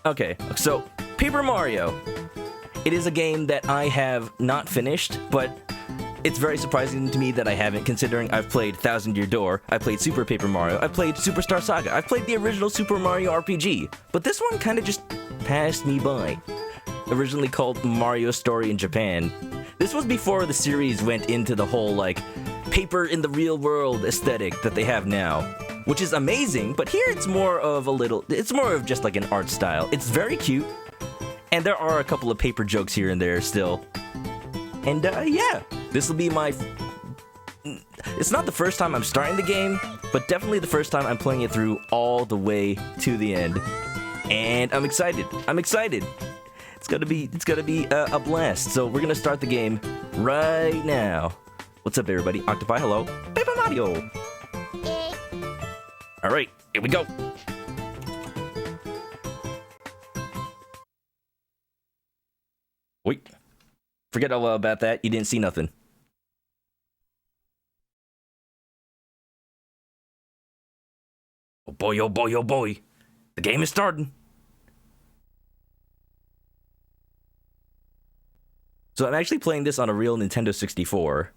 Okay, so Paper Mario. It is a game that I have not finished, but it's very surprising to me that I haven't, considering I've played Thousand Year Door, I played Super Paper Mario, I played Superstar Saga, I've played the original Super Mario RPG, but this one kind of just passed me by. Originally called Mario Story in Japan. This was before the series went into the whole, like, paper in the real world aesthetic that they have now, which is amazing, but here it's more of it's more of just like an art style. It's very cute, and there are a couple of paper jokes here and there still. And yeah, this will be it's not the first time I'm starting the game, but definitely the first time I'm playing it through all the way to the end. And I'm excited. It's gonna be a blast. So we're gonna start the game right now. What's up, everybody? Octopi, hello. Paper Mario. All right, here we go. Wait, forget all about that. You didn't see nothing. Oh boy, oh boy, oh boy. The game is starting. So I'm actually playing this on a real Nintendo 64.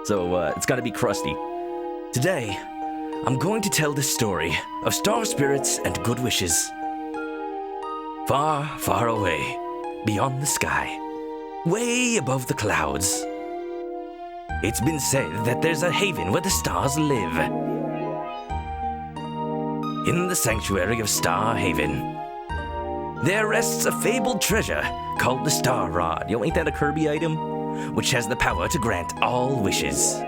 So it's gotta be crusty. Today, I'm going to tell the story of star spirits and good wishes. Far, far away, beyond the sky, way above the clouds. It's been said that there's a haven where the stars live. In the sanctuary of Star Haven, there rests a fabled treasure called the Star Rod. Yo, ain't that a Kirby item? Which has the power to grant all wishes.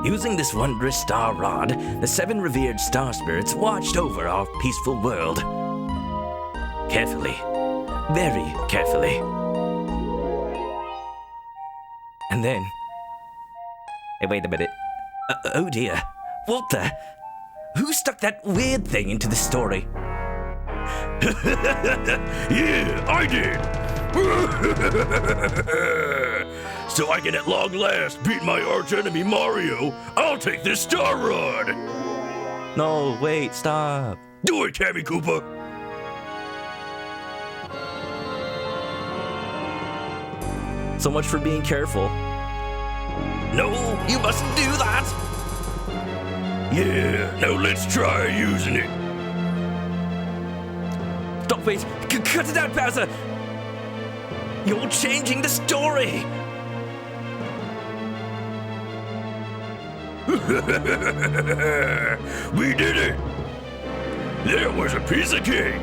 Using this wondrous Star Rod, the 7 revered star spirits watched over our peaceful world. Carefully. Very carefully. And then... Hey, wait a minute. Oh dear. What the... Who stuck that weird thing into the story? Yeah, I did. So I can at long last beat my arch enemy Mario. I'll take this Star Rod. No, wait, stop. Do it, Tammy Koopa. So much for being careful. No, you mustn't do that. Yeah, now let's try using it. Stop, wait. Cut it out, Bowser. You're changing the story. We did it. There was a piece of cake.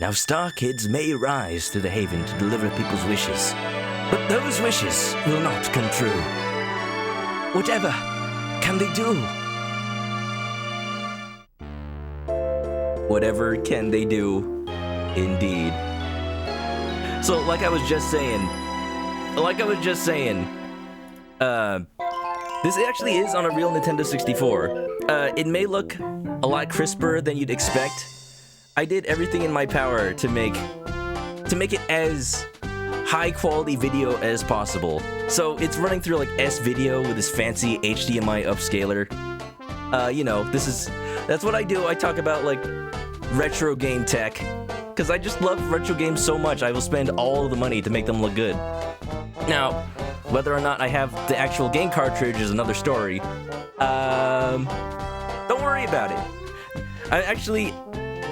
Now Star Kids may rise to the Haven to deliver people's wishes, but those wishes will not come true. Whatever can they do? Whatever can they do, indeed. So, like I was just saying, this actually is on a real Nintendo 64. It may look a lot crisper than you'd expect. I did everything in my power to make it as high quality video as possible. So it's running through like S-Video with this fancy HDMI upscaler. You know, that's what I do. I talk about like retro game tech, because I just love retro games so much. I will spend all of the money to make them look good. Now, whether or not I have the actual game cartridge is another story. Don't worry about it. I actually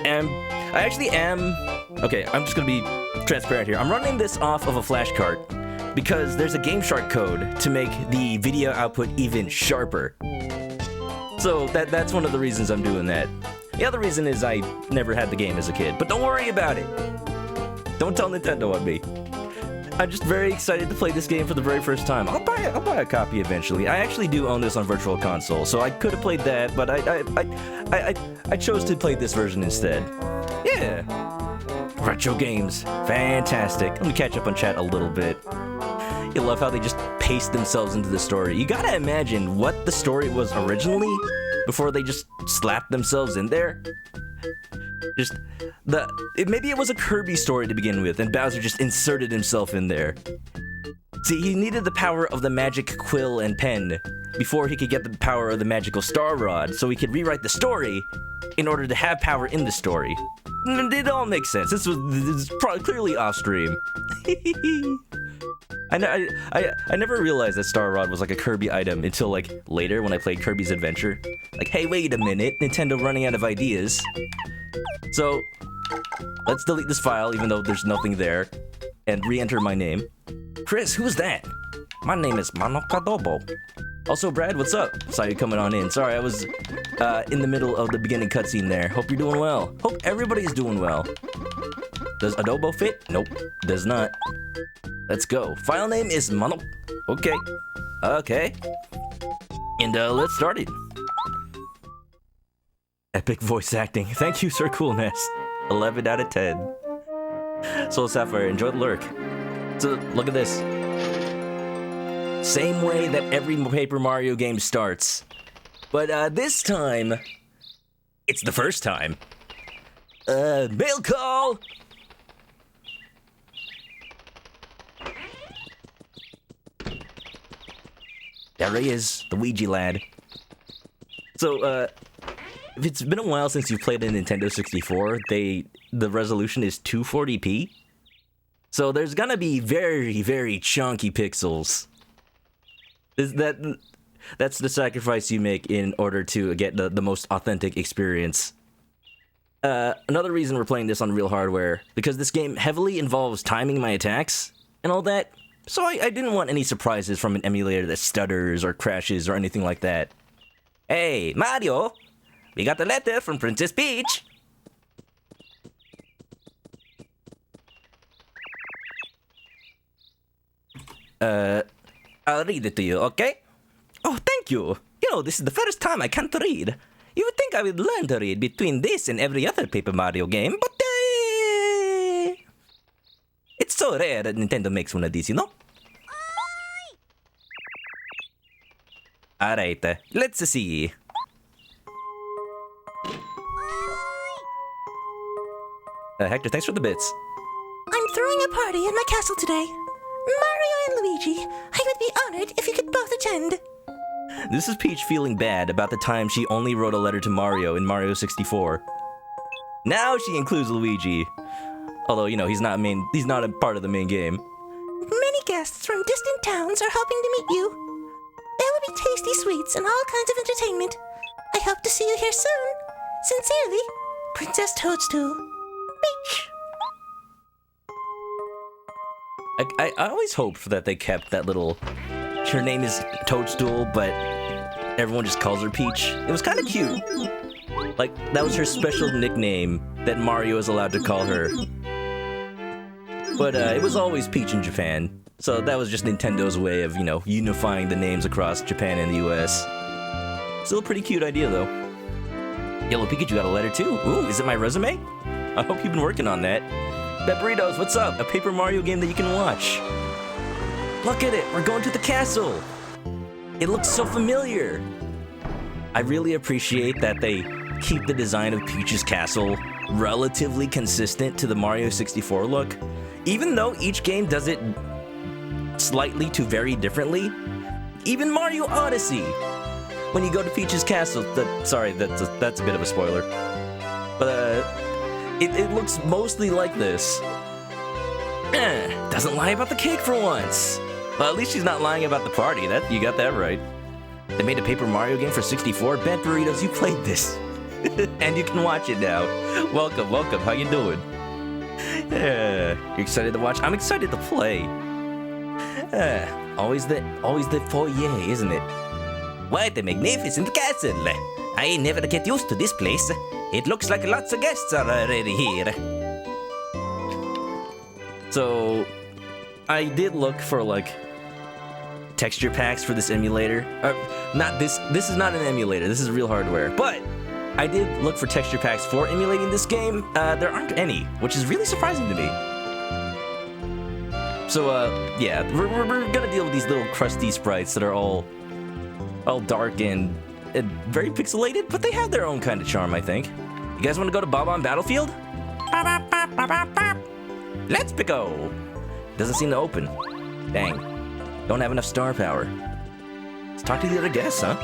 am. Okay, I'm just gonna be transparent here. I'm running this off of a flash cart because there's a GameShark code to make the video output even sharper. So that's one of the reasons I'm doing that. The other reason is I never had the game as a kid, but don't worry about it. Don't tell Nintendo on me. I'm just very excited to play this game for the very first time. I'll buy a copy eventually. I actually do own this on Virtual Console, so I could have played that, but I chose to play this version instead. Yeah. Retro games. Fantastic. Let me catch up on chat a little bit. You love how they just paste themselves into the story. You gotta imagine what the story was originally before they just slapped themselves in there. Maybe it was a Kirby story to begin with, and Bowser just inserted himself in there. See, he needed the power of the magic quill and pen before he could get the power of the magical star rod, so he could rewrite the story in order to have power in the story. It all makes sense. This is probably clearly off stream. I never realized that Star Rod was like a Kirby item until like later when I played Kirby's Adventure. Like, hey, wait a minute, Nintendo running out of ideas. So, let's delete this file even though there's nothing there, and re-enter my name. Chris, who's that? My name is ManokAdobo. Also, Brad, what's up? Saw you coming on in. Sorry, I was in the middle of the beginning cutscene there. Hope you're doing well. Hope everybody's doing well. Does Adobo fit? Nope, does not. Let's go. File name is Manok. Okay. Okay. And let's start it. Epic voice acting. Thank you, Sir Coolness. 11 out of 10. Soul Sapphire, enjoy the lurk. So, look at this. Same way that every Paper Mario game starts. But this time, it's the first time. Mail call! There he is, the Luigi lad. So, if it's been a while since you've played a Nintendo 64, the resolution is 240p. So there's gonna be very, very chunky pixels. That's the sacrifice you make in order to get the most authentic experience. Another reason we're playing this on real hardware, because this game heavily involves timing my attacks and all that. So I didn't want any surprises from an emulator that stutters or crashes or anything like that. Hey, Mario! We got a letter from Princess Peach! I'll read it to you, okay? Oh, thank you! You know, this is the first time I can't read. You would think I would learn to read between this and every other Paper Mario game, but it's so rare that Nintendo makes one of these, you know? Alright, let's see. Hector, thanks for the bits. I'm throwing a party in my castle today. Mario and Luigi, I would be honored if you could both attend. This is Peach feeling bad about the time she only wrote a letter to Mario in Mario 64. Now she includes Luigi. Although, you know, he's not a part of the main game. Many guests from distant towns are hoping to meet you. There will be tasty sweets and all kinds of entertainment. I hope to see you here soon. Sincerely, Princess Toadstool. Peach. I always hoped that they kept that little... Her name is Toadstool, but everyone just calls her Peach. It was kind of cute. Like, that was her special nickname that Mario is allowed to call her. But it was always Peach in Japan. So that was just Nintendo's way of, you know, unifying the names across Japan and the US. Still a pretty cute idea, though. Yellow Pikachu got a letter, too. Ooh, is it my resume? I hope you've been working on that. Bet Burritos, what's up? A Paper Mario game that you can watch. Look at it, we're going to the castle. It looks so familiar. I really appreciate that they keep the design of Peach's castle relatively consistent to the Mario 64 look. Even though each game does it slightly to very differently. Even Mario Odyssey. When you go to Peach's castle, that's a bit of a spoiler. But it looks mostly like this. Doesn't lie about the cake for once. Well, at least she's not lying about the party. You got that right. They made a Paper Mario game for 64. Bet Burritos, you played this. And you can watch it now. Welcome, welcome. How you doing? You excited to watch? I'm excited to play. Always the foyer, isn't it? What a magnificent castle. I never get used to this place. It looks like lots of guests are already here. So, I did look for, like, texture packs for this emulator. Not this. This is not an emulator. This is real hardware. But I did look for texture packs for emulating this game. There aren't any, which is really surprising to me. So, yeah, we're gonna deal with these little crusty sprites that are all dark and very pixelated, but they have their own kind of charm, I think. You guys want to go to Bob-omb Battlefield? Let's go. Doesn't seem to open. Dang. Don't have enough star power. Let's talk to the other guests, huh?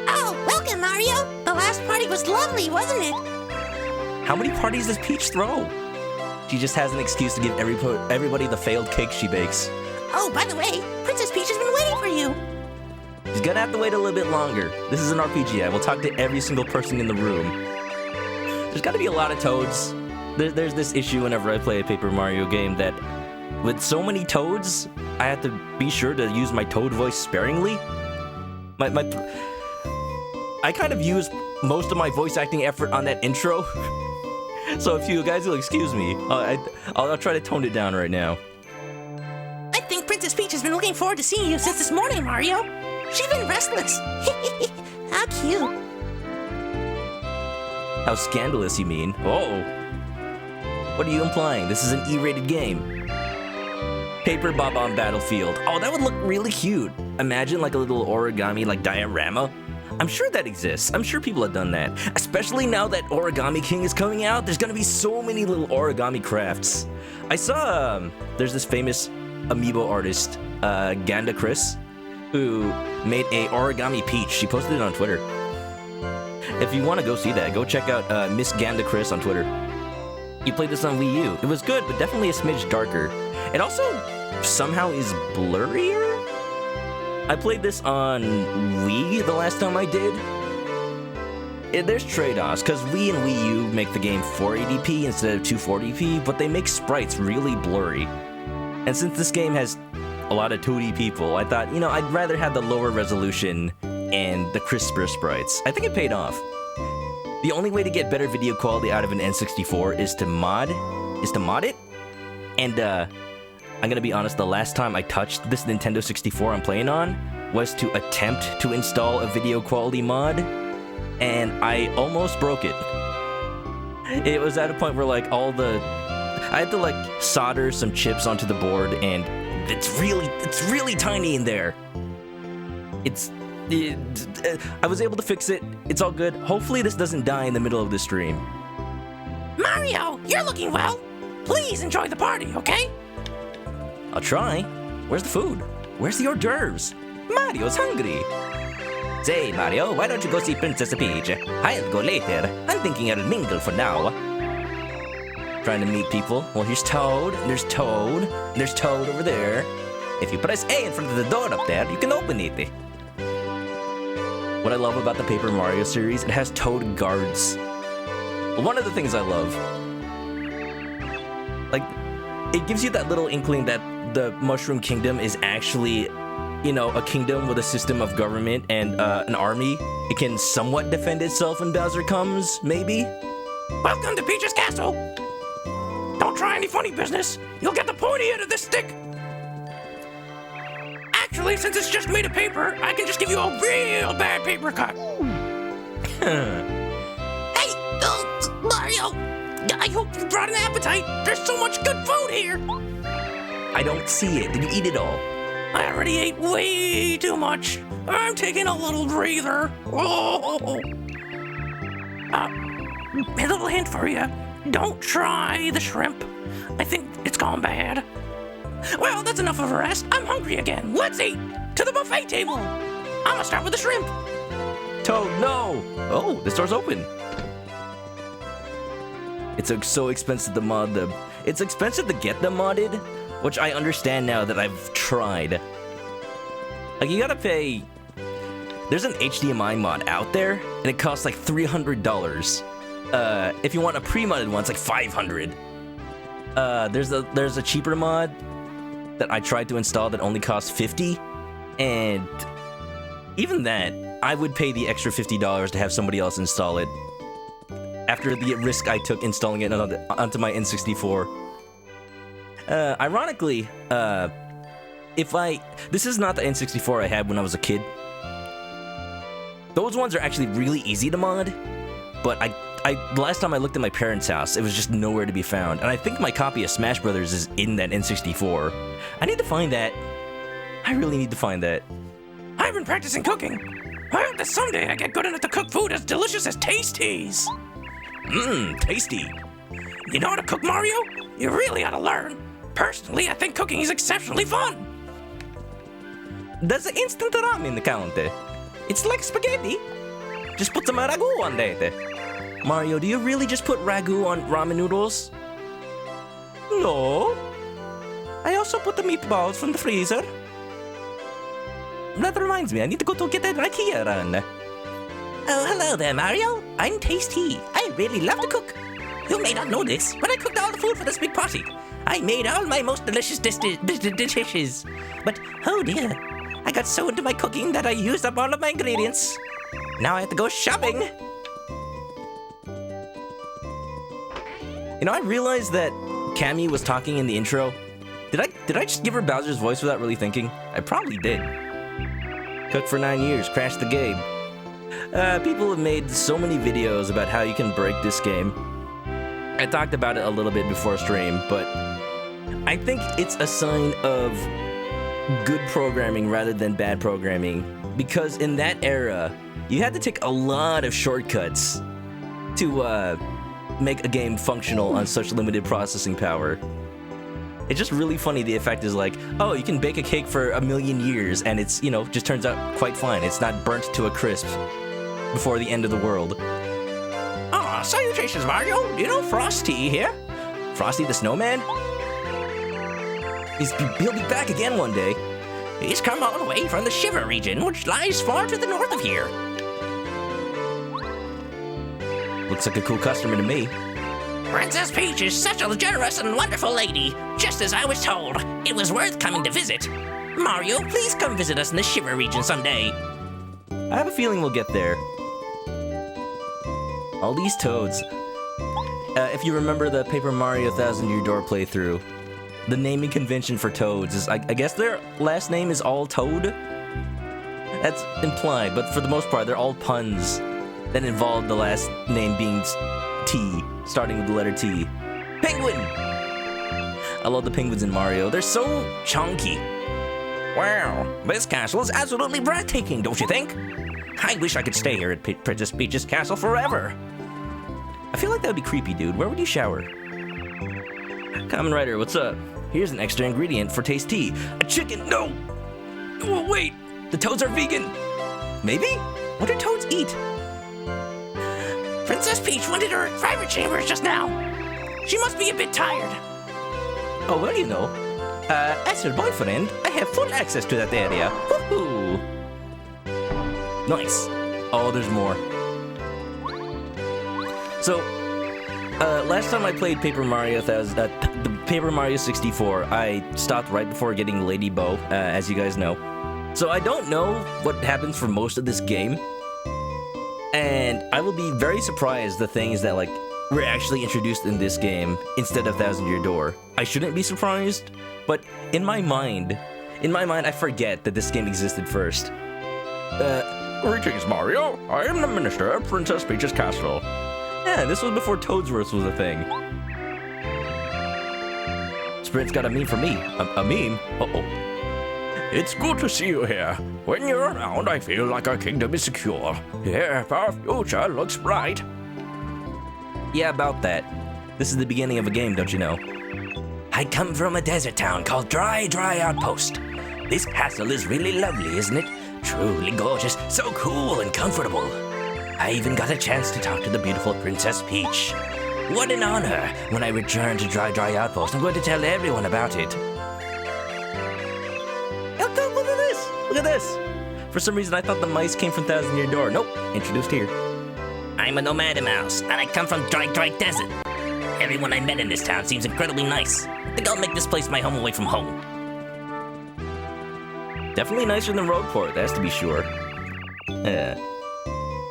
Oh, welcome, Mario. The last party was lovely, wasn't it? How many parties does Peach throw? She just has an excuse to give everybody the failed cake she bakes. Oh, by the way, Princess Peach has been waiting for you. She's gonna have to wait a little bit longer. This is an RPG. I will talk to every single person in the room. There's gotta be a lot of Toads. There's this issue whenever I play a Paper Mario game that with so many Toads, I have to be sure to use my Toad voice sparingly. I kind of use most of my voice acting effort on that intro. So if you guys will excuse me, I'll try to tone it down right now. I think Princess Peach has been looking forward to seeing you since this morning, Mario. She's been restless. How cute. How scandalous, you mean? Oh. What are you implying? This is an E-rated game. Paper Bob-omb Battlefield. Oh, that would look really cute. Imagine like a little origami like diorama. I'm sure that exists. I'm sure people have done that. Especially now that Origami King is coming out, there's gonna be so many little origami crafts. I saw, there's this famous amiibo artist, Ganda Chris, who made a origami Peach. She posted it on Twitter. If you want to go see that, go check out Miss Ganda Chris on Twitter. You played this on Wii U. It was good, but definitely a smidge darker. It also somehow is blurrier? I played this on Wii the last time I did. There's trade-offs, because Wii and Wii U make the game 480p instead of 240p, but they make sprites really blurry. And since this game has a lot of 2D people, I thought, you know, I'd rather have the lower resolution and the crisper sprites. I think it paid off. The only way to get better video quality out of an N64 is to mod it. And I'm gonna be honest, the last time I touched this Nintendo 64 I'm playing on was to attempt to install a video quality mod, and I almost broke it. It was at a point where like I had to like solder some chips onto the board, and it's really tiny in there. I was able to fix it. It's all good. Hopefully this doesn't die in the middle of the stream. Mario, you're looking well. Please enjoy the party, okay? I'll try. Where's the food? Where's the hors d'oeuvres? Mario's hungry. Say, Mario, why don't you go see Princess Peach? I'll go later. I'm thinking I'll mingle for now. Trying to meet people. Well, here's Toad. There's Toad. There's Toad over there. If you press A in front of the door up there, you can open it. What I love about the Paper Mario series, it has Toad guards. One of the things I love, like, it gives you that little inkling that the Mushroom Kingdom is actually, you know, a kingdom with a system of government and an army. It can somewhat defend itself when Bowser comes, maybe? Welcome to Peach's Castle. Don't try any funny business. You'll get the pointy end of this stick. Actually, since it's just made of paper, I can just give you a real bad paper cut. Hey, Mario, I hope you brought an appetite. There's so much good food here. I don't see it. Did you eat it all? I already ate way too much. I'm taking a little breather. Oh. A little hint for you. Don't try the shrimp. I think it's gone bad. Well, that's enough of a rest. I'm hungry again. Let's eat. To the buffet table. I'm gonna start with the shrimp. Toad, no! Oh, the store's open. It's so expensive to mod them. It's expensive to get them modded, which I understand now that I've tried. Like, you gotta pay... There's an HDMI mod out there, and it costs like $300. If you want a pre-modded one, it's like $500. There's a cheaper mod that I tried to install that only costs $50, and even that, I would pay the extra $50 to have somebody else install it after the risk I took installing it onto my N64. Ironically, this is not the N64 I had when I was a kid. Those ones are actually really easy to mod, but the last time I looked at my parents' house, it was just nowhere to be found. And I think my copy of Smash Brothers is in that N64. I need to find that. I really need to find that. I've been practicing cooking. I hope that someday I get good enough to cook food as delicious as Tasty's. Tasty. You know how to cook, Mario? You really ought to learn. Personally, I think cooking is exceptionally fun. Does the instant ramen count? It's like spaghetti. Just put some ragu on that. Mario, do you really just put ragu on ramen noodles? No. I also put the meatballs from the freezer. That reminds me, I need to go to get that rakia run. Oh, hello there, Mario. I'm Tasty. I really love to cook. You may not know this, but I cooked all the food for this big party. I made all my most delicious dishes. But, oh dear, I got so into my cooking that I used up all of my ingredients. Now I have to go shopping. You know, I realized that Cammy was talking in the intro. Did I just give her Bowser's voice without really thinking? I probably did. Cooked for 9 years, crashed the game. People have made so many videos about how you can break this game. I talked about it a little bit before stream, but I think it's a sign of good programming rather than bad programming, because in that era, you had to take a lot of shortcuts to make a game functional on such limited processing power. It's just really funny. The effect is like, oh, you can bake a cake for 1,000,000 years and it's, you know, just turns out quite fine. It's not burnt to a crisp before the end of the world. Ah, salutations, Mario. You know Frosty here? Frosty the Snowman? He'll be back again one day. He's come all the way from the Shiver region, which lies far to the north of here. Looks like a cool customer to me. Princess Peach is such a generous and wonderful lady. Just as I was told, it was worth coming to visit. Mario, please come visit us in the Shiver region someday. I have a feeling we'll get there. All these toads. If you remember the Paper Mario 1000 Year Door playthrough, the naming convention for toads is, I guess their last name is all Toad? That's implied, but for the most part, they're all puns that involve the last name being T, starting with the letter T. Penguin! I love the penguins in Mario. They're so chunky. Wow, this castle is absolutely breathtaking, don't you think? I wish I could stay here at Princess Peach's castle forever. I feel like that would be creepy, dude. Where would you shower? Kamen Rider, what's up? Here's an extra ingredient for Taste Tea. A chicken, no! Oh, wait, the toads are vegan. Maybe? What do toads eat? Princess Peach went into her private chambers just now. She must be a bit tired. Oh, well, you know. As her boyfriend, I have full access to that area. Woohoo! Nice. Oh, there's more. So, last time I played Paper Mario the Paper Mario 64, I stopped right before getting Lady Bow, as you guys know. So I don't know what happens for most of this game. And I will be very surprised the things that, like, were actually introduced in this game instead of 1000 Year Door. I shouldn't be surprised, but in my mind, I forget that this game existed first. Greetings, Mario. I am the minister of Princess Peach's castle. Yeah, this was before Toadsworth was a thing. Sprint's got a meme for me. A meme? Uh-oh. It's good to see you here. When you're around, I feel like our kingdom is secure. Yeah, our future looks bright. Yeah, about that. This is the beginning of a game, don't you know? I come from a desert town called Dry Outpost. This castle is really lovely, isn't it? Truly gorgeous, so cool and comfortable. I even got a chance to talk to the beautiful Princess Peach. What an honor. When I return to Dry Outpost, I'm going to tell everyone about it. Look at this! Look at this! For some reason, I thought the mice came from 1000 Year Door. Nope, introduced here. I'm a nomad mouse, and I come from Dry Desert. Everyone I met in this town seems incredibly nice. I think I'll make this place my home away from home. Definitely nicer than Rogueport, that's to be sure.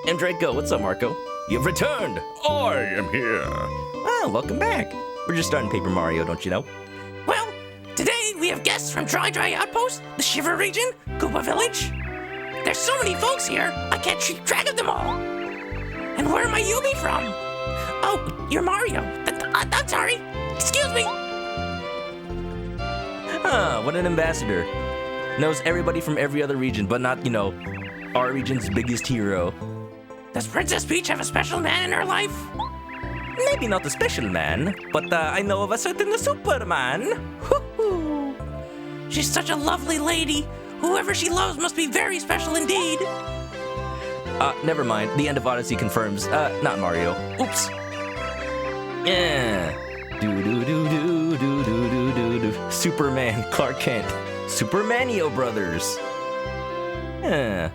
M. Draco, what's up, Marco? You've returned! I am here. Ah, welcome back. We're just starting Paper Mario, don't you know? Well, today we have guests from Dry Outpost, the Shiver region, Goomba Village. There's so many folks here, I can't keep track of them all. And where am I Yugi from? Oh, you're Mario. I'm sorry. Excuse me. Ah, what an ambassador. Knows everybody from every other region, but not, you know, our region's biggest hero. Does Princess Peach have a special man in her life? Maybe not a special man, but I know of a certain Superman. She's such a lovely lady. Whoever she loves must be very special indeed. Never mind. The end of Odyssey confirms. Not Mario. Oops. Yeah. Do. Superman, Clark Kent. Supermanio Brothers. Yeah.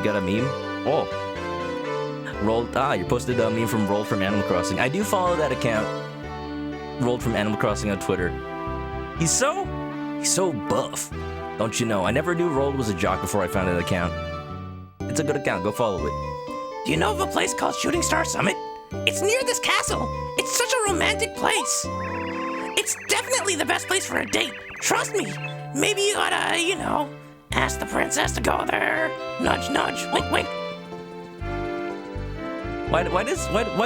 Got a meme? Oh. Rolled. You posted a meme from Rolled from Animal Crossing. I do follow that account. Rolled from Animal Crossing on Twitter. He's so buff. Don't you know? I never knew Rolled was a jock before I found that account. It's a good account. Go follow it. Do you know of a place called Shooting Star Summit? It's near this castle. It's such a romantic place. It's definitely the best place for a date. Trust me. Maybe you gotta, ask the princess to go there. Nudge, nudge, wink, wink. Why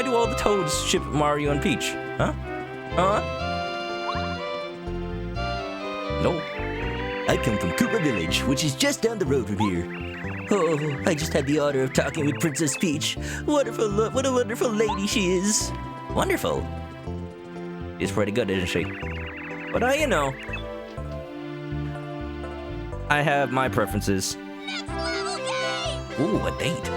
do all the toads ship Mario and Peach? Huh? No. I come from Goomba Village, which is just down the road from here. Oh, I just had the honor of talking with Princess Peach. What a wonderful lady she is. Wonderful. She's pretty good, isn't she? But I have my preferences. Ooh, a date.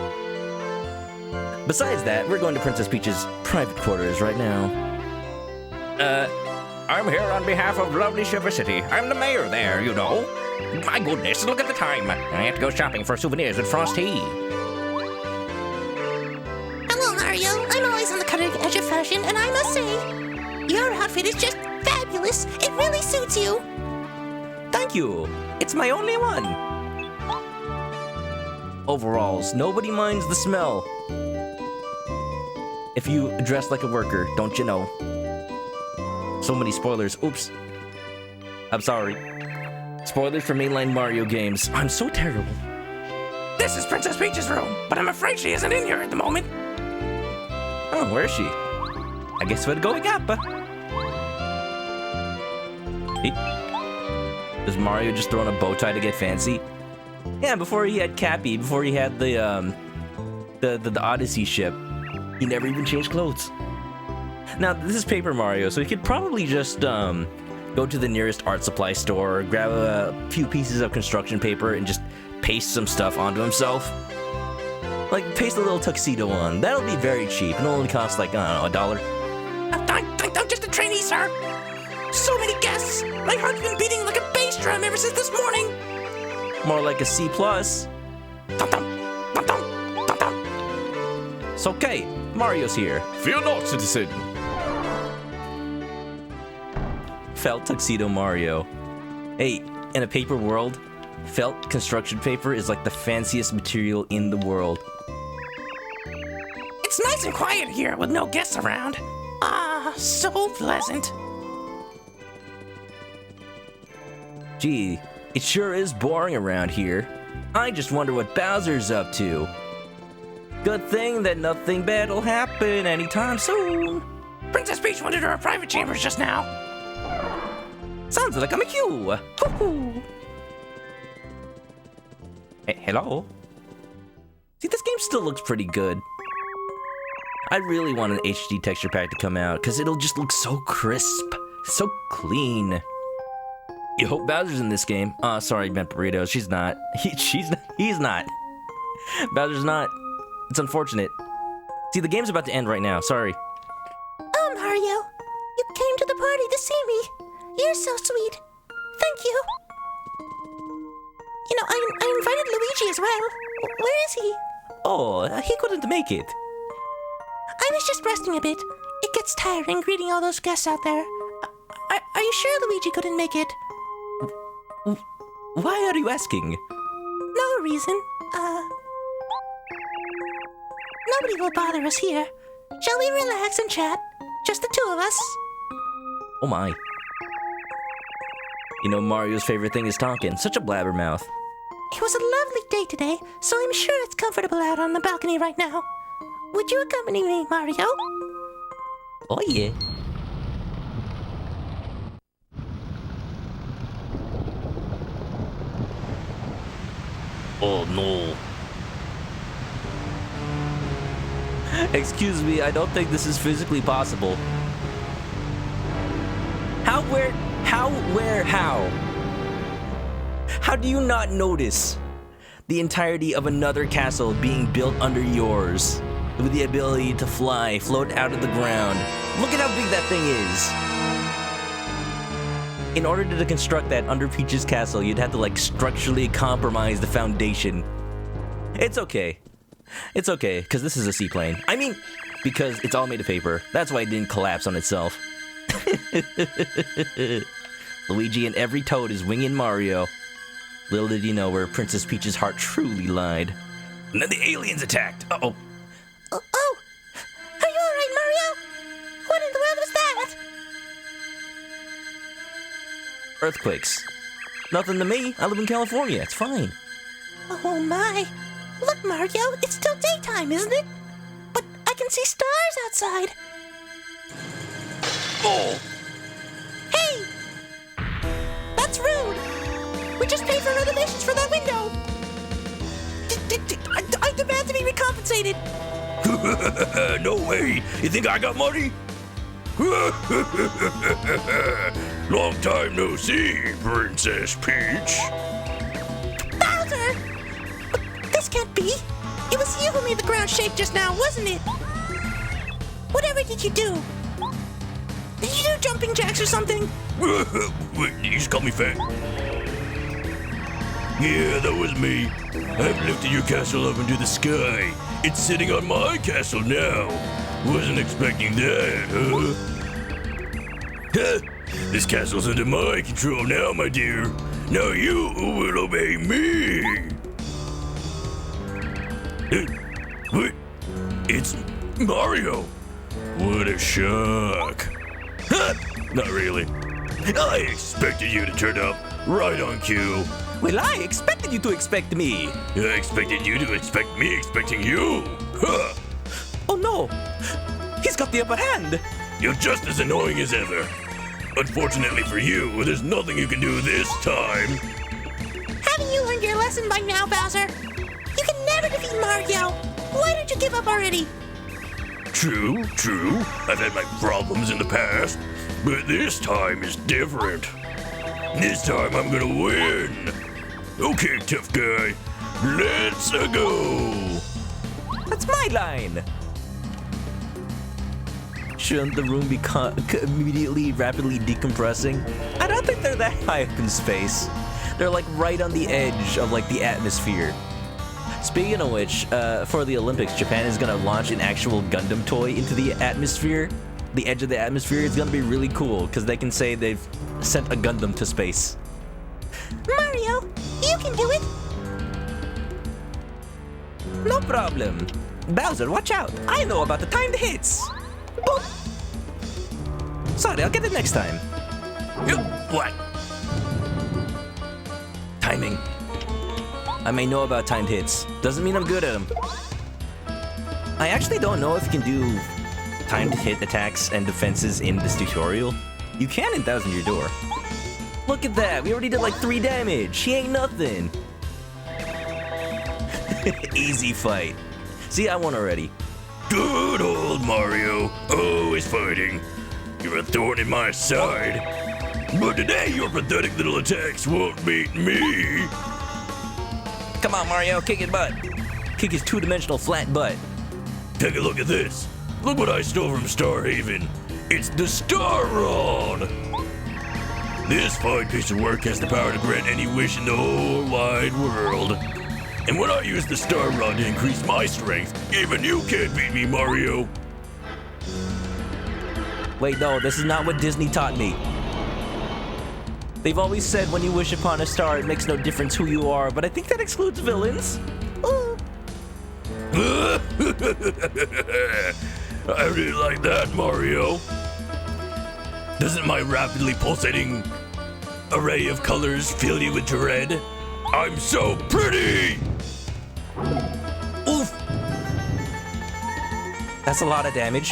Besides that, we're going to Princess Peach's private quarters right now. I'm here on behalf of lovely Shiver City. I'm the mayor there, you know. My goodness, look at the time. I have to go shopping for souvenirs with Frosty. Hello, Mario. I'm always on the cutting edge of fashion, and I must say, your outfit is just fabulous. It really suits you. Thank you. It's my only one. Overalls. Nobody minds the smell. If you dress like a worker, don't you know? So many spoilers. Oops. I'm sorry. Spoilers for mainline Mario games. I'm so terrible. This is Princess Peach's room, but I'm afraid she isn't in here at the moment. Oh, where is she? I guess we're going up. Does Mario just throw on a bow tie to get fancy? Yeah, before he had Cappy, before he had the Odyssey ship, he never even changed clothes. Now, this is Paper Mario, so he could probably just go to the nearest art supply store, grab a few pieces of construction paper, and just paste some stuff onto himself. Like, paste a little tuxedo on. That'll be very cheap. It'll only cost, like, I don't know, $1. I'm just a trainee, sir. So many guests. My heart's been beating like a bass drum ever since this morning. More like a C+. Dum-dum, dum-dum, dum-dum. It's okay. Mario's here. Fear not, citizen. Felt tuxedo Mario. Hey, in a paper world, felt construction paper is like the fanciest material in the world. It's nice and quiet here with no guests around. So pleasant. Gee, it sure is boring around here. I just wonder what Bowser's up to. Good thing that nothing bad will happen anytime soon. Princess Peach went into her private chambers just now. Sounds like I'm a Q. Hoo-hoo. Hey, hello? See, this game still looks pretty good. I really want an HD texture pack to come out, because it'll just look so crisp, so clean. You hope Bowser's in this game. Sorry, I meant Burrito. She's not. He's not. Bowser's not. It's unfortunate. See, the game's about to end right now. Sorry. Oh, Mario. You came to the party to see me. You're so sweet. Thank you. I invited Luigi as well. Where is he? Oh, he couldn't make it. I was just resting a bit. It gets tiring greeting all those guests out there. Are you sure Luigi couldn't make it? Why are you asking? No reason. Nobody will bother us here. Shall we relax and chat? Just the two of us? Oh my. You know Mario's favorite thing is talking. Such a blabbermouth. It was a lovely day today, so I'm sure it's comfortable out on the balcony right now. Would you accompany me, Mario? Oh yeah. Oh no. Excuse me, I don't think this is physically possible. How? How do you not notice the entirety of another castle being built under yours with the ability to fly, float out of the ground? Look at how big that thing is. In order to construct that under Peach's castle, you'd have to like structurally compromise the foundation. It's okay. It's okay, because this is a seaplane. I mean, because it's all made of paper. That's why it didn't collapse on itself. Luigi and every Toad is winging Mario. Little did you know where Princess Peach's heart truly lied. And then the aliens attacked. Uh-oh. Oh! Are you alright, Mario? What in the world was that? Earthquakes. Nothing to me. I live in California. It's fine. Oh my! Look, Mario, it's still daytime, isn't it? But I can see stars outside. Oh! Hey! That's rude! We just paid for renovations for that window! I demand to be recompensated! No way! You think I got money? Long time no see, Princess Peach. Bowser! But this can't be! It was you who made the ground shake just now, wasn't it? Whatever did you do? Did you do jumping jacks or something? Wait, you just call me fat. Yeah, that was me. I've lifted your castle up into the sky. It's sitting on my castle now. Wasn't expecting that, huh? This castle's under my control now, my dear. Now you will obey me. What? It's Mario. What a shock. Not really. I expected you to turn up right on cue. Well, I expected you to expect me. I expected you to expect me expecting you. Huh. Oh no! He's got the upper hand! You're just as annoying as ever. Unfortunately for you, there's nothing you can do this time. Haven't you learned your lesson by now, Bowser? You can never defeat Mario! Why don't you give up already? True. I've had my problems in the past, but this time is different. This time I'm gonna win. Okay, tough guy, let's go. That's my line! Shouldn't the room be immediately rapidly decompressing? I don't think they're that high up in space. They're like right on the edge of like the atmosphere. Speaking of which, for the Olympics, Japan is gonna launch an actual Gundam toy into the atmosphere. The edge of the atmosphere is gonna be really cool because they can say they've sent a Gundam to space. Mario, you can do it! No problem. Bowser, watch out. I know about the timed hits. Boop. Sorry, I'll get it next time. What? Timing. I may know about timed hits. Doesn't mean I'm good at them. I actually don't know if you can do timed hit attacks and defenses in this tutorial. You can in Thousand Year Door. Look at that. We already did like 3 damage. He ain't nothing. Easy fight. See, I won already. Good old Mario, always fighting. You're a thorn in my side. But today your pathetic little attacks won't beat me. Come on, Mario, kick his butt. Kick his 2-dimensional flat butt. Take a look at this. Look what I stole from Star Haven. It's the Star Rod. This fine piece of work has the power to grant any wish in the whole wide world. And when I use the Star Rod to increase my strength, even you can't beat me, Mario. Wait, no, this is not what Disney taught me. They've always said when you wish upon a star, it makes no difference who you are, but I think that excludes villains. Ooh. I really like that, Mario. Doesn't my rapidly pulsating array of colors fill you with dread? I'm so pretty! Oof. That's a lot of damage.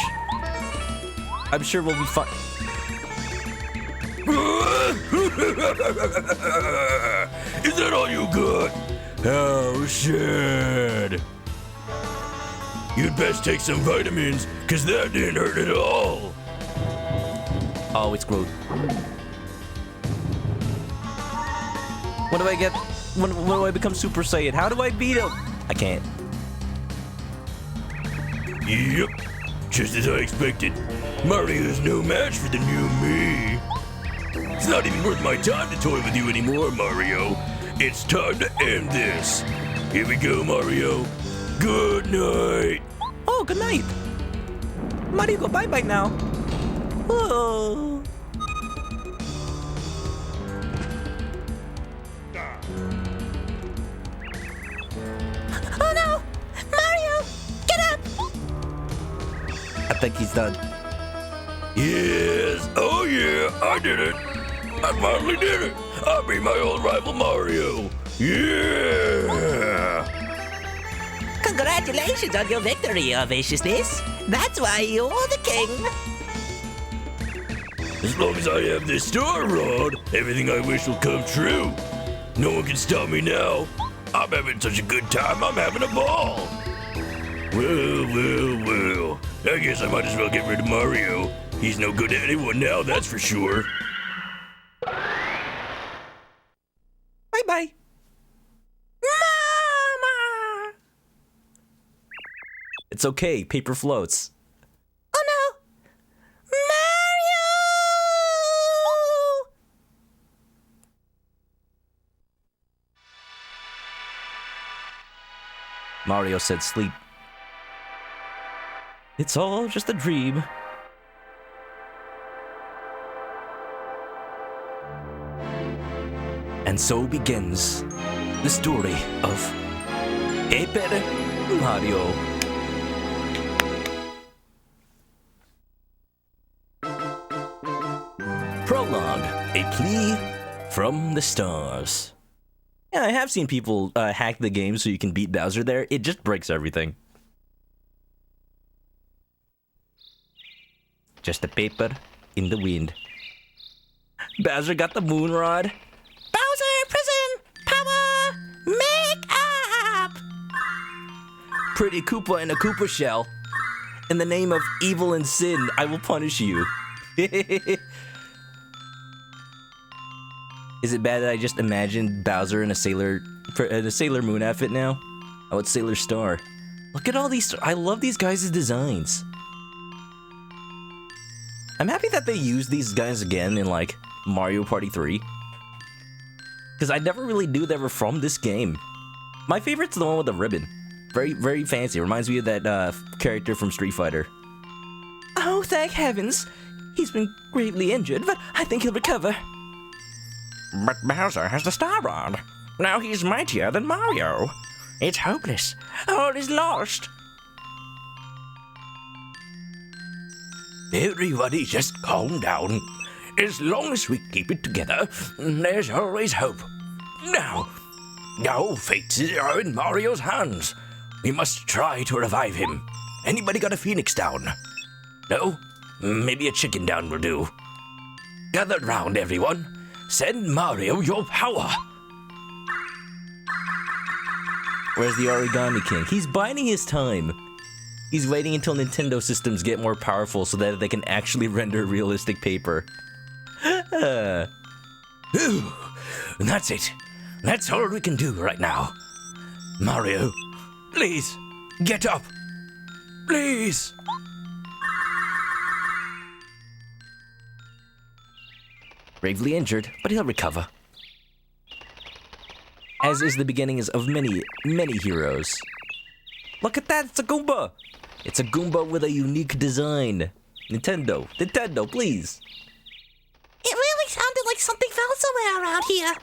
I'm sure we'll be fine. Is that all you got? Oh, shit. You'd best take some vitamins, cause that didn't hurt at all. Oh, it's Groot. When do I get... When do I become Super Saiyan? How do I beat him? I can't. Yep, just as I expected. Mario's no match for the new me. It's not even worth my time to toy with you anymore, Mario. It's time to end this. Here we go, Mario. Good night. Oh, good night. Mario, go bye-bye now. Oh. Oh no! Mario! Get up! I think he's done. Yes, oh yeah, I did it. I finally did it. I beat my old rival Mario. Yeah. Congratulations on your victory, Your Viciousness. That's why you're the king. As long as I have this star rod, everything I wish will come true. No one can stop me now. I'm having such a good time, I'm having a ball. Well. I guess I might as well get rid of Mario. He's no good to anyone now, that's for sure. Bye-bye. Mama! It's okay, paper floats. Oh no! Mario! Mario said sleep. It's all just a dream. And so begins the story of Paper Mario. Prologue, a plea from the stars. Yeah, I have seen people hack the game so you can beat Bowser there. It just breaks everything. Just a paper in the wind. Bowser got the moon rod. Bowser, prison, power, make up! Pretty Koopa in a Koopa shell. In the name of evil and sin, I will punish you. Is it bad that I just imagined Bowser in a Sailor Moon outfit now? Oh, it's Sailor Star. Look at all these. I love these guys' designs. I'm happy that they used these guys again in like Mario Party 3. Because I never really knew they were from this game. My favorite's the one with the ribbon. Very, very fancy. Reminds me of that character from Street Fighter. Oh, thank heavens. He's been gravely injured, but I think he'll recover. But Bowser has the Star Rod. Now he's mightier than Mario. It's hopeless. All is lost. Everybody just calm down. As long as we keep it together, there's always hope. Now, fates are in Mario's hands. We must try to revive him. Anybody got a phoenix down? No? Maybe a chicken down will do. Gather round, everyone. Send Mario your power. Where's the Origami King? He's biding his time. He's waiting until Nintendo systems get more powerful so that they can actually render realistic paper. Whew. That's it. That's all we can do right now. Mario, please, get up. Please. Gravely injured, but he'll recover. As is the beginnings of many, many heroes. Look at that, it's a Goomba! It's a Goomba with a unique design. Nintendo, please. It really sounded like something fell somewhere around here.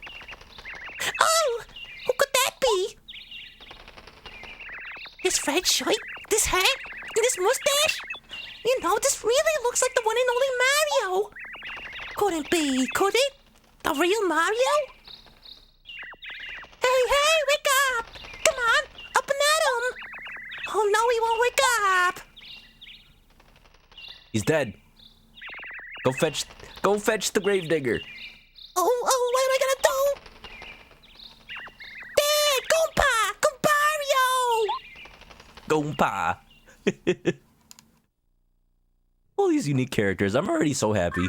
Oh, who could that be? This red shirt, this hat, and this mustache? You know, this really looks like the one and only Mario. Couldn't be, could it? The real Mario? Hey, wake up! Come on, up and at him! Oh no, he won't wake up! He's dead. Go fetch the gravedigger. Oh, what am I gonna do? Dad, Goompa! All these unique characters. I'm already so happy.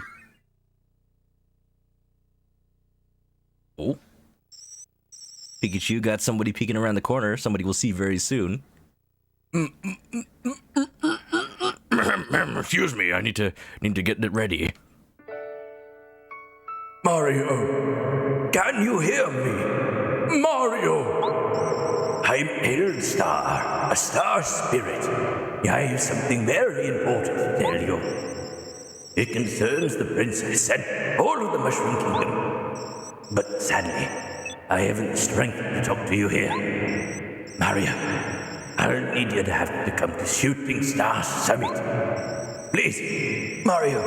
Oh. Pikachu got somebody peeking around the corner. Somebody we'll see very soon. Excuse me, I need to get it ready. Mario, can you hear me? Mario! I'm Eldstar, a star spirit. I have something very important to tell you. It concerns the princess and all of the Mushroom Kingdom. But sadly, I haven't the strength to talk to you here. Mario, I'll need you to have to come to Shooting Star Summit. Please, Mario,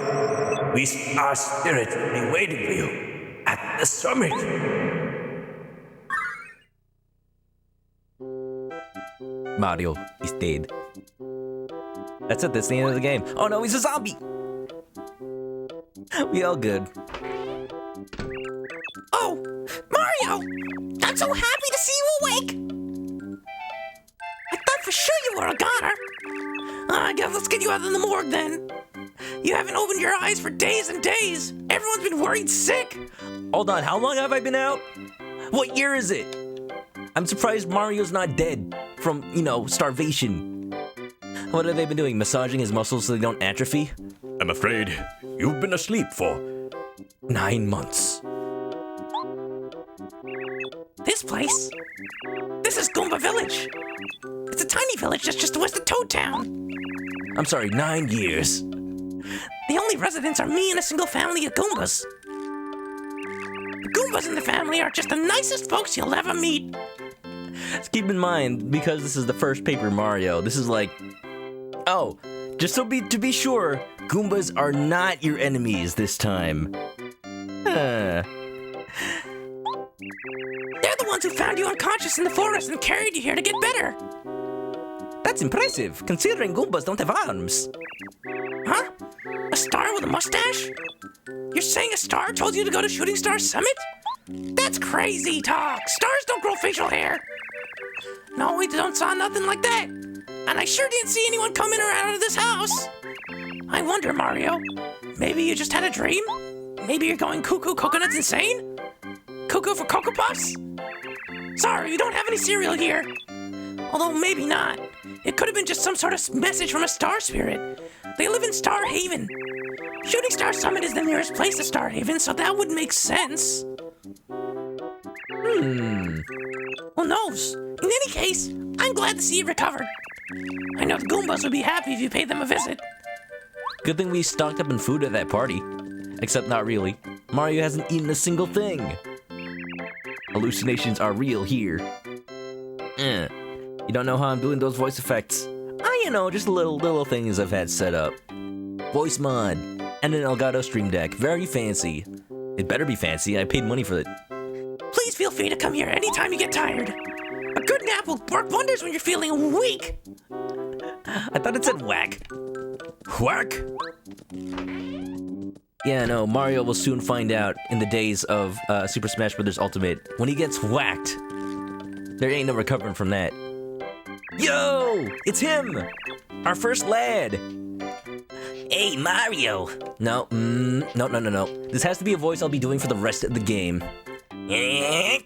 we Star Spirits will be waiting for you at the summit. Mario is dead. That's it, that's the end of the game. Oh no, he's a zombie! We all good. Oh, Mario! I'm so happy to see you awake! I thought for sure you were a goner. I guess let's get you out of the morgue then. You haven't opened your eyes for days and days. Everyone's been worried sick. Hold on, how long have I been out? What year is it? I'm surprised Mario's not dead from, starvation. What have they been doing? Massaging his muscles so they don't atrophy? I'm afraid you've been asleep for 9 months. This place? This is Goomba Village. It's a tiny village just west of Toad Town. I'm sorry, 9 years. The only residents are me and a single family of Goombas. The Goombas in the family are just the nicest folks you'll ever meet. Just keep in mind, because this is the first Paper Mario, this is like... Oh, just to be sure, Goombas are not your enemies this time. They're the ones who found you unconscious in the forest and carried you here to get better. That's impressive, considering Goombas don't have arms. Huh? A star with a mustache? You're saying a star told you to go to Shooting Star Summit? That's crazy talk. Stars don't grow facial hair. No, we don't saw nothing like that. And I sure didn't see anyone come in or out of this house. I wonder, Mario, maybe you just had a dream? Maybe you're going cuckoo coconuts insane? Cuckoo for Cocoa Puffs? Sorry, we don't have any cereal here. Although maybe not. It could have been just some sort of message from a star spirit. They live in Star Haven. Shooting Star Summit is the nearest place to Star Haven, so that would make sense. Who knows? In any case, I'm glad to see you recovered. I know the Goombas would be happy if you paid them a visit. Good thing we stocked up on food at that party. Except not really. Mario hasn't eaten a single thing. Hallucinations are real here. You don't know how I'm doing those voice effects. Just little things I've had set up. Voice mod. And an Elgato Stream Deck. Very fancy. It better be fancy, I paid money for it. Please feel free to come here anytime you get tired. A good nap will work wonders when you're feeling weak. I thought it said whack. Whack? Yeah, no, Mario will soon find out in the days of Super Smash Bros. Ultimate. When he gets whacked, there ain't no recovering from that. Yo! It's him! Our first lad! Hey, Mario! No. This has to be a voice I'll be doing for the rest of the game. I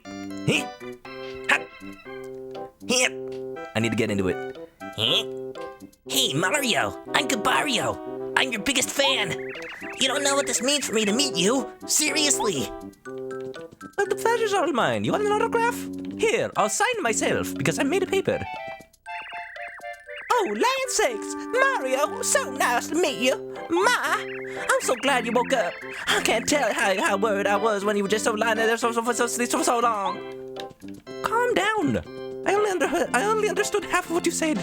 need to get into it. Hey, Mario, I'm Gabario. I'm your biggest fan. You don't know what this means for me to meet you. Seriously. Well, the pleasure's all mine. You want an autograph? Here, I'll sign myself because I made a paper. Oh, land sakes! Mario, so nice to meet you. I'm so glad you woke up. I can't tell how worried I was when you were just so lying there for so long. Calm down. I only understood half of what you said.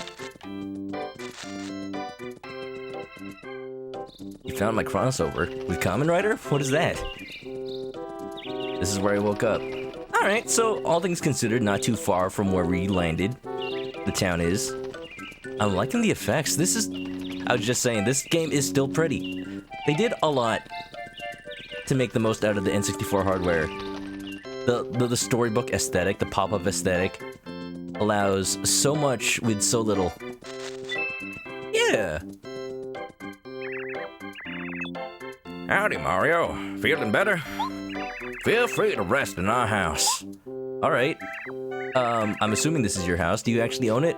You found my crossover with Kamen Rider? What is that? This is where I woke up. Alright, so all things considered, not too far from where we landed. The town is. I'm liking the effects. I was just saying, this game is still pretty. They did a lot to make the most out of the N64 hardware. The storybook aesthetic, the pop-up aesthetic, allows so much with so little. Yeah. Howdy, Mario. Feeling better? Feel free to rest in our house. All right. I'm assuming this is your house. Do you actually own it?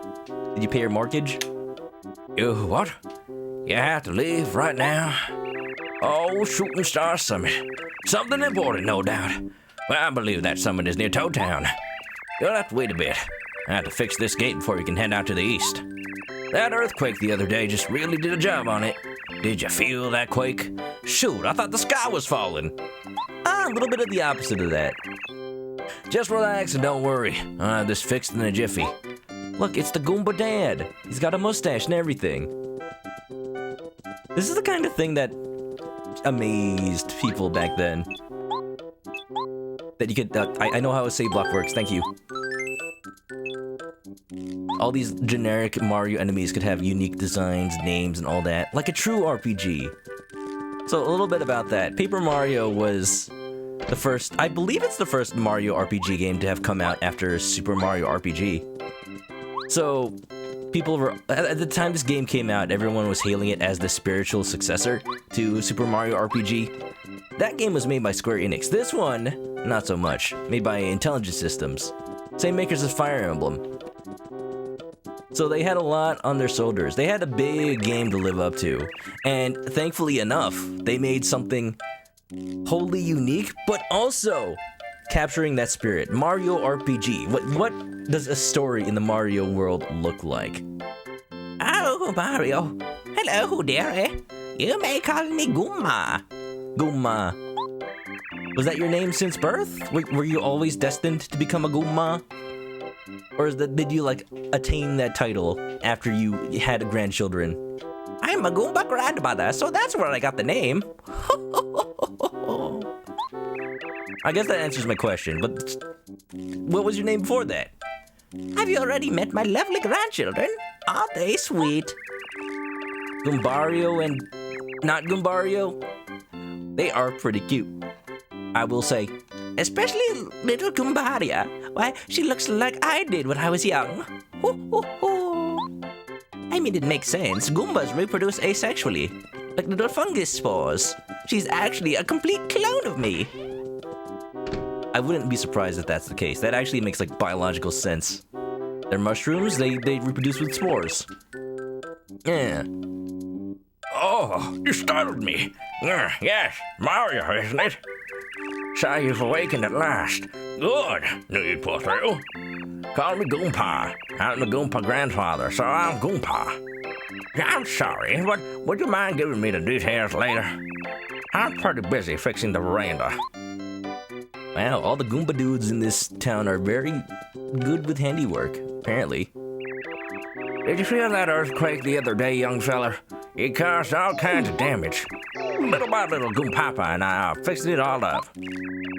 Did you pay your mortgage? You what? You have to leave right now? Oh, Shooting Star Summit. Something important, no doubt. Well, I believe that summit is near Toad Town. You'll have to wait a bit. I have to fix this gate before you can head out to the east. That earthquake the other day just really did a job on it. Did you feel that quake? Shoot, I thought the sky was falling. A little bit of the opposite of that. Just relax and don't worry. I'll have this fixed in a jiffy. Look, it's the Goomba Dad. He's got a mustache and everything. This is the kind of thing that amazed people back then. That you could, I know how a save block works, thank you. All these generic Mario enemies could have unique designs, names, and all that, like a true RPG. So a little bit about that. Paper Mario was the first, I believe it's the first Mario RPG game to have come out after Super Mario RPG. So, people were, at the time this game came out, everyone was hailing it as the spiritual successor to Super Mario RPG. That game was made by Square Enix. This one, not so much. Made by Intelligent Systems. Same makers as Fire Emblem. So they had a lot on their shoulders. They had a big game to live up to. And thankfully enough, they made something wholly unique, but also capturing that spirit. Mario RPG. What does a story in the Mario world look like? Oh, Mario. Hello there. You may call me Guma. Guma. Was that your name since birth? Were you always destined to become a Guma? Or did you, like, attain that title after you had grandchildren? I'm a Goomba grandmother, so that's where I got the name. I guess that answers my question, but what was your name before that? Have you already met my lovely grandchildren? Aren't they sweet? Goombario and not Goombario? They are pretty cute, I will say. Especially little Goombaria. Why, she looks like I did when I was young. I mean, it makes sense. Goombas reproduce asexually, like little fungus spores. She's actually a complete clone of me. I wouldn't be surprised if that's the case. That actually makes, like, biological sense. They're mushrooms, they reproduce with spores. Yeah. Oh, you startled me. Yes, Mario, isn't it? So you've awakened at last. Good. Knew you'd pull through. Call me Goompa. I'm the Goompa grandfather, so I'm Goompa. I'm sorry, but would you mind giving me the details later? I'm pretty busy fixing the veranda. Wow, all the Goomba dudes in this town are very good with handiwork, apparently. Did you feel that earthquake the other day, young feller? It caused all kinds of damage. Little by little, Goompapa and I fixed it all up.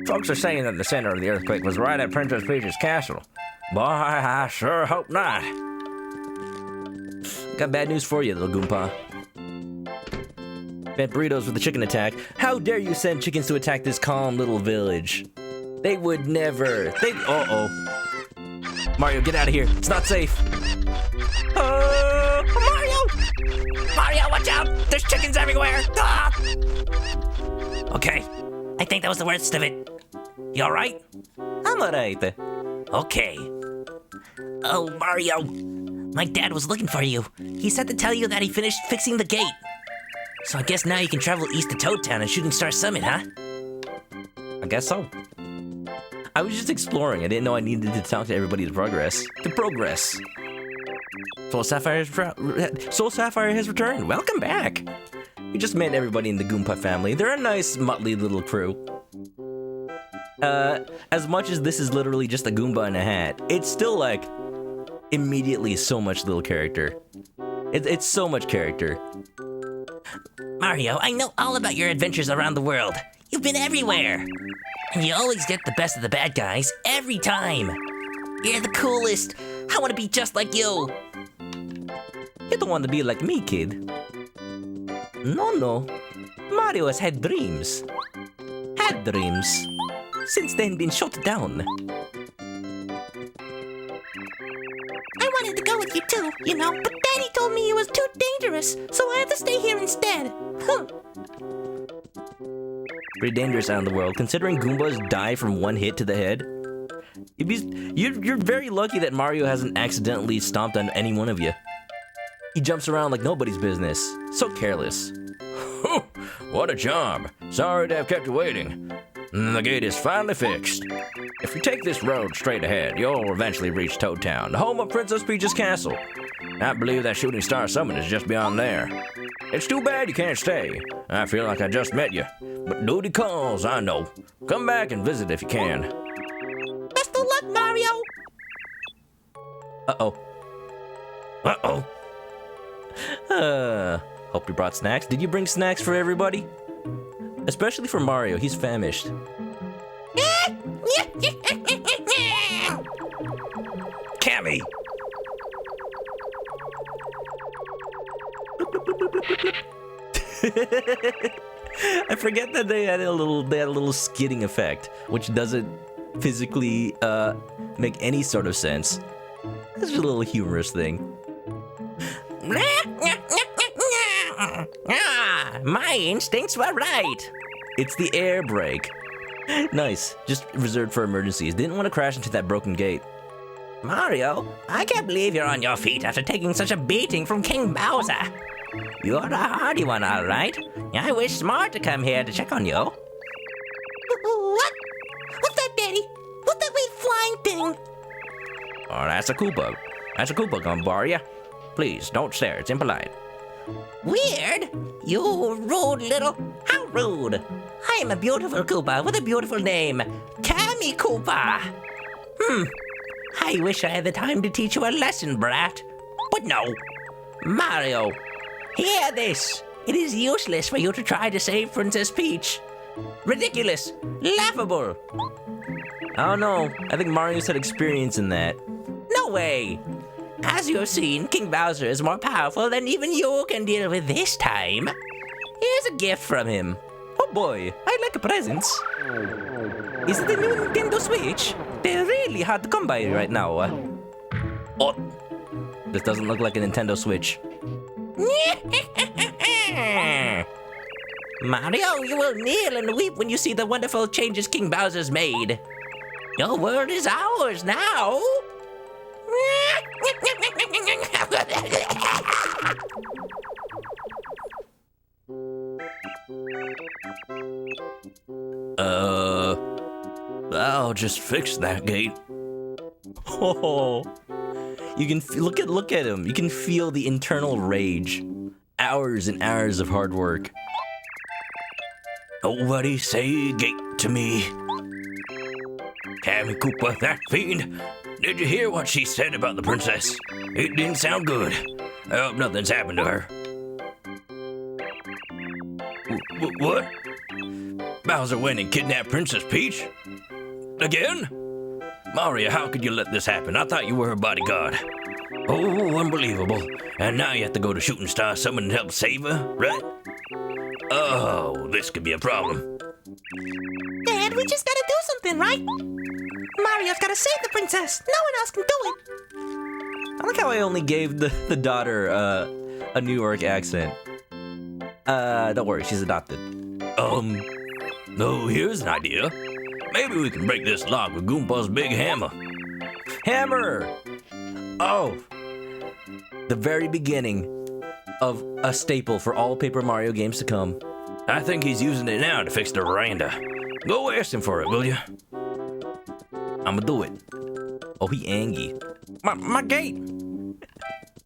Folks are saying that the center of the earthquake was right at Princess Peach's castle. Boy, I sure hope not. Got bad news for you, little Goompa. Bent burritos with the chicken attack. How dare you send chickens to attack this calm little village? They would never. Uh-oh. Mario, get out of here. It's not safe. Mario! Mario, watch out! There's chickens everywhere! Ah! Okay, I think that was the worst of it. You alright? I'm alright. Okay. Oh, Mario. My dad was looking for you. He said to tell you that he finished fixing the gate. So I guess now you can travel east to Toad Town and Shooting Star Summit, huh? I guess so. I was just exploring. I didn't know I needed to talk to everybody to progress. Soul Sapphire has returned. Welcome back. We just met everybody in the Goomba family. They're a nice, motley little crew. As much as this is literally just a Goomba in a hat, it's still, like, immediately so much little character. It's so much character. Mario, I know all about your adventures around the world. You've been everywhere. And you always get the best of the bad guys, every time. You're the coolest. I want to be just like you. You don't want to be like me, kid. No. Mario has had dreams. Since then been shut down. I wanted to go with you too, you know, but Daddy told me it was too dangerous, so I had to stay here instead. Pretty dangerous out in the world, considering Goombas die from one hit to the head. You're very lucky that Mario hasn't accidentally stomped on any one of you. He jumps around like nobody's business. So careless. What a job. Sorry to have kept you waiting. The gate is finally fixed. If you take this road straight ahead, you'll eventually reach Toad Town, the home of Princess Peach's castle. I believe that Shooting Star Summit is just beyond there. It's too bad you can't stay. I feel like I just met you. But duty calls, I know. Come back and visit if you can. Best of luck, Mario! Uh-oh. Hope you brought snacks. Did you bring snacks for everybody? Especially for Mario, he's famished. Cammy! I forget that they had a little skidding effect, which doesn't physically make any sort of sense. It's just a little humorous thing. My instincts were right. It's the air brake. Nice, just reserved for emergencies. Didn't want to crash into that broken gate. Mario, I can't believe you're on your feet after taking such a beating from King Bowser. You're a hardy one, all right. I wish Smart to come here to check on you. What? What's that, Daddy? What's that weird flying thing? Oh, that's a Koopa. That's a Koopa gonna borrow ya. Please, don't stare. It's impolite. Weird? You rude little... How rude? I am a beautiful Koopa with a beautiful name. Cammy Koopa. I wish I had the time to teach you a lesson, brat. But no. Mario, hear this. It is useless for you to try to save Princess Peach. Ridiculous. Laughable. I don't know. I think Mario's had experience in that. No way. As you have seen, King Bowser is more powerful than even you can deal with this time. Here's a gift from him. Oh boy, I like presents. Is it the new Nintendo Switch? They're really hard to come by right now. Oh, this doesn't look like a Nintendo Switch. Mario, you will kneel and weep when you see the wonderful changes King Bowser's made. Your world is ours now. I'll just fix that gate. Oh, you can look at him. You can feel the internal rage. Hours and hours of hard work. Nobody say gate to me. Cammy Koopa, that fiend. Did you hear what she said about the princess? It didn't sound good. I hope nothing's happened to her. What? Bowser went and kidnapped Princess Peach? Again? Mario, how could you let this happen? I thought you were her bodyguard. Oh, unbelievable. And now you have to go to Shooting Star Summit and help save her, right? Oh, this could be a problem. Dad, we just gotta do something, right? Mario's gotta save the princess. No one else can do it. I like how I only gave the daughter a New York accent. Don't worry, she's adopted. No, here's an idea. Maybe we can break this lock with Goompa's big hammer. Hammer! Oh, the very beginning of a staple for all Paper Mario games to come. I think he's using it now to fix the veranda. Go ask him for it, will you? I'ma do it. Oh, he angry. My gate!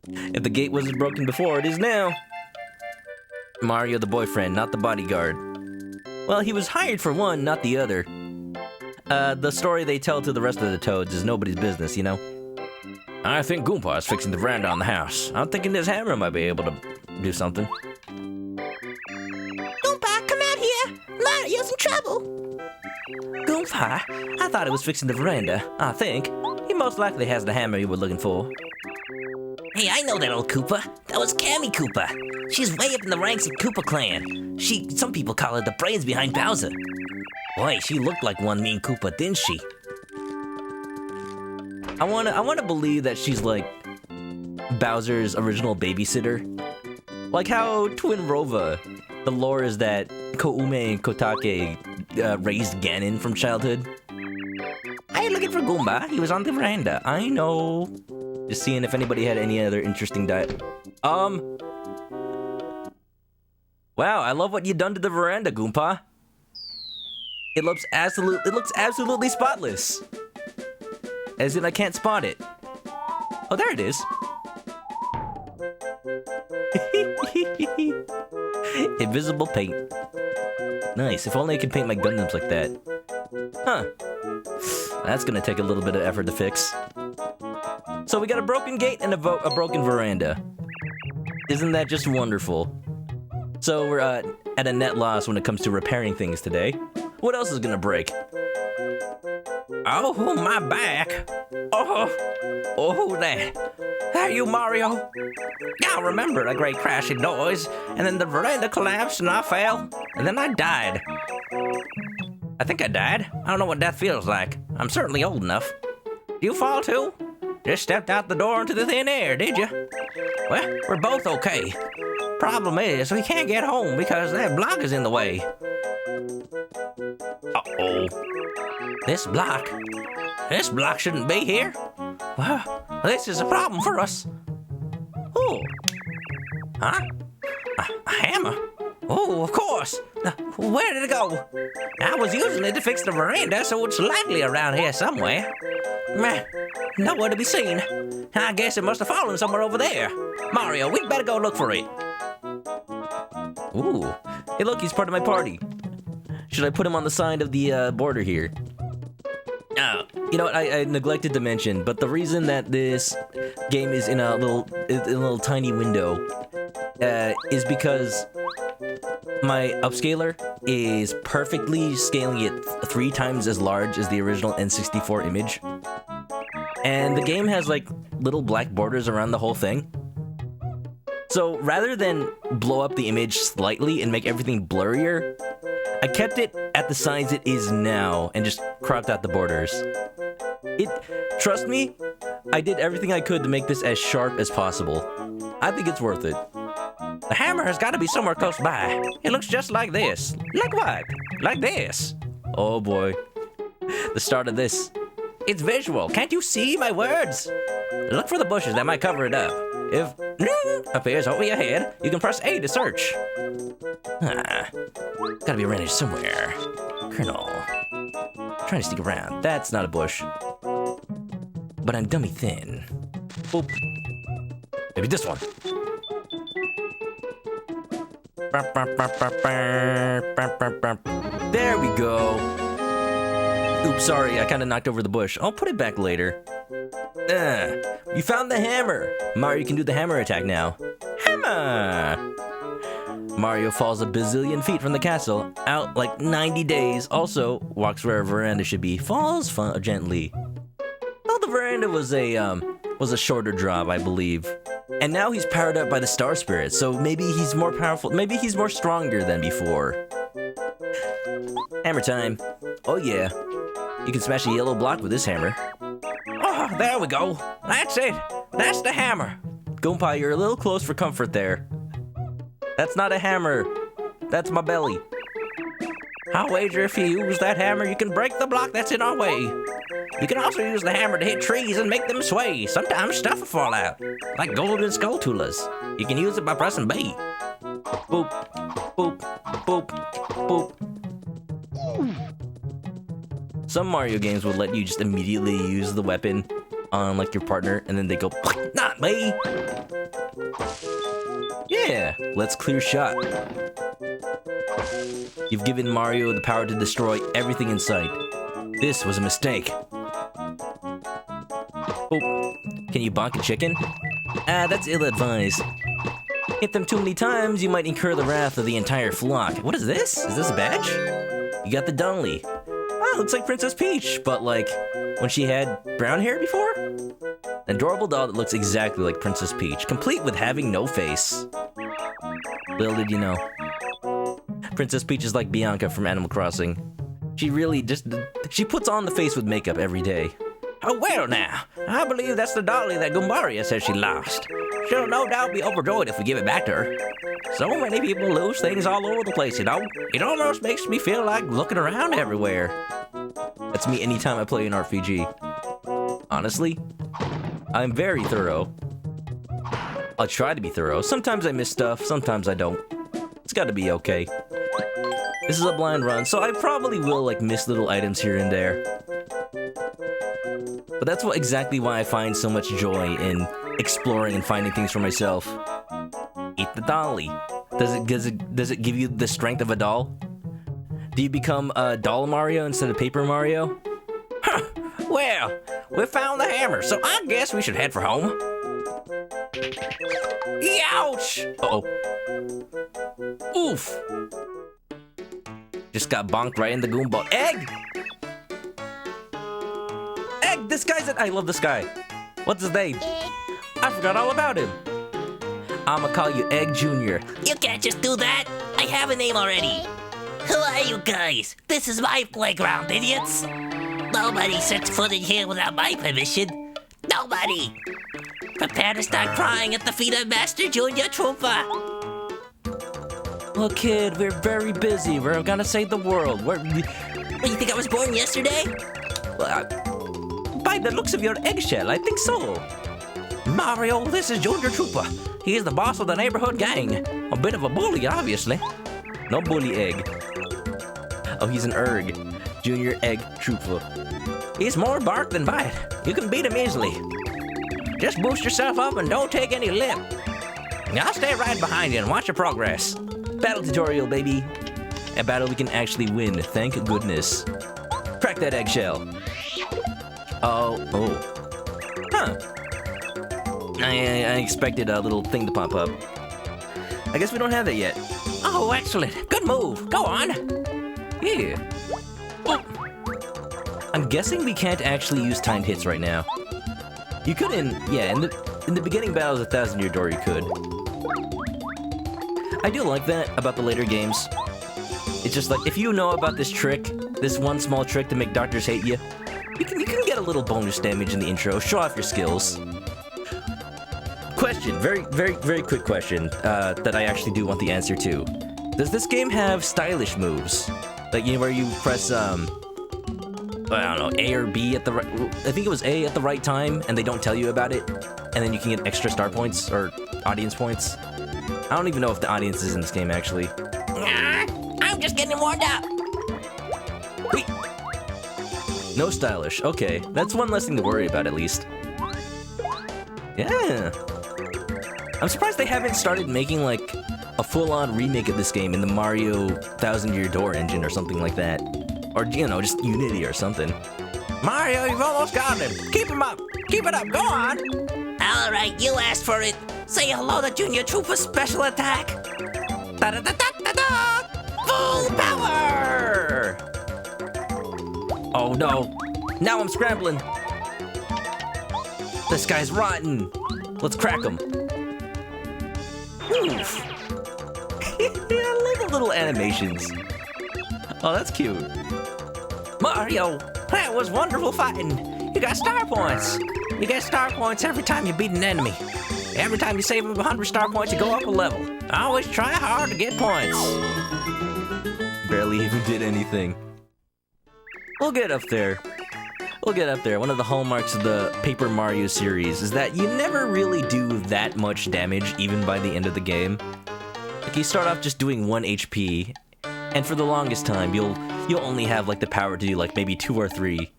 If the gate wasn't broken before, it is now. Mario the boyfriend, not the bodyguard. Well, he was hired for one, not the other. The story they tell to the rest of the Toads is nobody's business, you know? I think Goomba is fixing the veranda on the house. I'm thinking this hammer might be able to do something. Goomba, come out here. Mario's in trouble. Goomba? I thought it was fixing the veranda. I think. He most likely has the hammer you were looking for. Hey, I know that old Koopa. That was Cammy Koopa. She's way up in the ranks of Koopa Clan. Some people call her the brains behind Bowser. Boy, she looked like one mean Koopa, didn't she? I wanna believe that she's like Bowser's original babysitter. Like how Twin Rova, the lore is that Koume and Kotake raised Ganon from childhood. Are you looking for Goomba. He was on the veranda. I know. Just seeing if anybody had any other interesting diet. Wow, I love what you done to the veranda, Goomba. It looks absolutely spotless. As in, I can't spot it. Oh, there it is. Invisible paint. Nice. If only I could paint my Gundams like that. Huh. That's gonna take a little bit of effort to fix. So we got a broken gate and a broken veranda. Isn't that just wonderful? So we're at a net loss when it comes to repairing things today. What else is gonna break? Oh, my back. Oh, there. There you, Mario. I remember a great crashing noise, and then the veranda collapsed and I fell, and then I died. I think I died. I don't know what death feels like. I'm certainly old enough. Did you fall too? Just stepped out the door into the thin air, did you? Well, we're both okay. Problem is, we can't get home because that block is in the way. Uh-oh. This block shouldn't be here. Well, this is a problem for us. Oh. Huh? A hammer? Oh, of course. Where did it go? I was using it to fix the veranda, so it's likely around here somewhere. Meh, nowhere to be seen. I guess it must have fallen somewhere over there. Mario, we'd better go look for it. Ooh. Hey, look, he's part of my party. Should I put him on the side of the border here? You know what, I neglected to mention, but the reason that this game is in a little tiny window is because my upscaler is perfectly scaling it 3 times as large as the original N64 image. And the game has like little black borders around the whole thing. So rather than blow up the image slightly and make everything blurrier, I kept it at the size it is now and just cropped out the borders. Trust me, I did everything I could to make this as sharp as possible. I think it's worth it. The hammer has got to be somewhere close by. It looks just like this. Like what? Like this. Oh boy. The start of this. It's visual. Can't you see my words? Look for the bushes that might cover it up. If appears over your head, you can press A to search. Gotta be around here somewhere. Colonel. Trying to sneak around. That's not a bush. But I'm dummy thin. Boop. Maybe this one. There we go. Oops, sorry, I kind of knocked over the bush. I'll put it back later. You found the hammer. Mario can do the hammer attack now. Hammer! Mario falls a bazillion feet from the castle, out like 90 days, also walks where a veranda should be, falls gently. Well, the veranda was a shorter drop, I believe. And now he's powered up by the star spirit, so maybe he's more powerful, maybe he's more stronger than before. Hammer time. Oh yeah. You can smash a yellow block with this hammer. Oh, there we go. That's it. That's the hammer. Goomba, you're a little close for comfort there. That's not a hammer. That's my belly. I'll wager if you use that hammer, you can break the block that's in our way. You can also use the hammer to hit trees and make them sway. Sometimes stuff will fall out, like golden skull tulas. You can use it by pressing B. Boop, boop, boop, boop. Some Mario games will let you just immediately use the weapon on like your partner, and then they go, not me. Yeah, let's clear shot. You've given Mario the power to destroy everything in sight. This was a mistake. Oh, can you bonk a chicken? That's ill-advised. Hit them too many times, you might incur the wrath of the entire flock. What is this? Is this a badge? You got the dolly. Oh, looks like Princess Peach, but like when she had brown hair before? An adorable doll that looks exactly like Princess Peach, complete with having no face. Little did you know. Princess Peach is like Bianca from Animal Crossing. She puts on the face with makeup every day. Oh, well now, I believe that's the dolly that Goombaria says she lost. She'll no doubt be overjoyed if we give it back to her. So many people lose things all over the place, you know? It almost makes me feel like looking around everywhere. That's me anytime I play an RPG. Honestly, I'm very thorough. I'll try to be thorough. Sometimes I miss stuff, sometimes I don't. It's gotta be okay. This is a blind run, so I probably will like miss little items here and there. But that's exactly why I find so much joy in exploring and finding things for myself. Eat the dolly. Does it give you the strength of a doll? Do you become a doll Mario instead of Paper Mario? Huh. Well, we found the hammer, so I guess we should head for home. Ouch! Uh-oh. Oof! Just got bonked right in the Goomba. Egg! Egg! This guy's I love this guy. What's his name? Egg. I forgot all about him. I'ma call you Egg Jr. You can't just do that. I have a name already. Who are you guys? This is my playground, idiots. Nobody sets foot in here without my permission. Nobody. Prepare to start crying at the feet of Master Junior Trooper. Look, kid, we're very busy. We're gonna save the world. What, you think I was born yesterday? By the looks of your eggshell, I think so. Mario, this is Junior Trooper. He's the boss of the neighborhood gang. A bit of a bully, obviously. No bully Egg. Oh, he's an erg. Junior Egg Trooper. He's more bark than bite. You can beat him easily. Just boost yourself up and don't take any lip. I'll stay right behind you and watch your progress. Battle tutorial, baby. A battle we can actually win, thank goodness. Crack that eggshell. Oh. Huh. I expected a little thing to pop up. I guess we don't have that yet. Oh, excellent. Good move. Go on. Yeah. Oh. I'm guessing we can't actually use timed hits right now. You could in the beginning battles of 1,000 Year Door you could. I do like that about the later games. It's just like, if you know about this trick, this one small trick to make doctors hate you, you can get a little bonus damage in the intro, show off your skills. Question, very quick question, that I actually do want the answer to. Does this game have stylish moves? Like, you know, where you press, I don't know, A or B at the right, I think it was A at the right time, and they don't tell you about it, and then you can get extra star points, or audience points. I don't even know if the audience is in this game, actually. I'm just getting warmed up. Wait. No stylish, okay. That's one less thing to worry about, at least. Yeah. I'm surprised they haven't started making, like, a full-on remake of this game in the Mario 1,000 Year Door engine or something like that. Or, you know, just Unity or something. Mario, you've almost got him. Keep him up. Keep it up. Go on. All right, you asked for it. Say hello to Junior Trooper's special attack. Da-da-da-da-da-da! Full power! Oh, no. Now I'm scrambling. This guy's rotten. Let's crack him. Oof. I love the little animations. Oh, that's cute. Mario, that was wonderful fighting. You got star points. You get star points every time you beat an enemy. Every time you save them 100 star points, you go up a level. Always try hard to get points. Barely even did anything. We'll get up there. We'll get up there. One of the hallmarks of the Paper Mario series is that you never really do that much damage, even by the end of the game. Like, you start off just doing 1 HP, and for the longest time, you'll only have, like, the power to do, like, maybe 2 or 3.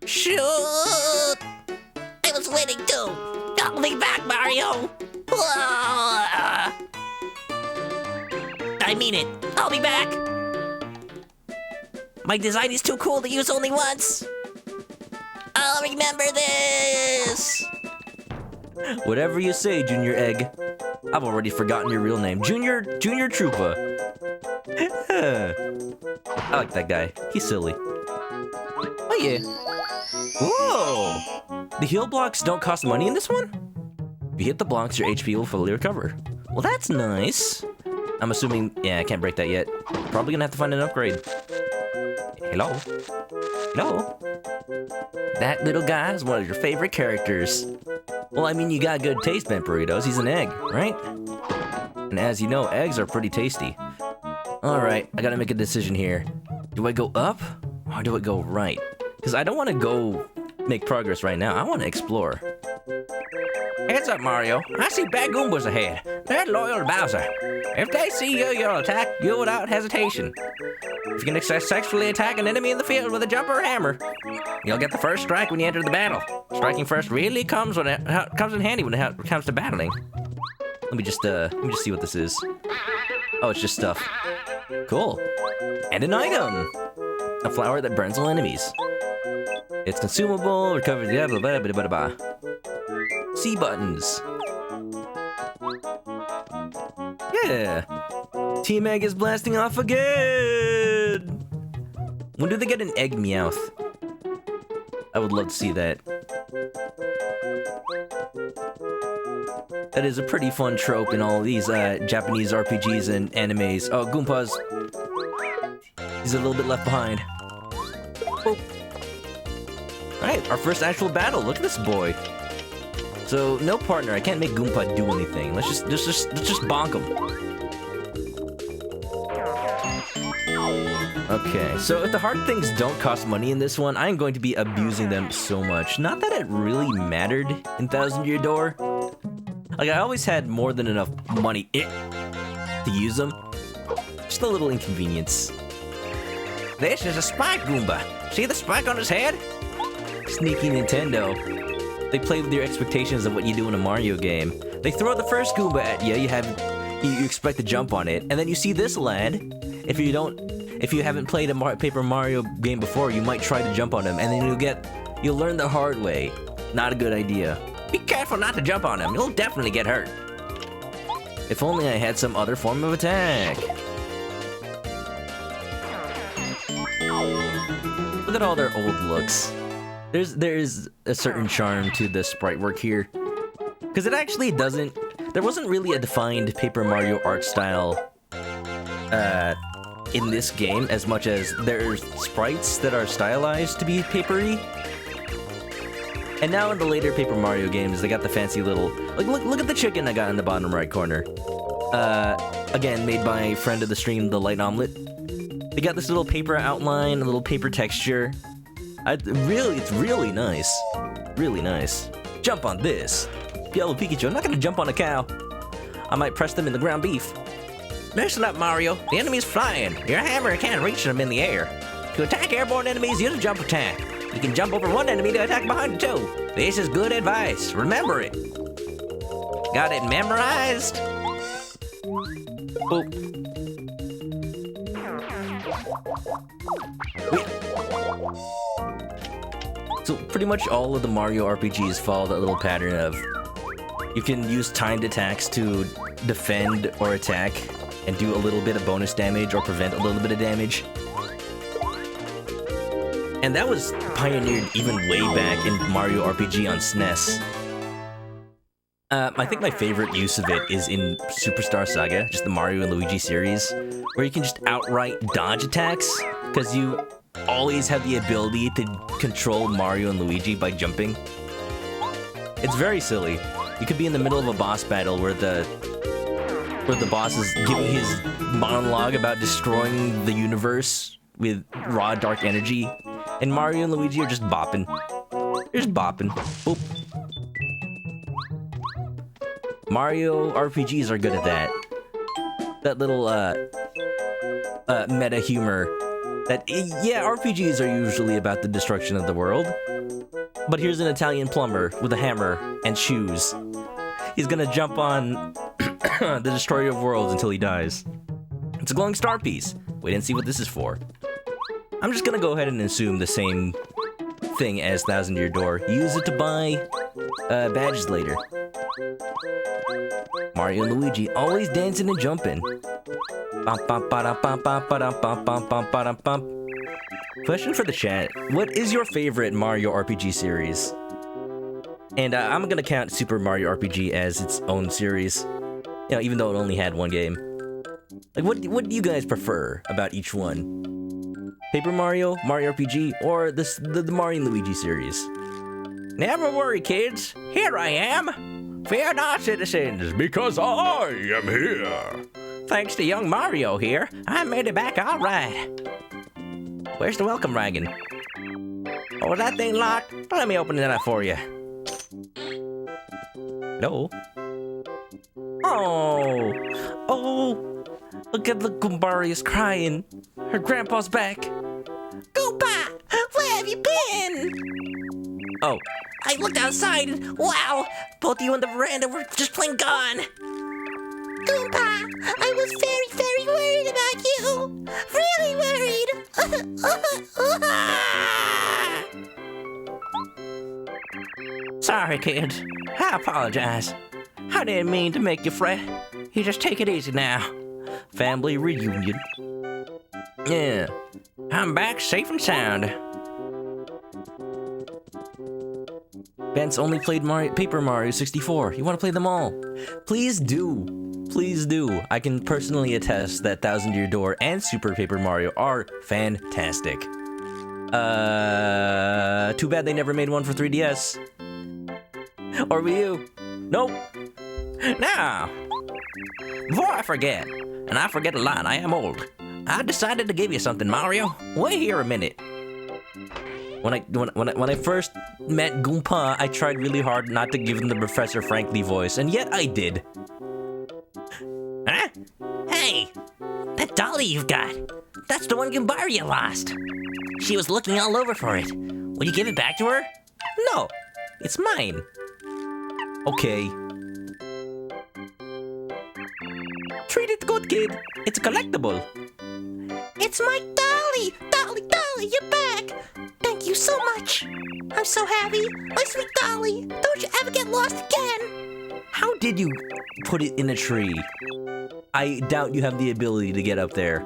Shoot! I was waiting too. Hold me back, Mario. I mean it. I'll be back. My design is too cool to use only once. I'll remember this. Whatever you say, Junior Egg. I've already forgotten your real name. Junior Trooper. I like that guy. He's silly. Oh yeah. Whoa! The heal blocks don't cost money in this one? If you hit the blocks, your HP will fully recover. Well, that's nice. I'm assuming, yeah, I can't break that yet. Probably gonna have to find an upgrade. Hello? Hello? That little guy is one of your favorite characters. Well, I mean, you got good taste, Bent Burritos. He's an egg, right? And as you know, eggs are pretty tasty. Alright, I gotta make a decision here. Do I go up, or do I go right? Because I don't want to go make progress right now. I want to explore. Heads up, Mario. I see bad Goombas ahead. They're loyal to Bowser. If they see you, you'll attack you without hesitation. If you can successfully attack an enemy in the field with a jump or a hammer, you'll get the first strike when you enter the battle. Striking first really comes in handy when it comes to battling. Let me just see what this is. Oh, it's just stuff. Cool. And an item. A flower that burns all enemies. It's consumable, recovers, blah, blah, blah, blah, blah, blah. C buttons. Yeah. Team Egg is blasting off again. When do they get an egg Meowth? I would love to see that. That is a pretty fun trope in all of these Japanese RPGs and animes. Oh, Goompa's. He's a little bit left behind. Oh. Alright, our first actual battle. Look at this boy. So, no partner. I can't make Goomba do anything. Let's just bonk him. Okay, so if the hard things don't cost money in this one, I'm going to be abusing them so much. Not that it really mattered in Thousand Year Door. Like, I always had more than enough money to use them. Just a little inconvenience. This is a spike Goomba. See the spike on his head? Sneaky Nintendo. They play with your expectations of what you do in a Mario game. They throw the first Goomba at you, you expect to jump on it, and then you see this lad. If you haven't played a Paper Mario game before, you might try to jump on him, and then you'll learn the hard way. Not a good idea. Be careful not to jump on him. You'll definitely get hurt. If only I had some other form of attack. Look at all their old looks. There is a certain charm to the sprite work here. Because it actually doesn't... There wasn't really a defined Paper Mario art style in this game, as much as there's sprites that are stylized to be papery. And now in the later Paper Mario games, they got the fancy little... Like, look at the chicken I got in the bottom right corner. Again, made by friend of the stream, The Light Omelet. They got this little paper outline, a little paper texture. It's really nice. Really nice. Jump on this. Yellow Pikachu, I'm not gonna jump on a cow. I might press them in the ground beef. Listen up, Mario. The enemy's flying. Your hammer can't reach them in the air. To attack airborne enemies, use a jump attack. You can jump over one enemy to attack behind it too. This is good advice. Remember it. Got it memorized? Oh. So pretty much all of the Mario RPGs follow that little pattern of you can use timed attacks to defend or attack and do a little bit of bonus damage or prevent a little bit of damage. And that was pioneered even way back in Mario RPG on SNES. I think my favorite use of it is in Superstar Saga, just the Mario and Luigi series, where you can just outright dodge attacks, because you always have the ability to control Mario and Luigi by jumping. It's very silly. You could be in the middle of a boss battle where the boss is giving his monologue about destroying the universe with raw dark energy, and Mario and Luigi are just bopping. They're just bopping. Boop. Mario RPGs are good at that. That little meta humor. That, yeah, RPGs are usually about the destruction of the world. But here's an Italian plumber with a hammer and shoes. He's gonna jump on the Destroyer of Worlds until he dies. It's a glowing star piece. Wait and see what this is for. I'm just gonna go ahead and assume the same thing as Thousand Year Door. Use it to buy badges later. Mario and Luigi always dancing and jumping. Question for the chat. What is your favorite Mario RPG series? And I'm gonna count Super Mario RPG as its own series. You know, even though it only had one game. Like, what do you guys prefer about each one? Paper Mario, Mario RPG, or the Mario and Luigi series? Never worry, kids. Here I am. Fear not, citizens, because I am here. Thanks to young Mario here, I made it back all right. Where's the welcome wagon? Oh, that thing locked? Let me open that for you. No. Oh. Oh. Look at the Goombarius crying. Her grandpa's back. Goomba, where have you been? Oh. I looked outside and wow, both you and the veranda were just plain gone. Goomba, I was very, very worried about you. Really worried. Sorry, kid. I apologize. I didn't mean to make you fret. You just take it easy now. Family reunion. Yeah. I'm back safe and sound. Ben's only played Paper Mario 64. You want to play them all? Please do. Please do. I can personally attest that Thousand Year Door and Super Paper Mario are fantastic. Too bad they never made one for 3DS. Or Wii U. Nope. Now, before I forget, and I forget a lot, I am old, I decided to give you something, Mario. Wait here a minute. When I first met Goomba, I tried really hard not to give him the Professor Frankly voice, and yet I did. Huh? Hey, that dolly you've got, that's the one Goombaria lost. She was looking all over for it. Will you give it back to her? No, it's mine. Okay. Treat it good, kid. It's a collectible. It's my dolly! Dolly, you're back! Thank you so much! I'm so happy! My sweet dolly! Don't you ever get lost again! How did you put it in a tree? I doubt you have the ability to get up there.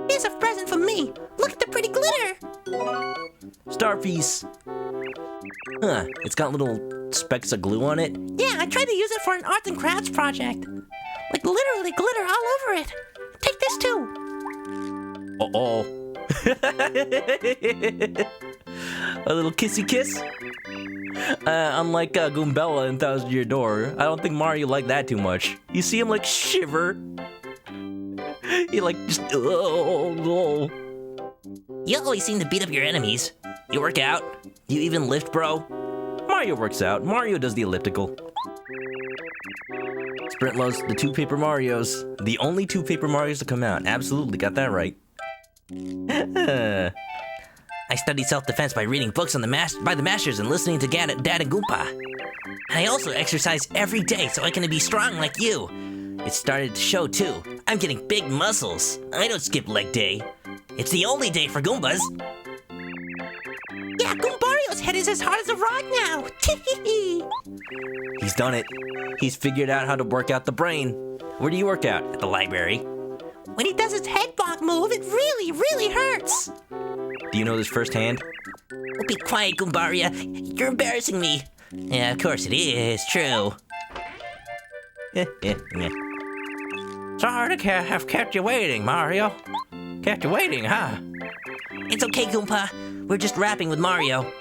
Here's a present for me! Look at the pretty glitter! Starpiece. Huh, it's got little specks of glue on it. Yeah, I tried to use it for an arts and crafts project. Like literally glitter all over it. Take this too. Uh-oh. A little kissy kiss? Unlike Goombella in Thousand Year Door, I don't think Mario liked that too much. You see him like shiver. He like just oh. You always seem to beat up your enemies. You work out? You even lift, bro? Mario works out. Mario does the elliptical. Sprint loves the 2 Paper Marios. The only 2 Paper Marios to come out. Absolutely, got that right. I studied self-defense by reading books on by the masters and listening to Dad and Goomba. And I also exercise every day so I can be strong like you. It started to show too. I'm getting big muscles. I don't skip leg day. It's the only day for Goombas. Yeah, Goombario's head is as hard as a rock now. He's done it. He's figured out how to work out the brain. Where do you work out? At the library. When he does his head bonk move, it really, really hurts. Do you know this firsthand? Oh, be quiet, Goombaria. You're embarrassing me. Yeah, of course it is. True. Sorry to have kept you waiting, Mario. Kept you waiting, huh? It's okay, Goomba. We're just rapping with Mario.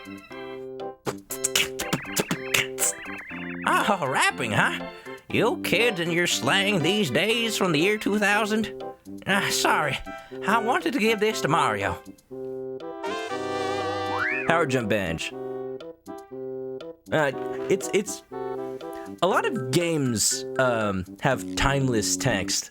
Oh, rapping, huh? You kids and your slang these days from the year 2000? Sorry. I wanted to give this to Mario. Power Jump Bench. It's a lot of games have timeless text,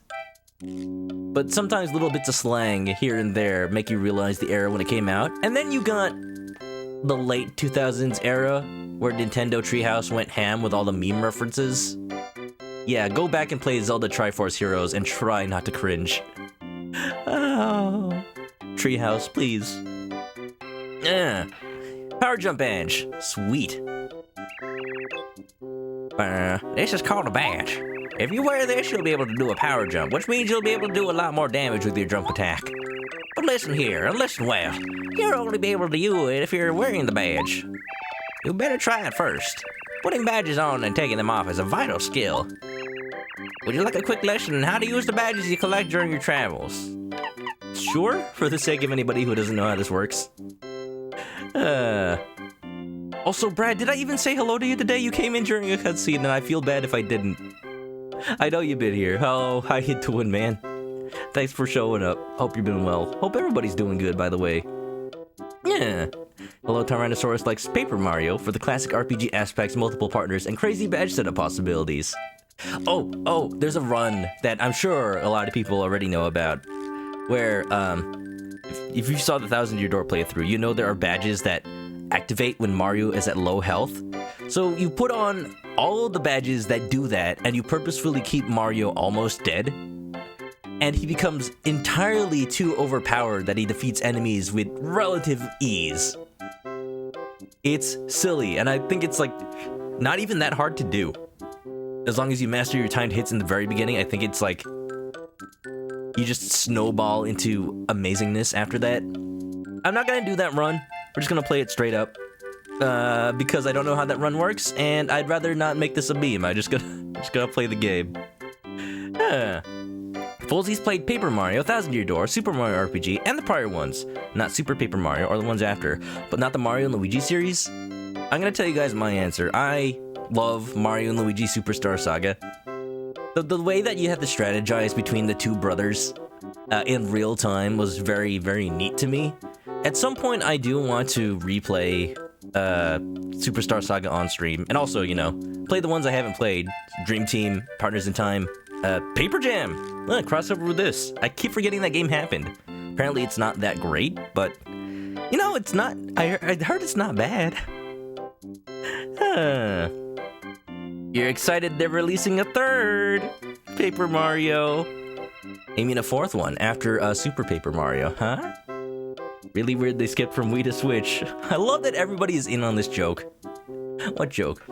but sometimes little bits of slang here and there make you realize the era when it came out. And then you got the late 2000s era where Nintendo Treehouse went ham with all the meme references. Yeah, go back and play Zelda Triforce Heroes and try not to cringe. Oh, Treehouse, please. Power Jump Bench. Sweet. This is called a badge. If you wear this, you'll be able to do a power jump, which means you'll be able to do a lot more damage with your jump attack. But listen here, and listen well. You'll only be able to use it if you're wearing the badge. You better try it first. Putting badges on and taking them off is a vital skill. Would you like a quick lesson on how to use the badges you collect during your travels? Sure, for the sake of anybody who doesn't know how this works. Also, Brad, did I even say hello to you today? You came in during a cutscene, and I feel bad if I didn't. I know you've been here. Oh, how you doing, man? Thanks for showing up. Hope you've been well. Hope everybody's doing good, by the way. Yeah. Hello Tyrannosaurus likes Paper Mario for the classic RPG aspects, multiple partners, and crazy badge setup possibilities. Oh, there's a run that I'm sure a lot of people already know about, where, if you saw the 1,000 Year Door playthrough, you know there are badges that activate when Mario is at low health. So you put on all of the badges that do that, and you purposefully keep Mario almost dead, and he becomes entirely too overpowered that he defeats enemies with relative ease. It's silly, and I think it's like not even that hard to do. As long as you master your timed hits in the very beginning, I think it's like you just snowball into amazingness after that. I'm not gonna do that run. We're just gonna play it straight up. Because I don't know how that run works, and I'd rather not make this a meme. I just gotta play the game. Folsey's played Paper Mario, 1,000 Year Door, Super Mario RPG, and the prior ones. Not Super Paper Mario, or the ones after, but not the Mario and Luigi series. I'm gonna tell you guys my answer. I love Mario and Luigi Superstar Saga. The way that you have to strategize between the two brothers in real time was very, very neat to me. At some point, I do want to replay Superstar Saga on stream, and also, you know, play the ones I haven't played. Dream Team, Partners in Time, Paper Jam! Crossover with this. I keep forgetting that game happened. Apparently it's not that great, but, you know, it's not, I heard it's not bad. You're excited they're releasing a third Paper Mario. I mean a fourth one after Super Paper Mario, huh? Really weird they skipped from Wii to Switch. I love that everybody is in on this joke. What joke?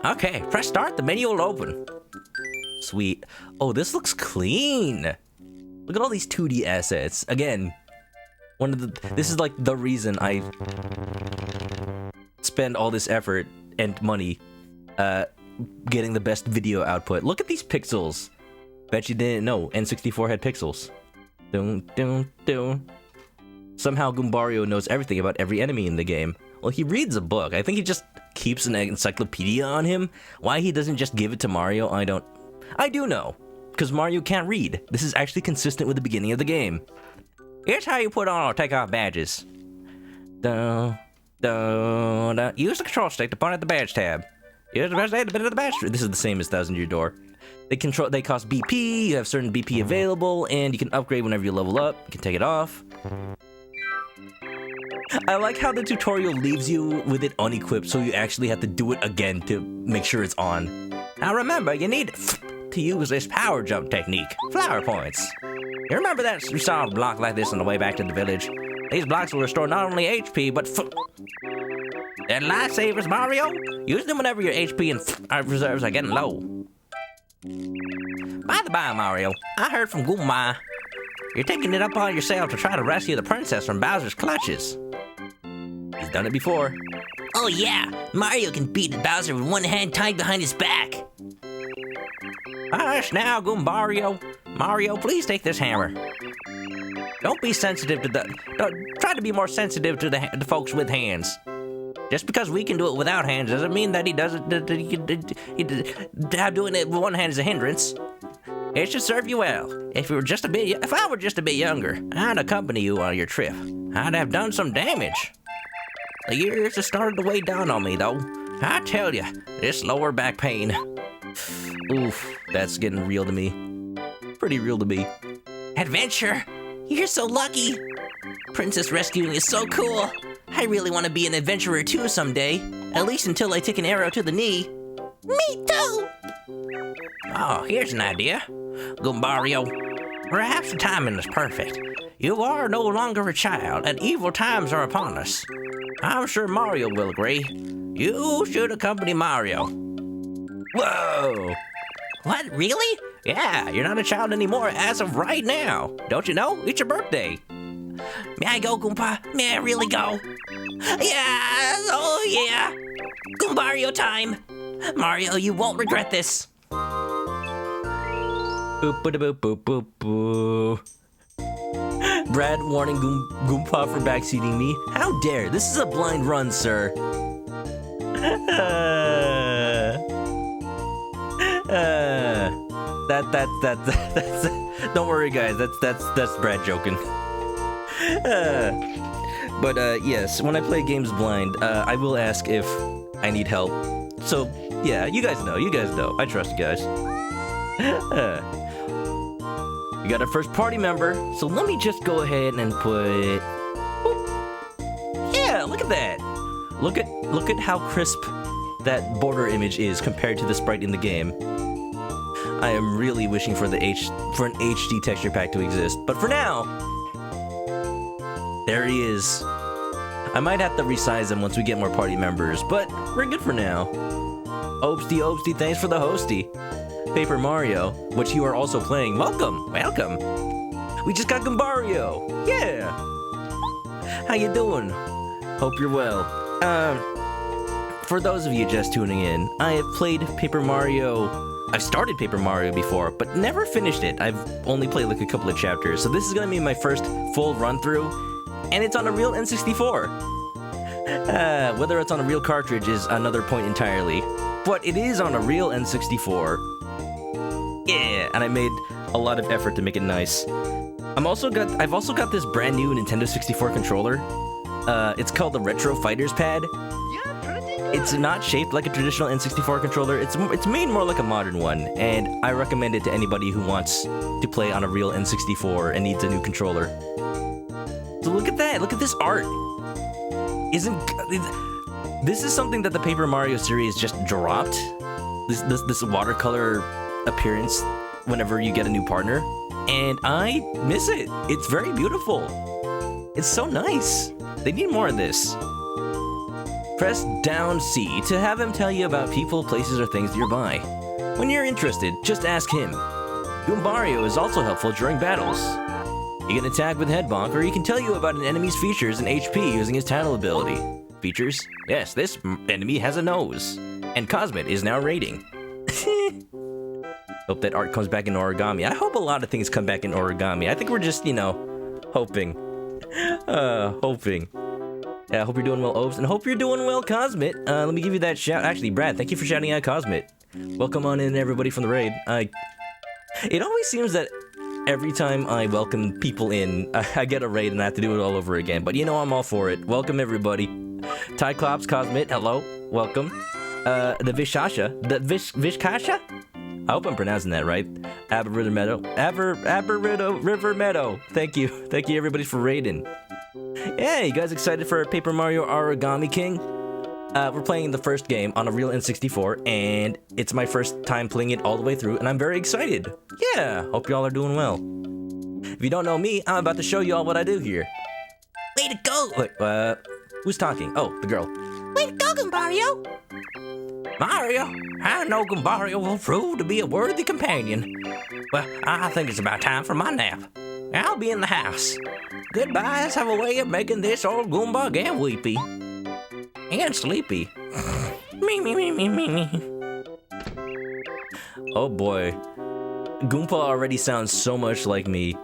Okay, press start, the menu will open. Sweet. Oh, this looks clean. Look at all these 2D assets. Again, this is like the reason I spend all this effort and money getting the best video output. Look at these pixels. Bet you didn't know N64 had pixels. Somehow Goombario knows everything about every enemy in the game. Well, he reads a book. I think he just keeps an encyclopedia on him. Why he doesn't just give it to Mario, I do know. Because Mario can't read. This is actually consistent with the beginning of the game. Here's how you put on or take off badges. Use the control stick to point at the badge tab. Use the badge tab to bit of the badge. This is the same as 1,000 Year Door. They cost BP, you have certain BP available, and you can upgrade whenever you level up. You can take it off. I like how the tutorial leaves you with it unequipped, so you actually have to do it again to make sure it's on. Now remember, you need to use this power jump technique. Flower points. You remember that you saw a block like this on the way back to the village? These blocks will restore not only HP, but they're lifesavers, Mario. Use them whenever your HP and reserves are getting low. By the by, Mario, I heard from Guma. You're taking it up on yourself to try to rescue the princess from Bowser's clutches. He's done it before. Oh yeah, Mario can beat Bowser with one hand tied behind his back. Hush now, Goombario. Mario, please take this hammer. Don't be sensitive to try to be more sensitive to the folks with hands. Just because we can do it without hands doesn't mean that he doesn't. Doing it with one hand is a hindrance. It should serve you well. If I were just a bit younger, I'd accompany you on your trip. I'd have done some damage. The years have started to weigh down on me, though. I tell you, this lower back pain. Oof, that's getting real to me. Pretty real to me. Adventure! You're so lucky! Princess rescuing is so cool! I really want to be an adventurer too someday. At least until I take an arrow to the knee. Me too! Oh, here's an idea. Goombario, perhaps the timing is perfect. You are no longer a child, and evil times are upon us. I'm sure Mario will agree. You should accompany Mario. Whoa! What, really? Yeah, you're not a child anymore as of right now. Don't you know? It's your birthday. May I go, Goomba? May I really go? Yeah! Oh, yeah! Goombario time! Mario, you won't regret this. Boop, boop, boop, boop, boop, boop. Brad warning Goompa for backseating me. How dare? This is a blind run, sir. That's don't worry, guys. That's Brad joking. But yes, when I play games blind, I will ask if I need help. So yeah, you guys know. I trust you guys. We got our first party member, so let me just go ahead and put... Yeah, look at that! Look at how crisp that border image is compared to the sprite in the game. I am really wishing for an HD texture pack to exist, but for now, there he is. I might have to resize him once we get more party members, but we're good for now. Obsty, thanks for the hosty. Paper Mario, which you are also playing. Welcome. We just got Gumbario. Yeah. How you doing? Hope you're well. For those of you just tuning in, I have played Paper Mario. I've started Paper Mario before, but never finished it. I've only played like a couple of chapters, so this is gonna be my first full run through, and it's on a real N64. Whether it's on a real cartridge is another point entirely, but it is on a real N64. Yeah, and I made a lot of effort to make it nice. I've also got this brand new Nintendo 64 controller. It's called the Retro Fighters Pad. It's not shaped like a traditional N64 controller. It's made more like a modern one, and I recommend it to anybody who wants to play on a real N64 and needs a new controller. So look at that! Look at this art. This is something that the Paper Mario series just dropped? This watercolor appearance whenever you get a new partner, and I miss it. It's very beautiful. It's so nice. They need more of this. Press down C to have him tell you about people, places, or things nearby. When you're interested, just ask him. Goombario is also helpful during battles. He can attack with Head Bonk, or he can tell you about an enemy's features and HP using his title ability. Features? Yes, this enemy has a nose. And Cosmet is now raiding. Hope that art comes back in origami. I hope a lot of things come back in origami. I think we're just, hoping. Hoping. Yeah, I hope you're doing well, Obes, and hope you're doing well, Cosmet. Let me give you that shout. Actually, Brad, thank you for shouting out Cosmet. Welcome on in, everybody, from the raid. It always seems that every time I welcome people in, I get a raid and I have to do it all over again. But I'm all for it. Welcome, everybody. Tyclops, Cosmet, hello. Welcome. The Vishkasha? I hope I'm pronouncing that right. Aberritter River Meadow. Thank you. Thank you, everybody, for raiding. Yeah, you guys excited for Paper Mario Origami King? We're playing the first game on a real N64, and it's my first time playing it all the way through, and I'm very excited. Yeah, hope y'all are doing well. If you don't know me, I'm about to show y'all what I do here. Way to go! Wait, who's talking? Oh, the girl. Way to go, Goombario! Mario, I know Goombario will prove to be a worthy companion. Well, I think it's about time for my nap. I'll be in the house. Goodbyes have a way of making this old Goomba get weepy. And sleepy. me. Oh boy. Goomba already sounds so much like me.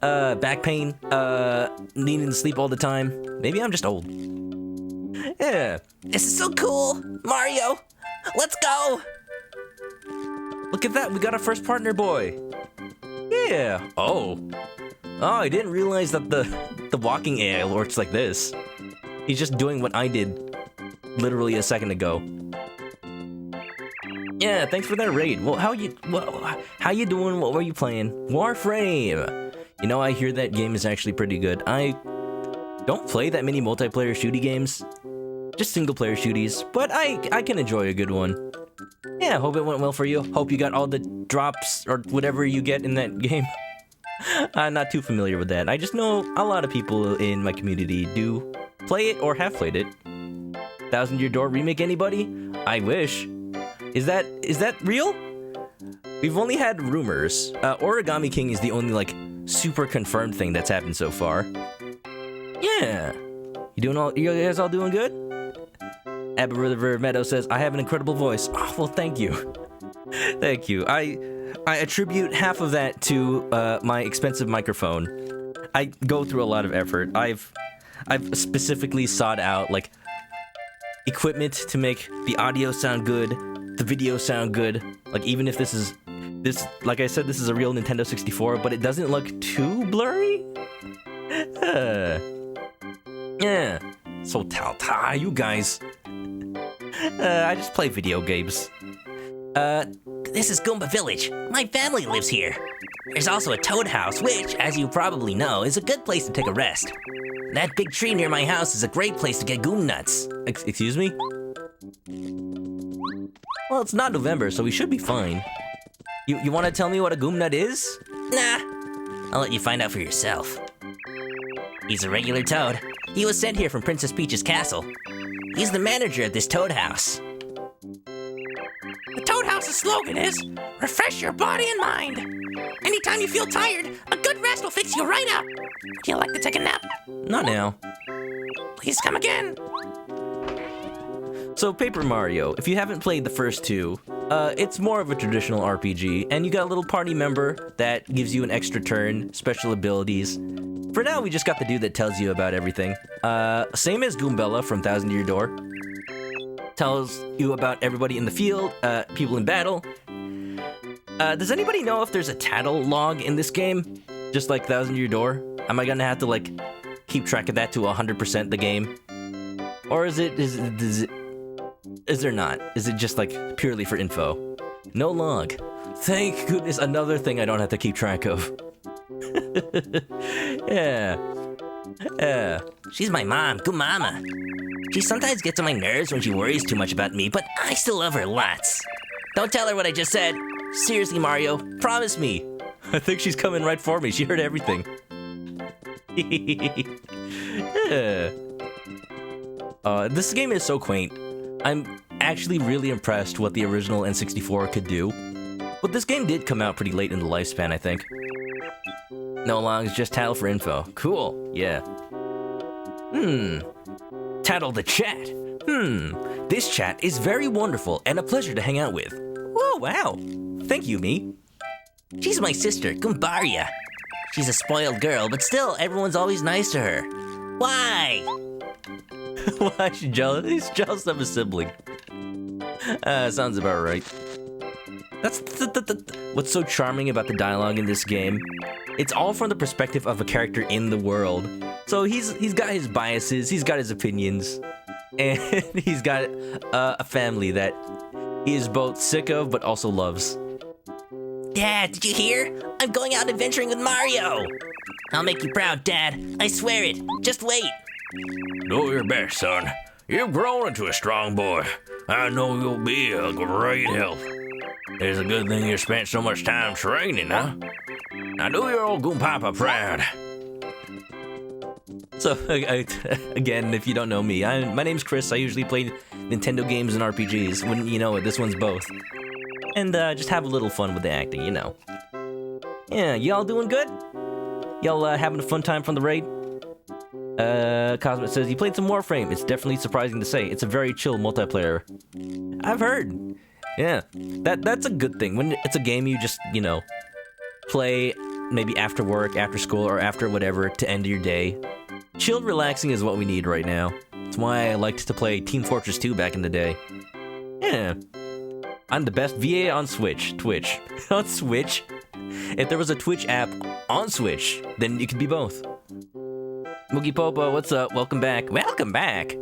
Back pain, needing to sleep all the time. Maybe I'm just old. Yeah. This is so cool! Mario, let's go! Look at that, we got our first partner boy. Yeah. Oh, I didn't realize that the walking AI works like this. He's just doing what I did literally a second ago. Yeah, thanks for that raid. Well, how you doing? What were you playing? Warframe. I hear that game is actually pretty good. I don't play that many multiplayer shooty games. Just single-player shooties, but I can enjoy a good one. Yeah, hope it went well for you. Hope you got all the drops or whatever you get in that game. I'm not too familiar with that. I just know a lot of people in my community do play it or have played it. Thousand Year Door remake, anybody? I wish. Is that real? We've only had rumors. Origami King is the only super confirmed thing that's happened so far. Yeah. You guys all doing good? Aberriver Meadow says, I have an incredible voice. Oh, well, thank you. Thank you. I attribute half of that to my expensive microphone. I go through a lot of effort. I've specifically sought out equipment to make the audio sound good, the video sound good. Even if like I said, this is a real Nintendo 64, but it doesn't look too blurry. Yeah, so you guys. I just play video games. This is Goomba Village. My family lives here. There's also a toad house, which, as you probably know, is a good place to take a rest. That big tree near my house is a great place to get goom nuts. Excuse me? Well, it's not November, so we should be fine. You want to tell me what a goom nut is? Nah, I'll let you find out for yourself. He's a regular toad. He was sent here from Princess Peach's castle. He's the manager at this toad house. The Toad House's slogan is, refresh your body and mind. Anytime you feel tired, a good rest will fix you right up. Do you like to take a nap? Not now. Please come again. So, Paper Mario, if you haven't played the first two, it's more of a traditional RPG, and you got a little party member that gives you an extra turn, special abilities. For now, we just got the dude that tells you about everything. Same as Goombella from Thousand Year Door. Tells you about everybody in the field, people in battle. Does anybody know if there's a tattle log in this game? Just like Thousand Year Door? Am I gonna have to, like, keep track of that to 100% the game? Or is there not? Is it just, like, purely for info? No log. Thank goodness, another thing I don't have to keep track of. Yeah. She's my mom, Goomama. She sometimes gets on my nerves when she worries too much about me, but I still love her lots. Don't tell her what I just said. Seriously, Mario, promise me. I think she's coming right for me. She heard everything. Yeah. This game is so quaint. I'm actually really impressed what the original N64 could do. But this game did come out pretty late in the lifespan, I think. No logs, just tattle for info. Cool, yeah. Tattle the chat. This chat is very wonderful and a pleasure to hang out with. Whoa, wow. Thank you, me. She's my sister, Goombaria. She's a spoiled girl, but still, everyone's always nice to her. Why? Why is she jealous? He's jealous of a sibling. Sounds about right. That's what's so charming about the dialogue in this game. It's all from the perspective of a character in the world. So he's got his biases, he's got his opinions, and he's got a family that he is both sick of but also loves. Dad, did you hear? I'm going out adventuring with Mario. I'll make you proud, Dad. I swear it. Just wait. Do your best, son. You've grown into a strong boy. I know you'll be a great help. It's a good thing you spent so much time training, huh? Now do your old Goompapa proud. So, again, if you don't know me, my name's Chris. I usually play Nintendo games and RPGs. Wouldn't you know it, this one's both. And just have a little fun with the acting, you know. Yeah, y'all doing good? Y'all having a fun time from the raid? Cosmet says, you played some Warframe. It's definitely surprising to say. It's a very chill multiplayer. I've heard. Yeah, that's a good thing. When it's a game you just, you know, play maybe after work, after school, or after whatever to end your day. Chilled relaxing is what we need right now. That's why I liked to play Team Fortress 2 back in the day. Yeah. I'm the best VA on Twitch. On Switch? If there was a Twitch app on Switch, then it could be both. Moogie Popo, what's up? Welcome back. Welcome back!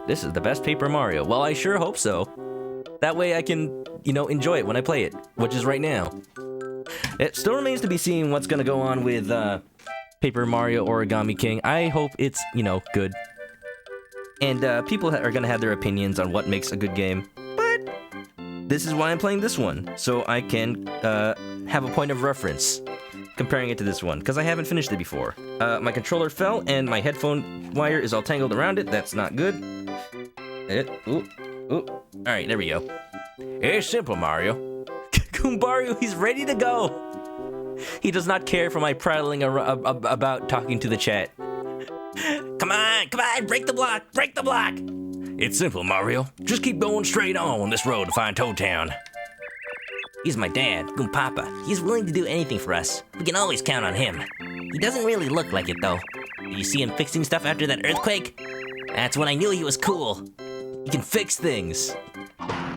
This is the best Paper Mario. Well, I sure hope so. That way I can, you know, enjoy it when I play it, which is right now. It still remains to be seen what's gonna go on with Paper Mario Origami King. I hope it's, you know, good. And people are gonna have their opinions on what makes a good game. But this is why I'm playing this one, so I can have a point of reference comparing it to this one, because I haven't finished it before. My controller fell, and my headphone wire is all tangled around it. That's not good. Alright, there we go. It's simple, Mario. Goombario, he's ready to go! He does not care for my prattling about talking to the chat. Come on, break the block! It's simple, Mario. Just keep going straight on this road to find Toad Town. He's my dad, Goompapa. He's willing to do anything for us. We can always count on him. He doesn't really look like it, though. Did you see him fixing stuff after that earthquake? That's when I knew he was cool. He can fix things.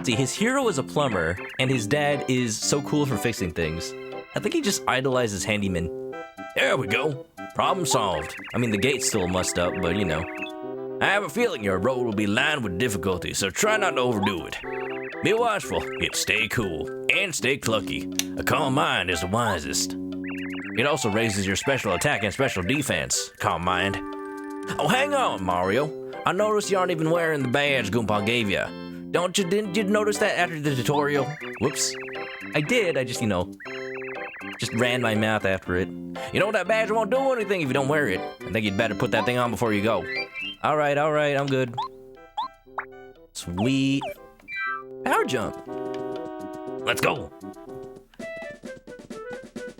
See, his hero is a plumber, and his dad is so cool for fixing things. I think he just idolizes handymen. There we go. Problem solved. I mean, the gate's still mussed up, but you know. I have a feeling your road will be lined with difficulty, so try not to overdo it. Be watchful, yet stay cool, and stay clucky. A calm mind is the wisest. It also raises your special attack and special defense. Calm mind. Oh, hang on, Mario. I noticed you aren't even wearing the badge Goomba gave you. Didn't you notice that after the tutorial? Whoops. I did, I just, just ran my mouth after it. You know that badge won't do anything if you don't wear it. I think you'd better put that thing on before you go. Alright, I'm good. Sweet. Power jump. Let's go.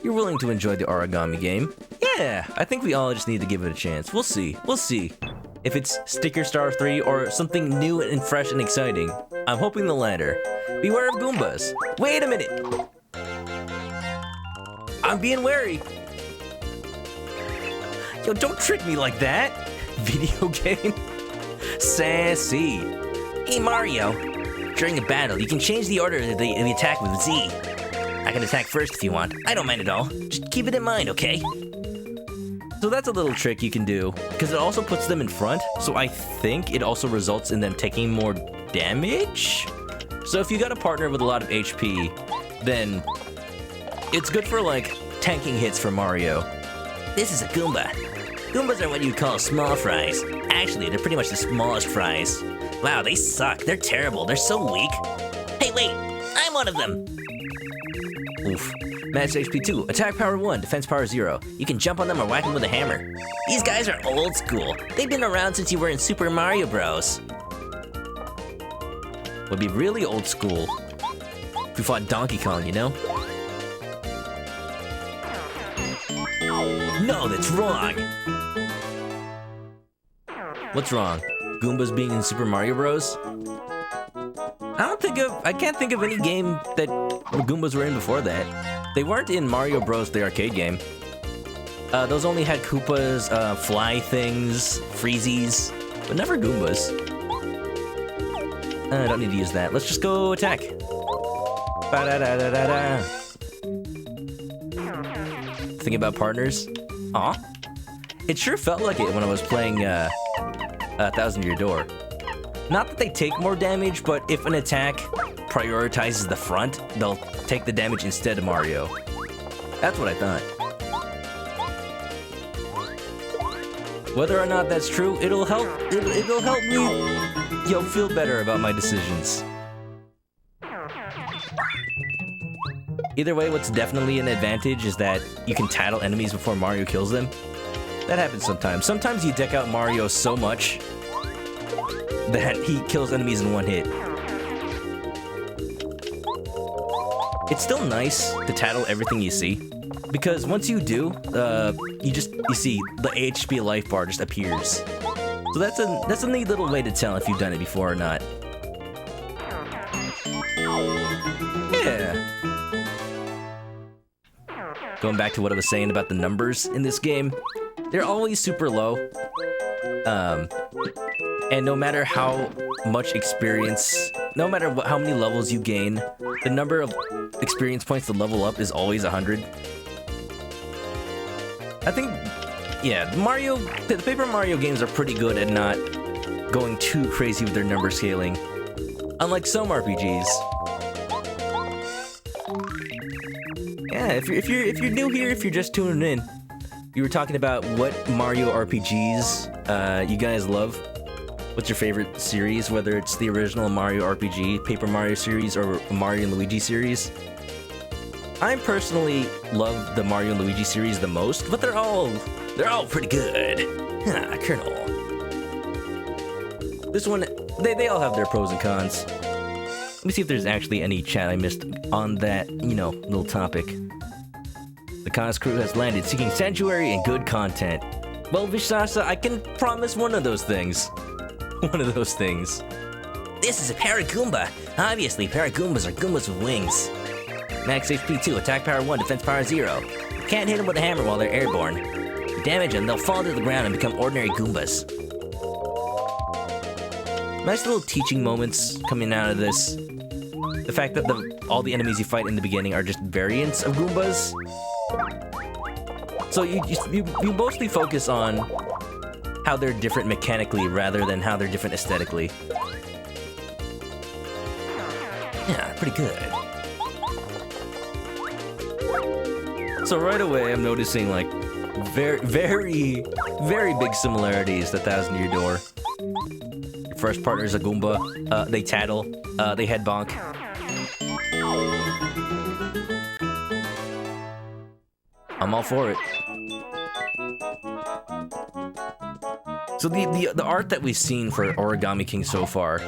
You're willing to enjoy the origami game? Yeah, I think we all just need to give it a chance. We'll see. If it's Sticker Star 3 or something new and fresh and exciting. I'm hoping the latter. Beware of Goombas. Wait a minute. I'm being wary. Yo, don't trick me like that. Video game? Sassy. Hey, Mario. During a battle, you can change the order of the attack with Z. I can attack first if you want. I don't mind at all. Just keep it in mind, okay? So that's a little trick you can do, because it also puts them in front, so I think it also results in them taking more damage? So if you got a partner with a lot of HP, then it's good for, like, tanking hits for Mario. This is a Goomba. Goombas are what you'd call small fries. Actually, they're pretty much the smallest fries. Wow, they suck. They're terrible. They're so weak. Hey, wait! I'm one of them! Oof. Max HP 2, attack power 1, defense power 0. You can jump on them or whack them with a hammer. These guys are old school. They've been around since you were in Super Mario Bros. Would be really old school if you fought Donkey Kong, you know? No, that's wrong! What's wrong? Goombas being in Super Mario Bros? I can't think of any game that Goombas were in before that. They weren't in Mario Bros, the arcade game. Those only had Koopas, fly things, Freezies, but never Goombas. I don't need to use that. Let's just go attack. Ba-da-da-da-da-da. Thinking about partners? Aw. It sure felt like it when I was playing, 1,000 Year Door. Not that they take more damage, but if an attack prioritizes the front, they'll take the damage instead of Mario. That's what I thought. Whether or not that's true, it'll help me, feel better about my decisions. Either way, what's definitely an advantage is that you can tattle enemies before Mario kills them. That happens sometimes. Sometimes you deck out Mario so much that he kills enemies in one hit. It's still nice to tattle everything you see, because once you do, you see the HP life bar just appears. So that's a neat little way to tell if you've done it before or not. Yeah. Going back to what I was saying about the numbers in this game, they're always super low. And no matter how much experience, no matter how many levels you gain, the number of experience points to level up is always 100. I think, yeah, the Paper Mario games are pretty good at not going too crazy with their number scaling, unlike some RPGs. Yeah, if you're new here, if you're just tuning in, you were talking about what Mario RPGs you guys love. What's your favorite series, whether it's the original Mario RPG, Paper Mario series, or Mario and Luigi series? I personally love the Mario and Luigi series the most, but they're all pretty good. Colonel. This one, they all have their pros and cons. Let me see if there's actually any chat I missed on that, little topic. The Cons crew has landed seeking sanctuary and good content. Well, Vishasa, I can promise one of those things. One of those things. This is a Paragoomba. Obviously, Paragoombas are Goombas with wings. Max HP 2, attack power 1, defense power 0. You can't hit them with a hammer while they're airborne. You damage them, they'll fall to the ground and become ordinary Goombas. Nice little teaching moments coming out of this. The fact that all the enemies you fight in the beginning are just variants of Goombas. So you mostly focus on how they're different mechanically rather than how they're different aesthetically. Yeah, pretty good. So right away, I'm noticing like very big similarities to Thousand Year Door. Your first partner's a Goomba. They tattle. They head bonk. I'm all for it. So the art that we've seen for Origami King so far,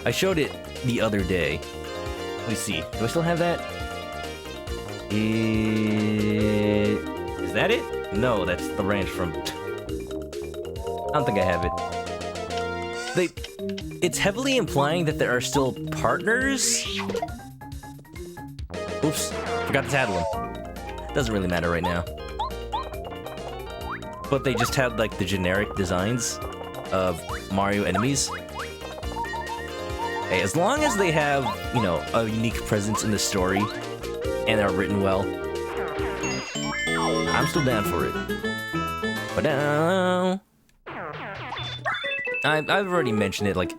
I showed it the other day. Let me see. Do I still have that? Is that it? No, that's the ranch from... I don't think I have it. It's heavily implying that there are still partners? Oops, forgot to tattle him. Doesn't really matter right now. But they just had like the generic designs of Mario enemies. Hey, as long as they have, you know, a unique presence in the story and are written well, I'm still down for it. But I've already mentioned it like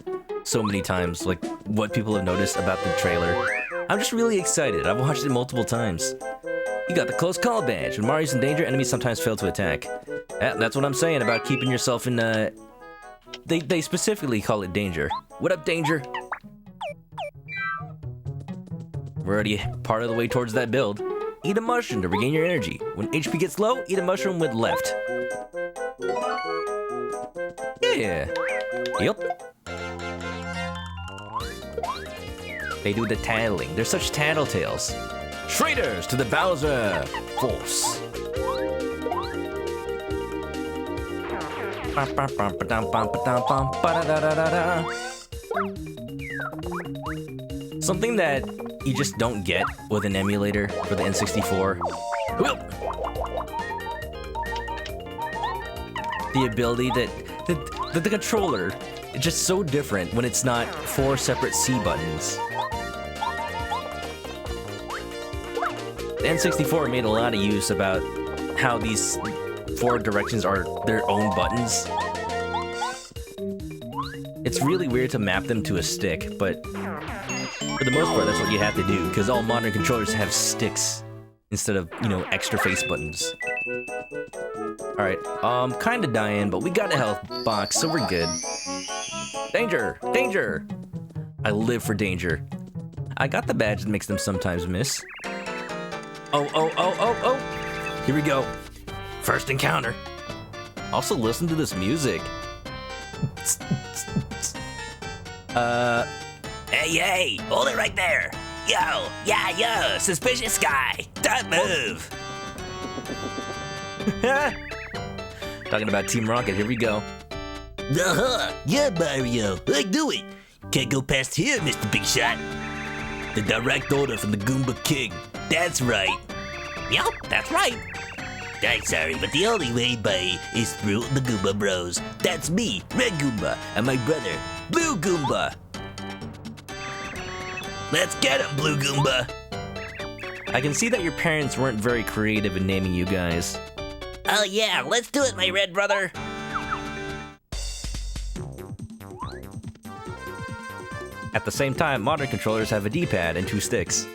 so many times, like what people have noticed about the trailer. I'm just really excited. I've watched it multiple times. You got the close call badge. When Mario's in danger, enemies sometimes fail to attack. That's what I'm saying about keeping yourself in, They specifically call it danger. What up, danger? We're already part of the way towards that build. Eat a mushroom to regain your energy. When HP gets low, eat a mushroom with left. Yeah. Yep. They do the tattling. They're such tattletales. Traitors to the Bowser Force. Something that you just don't get with an emulator for the N64. The ability that the controller is just so different when it's not 4 separate C buttons. The N64 made a lot of use about how these 4 directions are their own buttons. It's really weird to map them to a stick, but for the most part, that's what you have to do, because all modern controllers have sticks instead of, you know, extra face buttons. Alright, kinda dying, but we got a health box, so we're good. Danger! Danger! I live for danger. I got the badge that makes them sometimes miss. Oh. Here we go. First encounter. Also listen to this music. Hey, hold it right there. Yo, suspicious guy. Don't move. Talking about Team Rocket, here we go. Yeah, Mario, I do it. Can't go past here, Mr. Big Shot. The direct order from the Goomba King. That's right. Yep, that's right. I'm sorry, but the only way by is through the Goomba Bros. That's me, Red Goomba, and my brother, Blue Goomba. Let's get him, Blue Goomba. I can see that your parents weren't very creative in naming you guys. Oh yeah, let's do it, my red brother. At the same time, modern controllers have a D-pad and 2 sticks.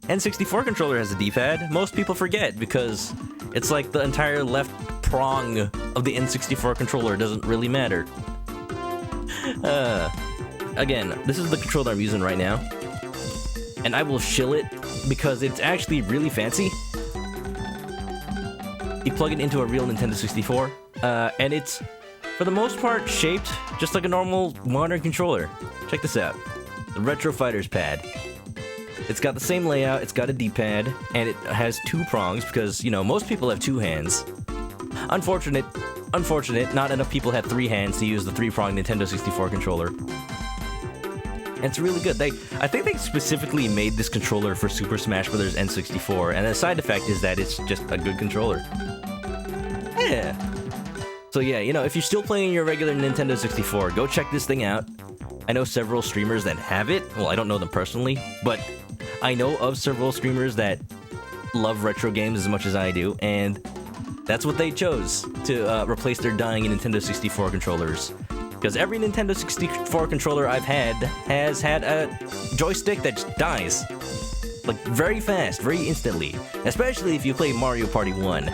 N64 controller has a D-pad. Most people forget because it's like the entire left prong of the N64 controller doesn't really matter. Again, this is the controller I'm using right now. And I will shill it because it's actually really fancy. You plug it into a real Nintendo 64, and it's, for the most part, shaped just like a normal modern controller. Check this out. The Retro Fighters pad. It's got the same layout, it's got a D-pad, and it has 2 prongs because, you know, most people have 2 hands. Unfortunate, not enough people have 3 hands to use the 3-prong Nintendo 64 controller. And it's really good. I think they specifically made this controller for Super Smash Bros. N64, and the side effect is that it's just a good controller. Yeah. So yeah, you know, if you're still playing your regular Nintendo 64, go check this thing out. I know several streamers that have it. Well, I don't know them personally, but I know of several streamers that love retro games as much as I do, and That's what they chose to replace their dying Nintendo 64 controllers. Because every Nintendo 64 controller I've had has had a joystick that just dies. Like, very fast, very instantly. Especially if you play Mario Party 1.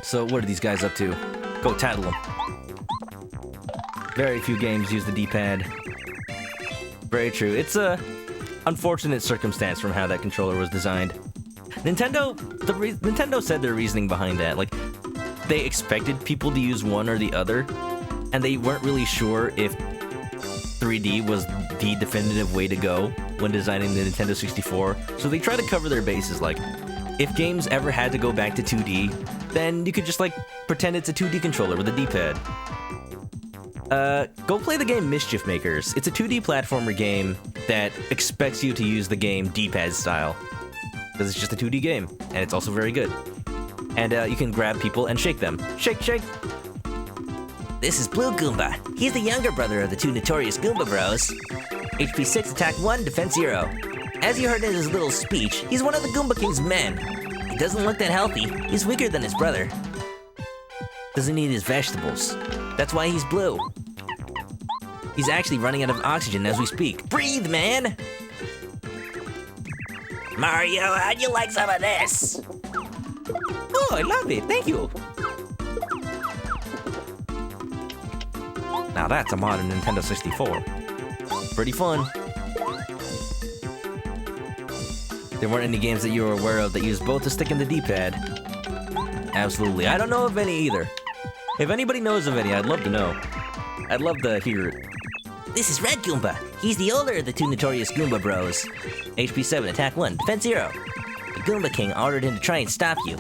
So what are these guys up to? Go tattle them. Very few games use the D-pad. Very true. It's a unfortunate circumstance from how that controller was designed. Nintendo said their reasoning behind that. Like, they expected people to use one or the other, and they weren't really sure if 3D was the definitive way to go when designing the Nintendo 64. So they try to cover their bases. Like, if games ever had to go back to 2D, then you could just, like, pretend it's a 2D controller with a D-pad. Go play the game Mischief Makers. It's a 2D platformer game that expects you to use the game D-pad style. Because it's just a 2D game, and it's also very good. And you can grab people and shake them. Shake, shake! This is Blue Goomba. He's the younger brother of the two notorious Goomba Bros. HP 6, Attack 1, Defense 0. As you heard in his little speech, he's one of the Goomba King's men. He doesn't look that healthy. He's weaker than his brother. Doesn't eat his vegetables. That's why he's blue. He's actually running out of oxygen as we speak. Breathe, man! Mario, how'd you like some of this? Oh, I love it. Thank you. Now that's a modern Nintendo 64. Pretty fun. There weren't any games that you were aware of that used both the stick and the D-pad. Absolutely. I don't know of any either. If anybody knows of any, I'd love to know. I'd love to hear it. This is Red Goomba. He's the older of the two notorious Goomba Bros. HP 7, Attack 1, Defense 0. The Goomba King ordered him to try and stop you.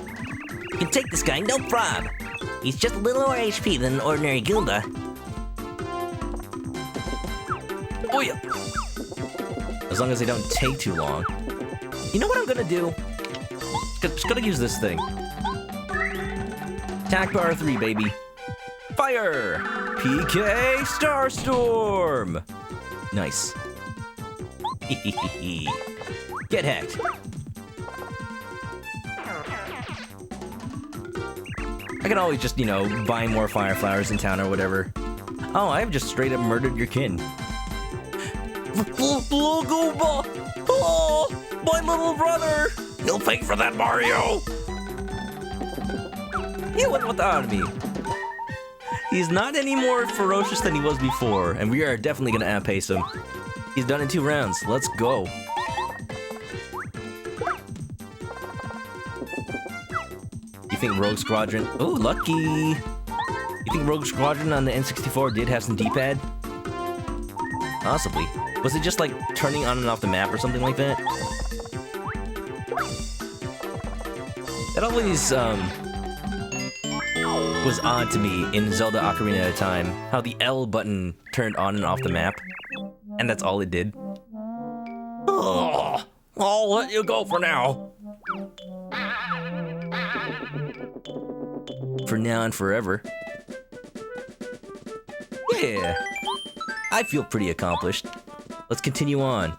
You can take this guy, no prob. He's just a little more HP than an ordinary Goomba. Oh yeah! As long as they don't take too long. You know what I'm gonna do? Just gonna use this thing. Attack power 3, baby. Fire! PK Starstorm! Nice. Get hacked. I can always just, buy more fire flowers in town or whatever. Oh, I've just straight up murdered your kin. Blue Goomba! Oh, my little brother! You'll pay for that, Mario! He went without me. He's not any more ferocious than he was before, and we are definitely gonna outpace him. He's done in 2 rounds. Let's go. You think Rogue Squadron... Oh, lucky! You think Rogue Squadron on the N64 did have some D-pad? Possibly. Was it just like turning on and off the map or something like that? That always, was odd to me in Zelda Ocarina of Time, how the L button turned on and off the map, and that's all it did. Oh, I'll let you go for now. For now and forever. Yeah, I feel pretty accomplished. Let's continue on.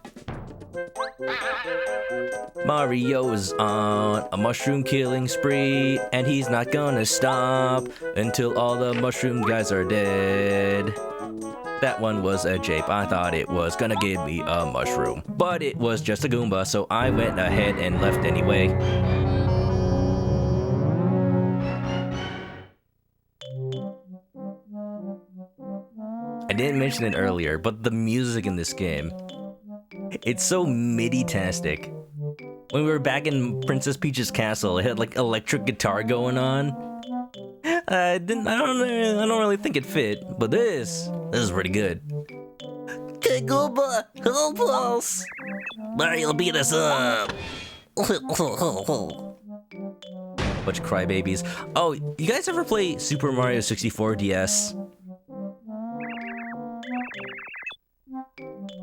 Mario is on a mushroom killing spree, and he's not gonna stop until all the mushroom guys are dead. That one was a jape. I thought it was gonna give me a mushroom, but it was just a Goomba, so I went ahead and left anyway. I didn't mention it earlier, but the music in this game, it's so MIDI-tastic. When we were back in Princess Peach's castle, it had like electric guitar going on. I don't really think it fit, but this is pretty good. Hey, Goomba, help us! Mario beat us up! Bunch of crybabies. Oh, you guys ever play Super Mario 64 DS?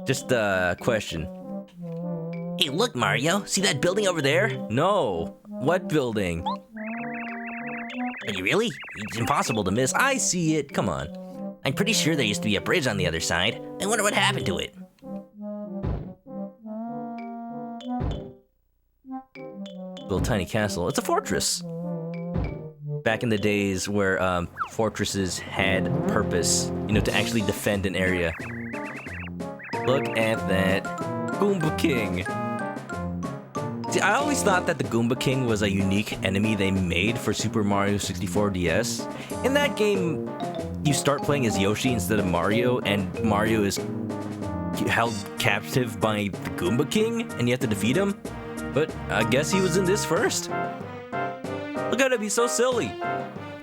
Just a question. Hey, look, Mario. See that building over there? No. What building? Are you really? It's impossible to miss. I see it. Come on. I'm pretty sure there used to be a bridge on the other side. I wonder what happened to it. little tiny castle. It's a fortress. Back in the days where fortresses had purpose, you know, to actually defend an area. Look at that Goomba King. See, I always thought that the Goomba King was a unique enemy they made for Super Mario 64 DS. In that game, you start playing as Yoshi instead of Mario, and Mario is held captive by the Goomba King, and you have to defeat him. But I guess he was in this first. Look at him, he's so silly.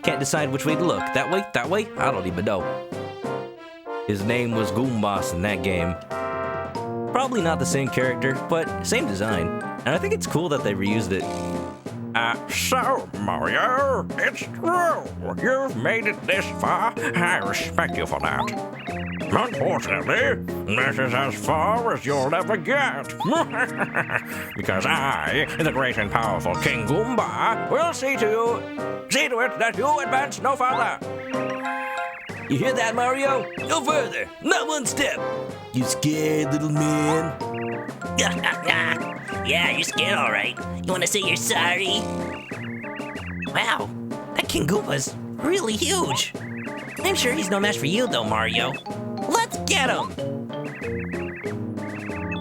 Can't decide which way to look. That way? That way? I don't even know. His name was Goombas in that game. Probably not the same character, but same design. And I think it's cool that they reused it. So, Mario, it's true. You've made it this far. I respect you for that. Unfortunately, this is as far as you'll ever get. Because I, the great and powerful King Goomba, will see to it that you advance no further. You hear that, Mario? No further. Not one step. You scared, little man? Yeah, you're scared, all right. You want to say you're sorry? Wow, that King Goompa's really huge. I'm sure he's no match for you, though, Mario. Let's get him!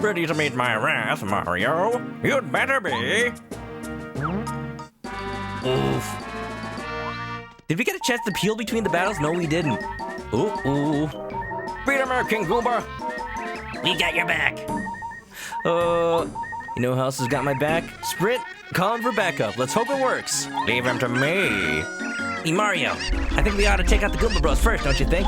Ready to meet my wrath, Mario? You'd better be. Oof. Did we get a chance to peel between the battles? No, we didn't. Ooh. Beat him out, King Goomba. We got your back. You know who else has got my back? Sprint, calling for backup. Let's hope it works. Leave him to me. Hey, Mario, I think we ought to take out the Goomba Bros first, don't you think?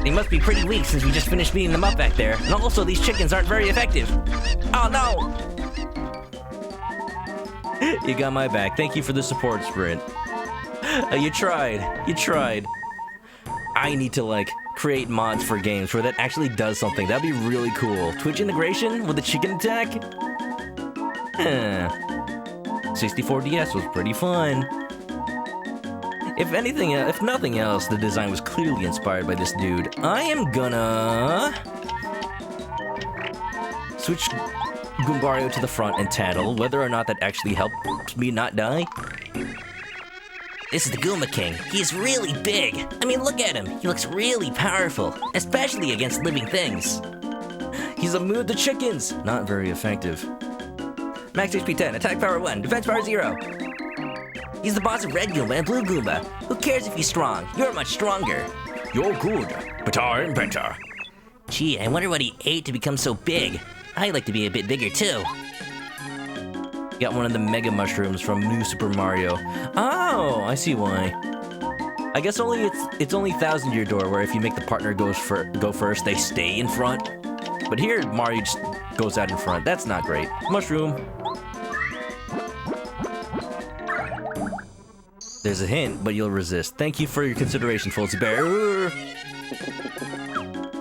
They must be pretty weak since we just finished beating them up back there. And also, these chickens aren't very effective. Oh, no! You got my back. Thank you for the support, Sprint. You tried. You tried. I need to, like, create mods for games where that actually does something. That'd be really cool. Twitch integration with the chicken attack? 64DS was pretty fun. If nothing else, the design was clearly inspired by this dude. I am gonna switch Goombario to the front and tattle, whether or not that actually helps me not die. This is the Guma King. He's really big. I mean, look at him. He looks really powerful, especially against living things. He's immune to chickens. Not very effective. Max HP 10, attack power 1, defense power 0. He's the boss of Red Goomba and Blue Goomba. Who cares if he's strong? You're much stronger. You're good, but I'm better. Gee, I wonder what he ate to become so big. I'd like to be a bit bigger too. Got one of the Mega Mushrooms from New Super Mario. Oh, I see why. I guess it's only Thousand Year Door, where if you make the partner go first, they stay in front. But here, Mario just goes out in front. That's not great. Mushroom. There's a hint, but you'll resist. Thank you for your consideration, Folsy Bear.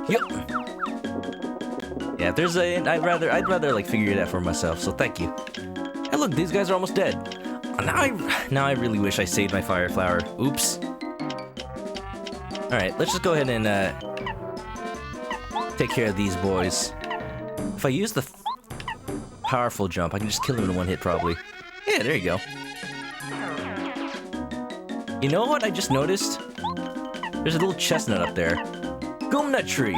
Yep. Yeah, if there's a hint, I'd rather like figure it out for myself. So thank you. Hey, look, these guys are almost dead. Now I really wish I saved my fire flower. Oops. All right, let's just go ahead and take care of these boys. If I use the powerful jump, I can just kill him in one hit, probably. Yeah, there you go. You know what I just noticed? There's a little chestnut up there. Goomnut tree.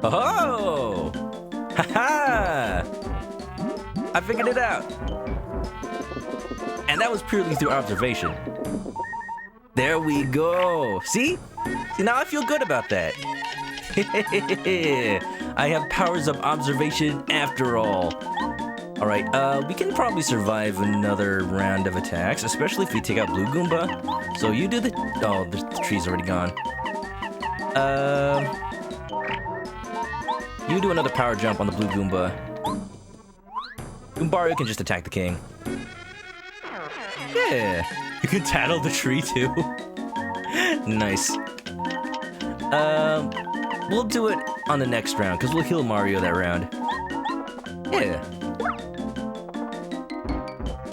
Oh! Ha-ha! I figured it out. And that was purely through observation. There we go. See? See, now I feel good about that. I have powers of observation after all. Alright, we can probably survive another round of attacks, especially if we take out Blue Goomba. So you do the... Oh, the tree's already gone. You do another power jump on the Blue Goomba. Goombario can just attack the king. Yeah. You can tattle the tree too. Nice. We'll do it on the next round, because we'll heal Mario that round. Yeah.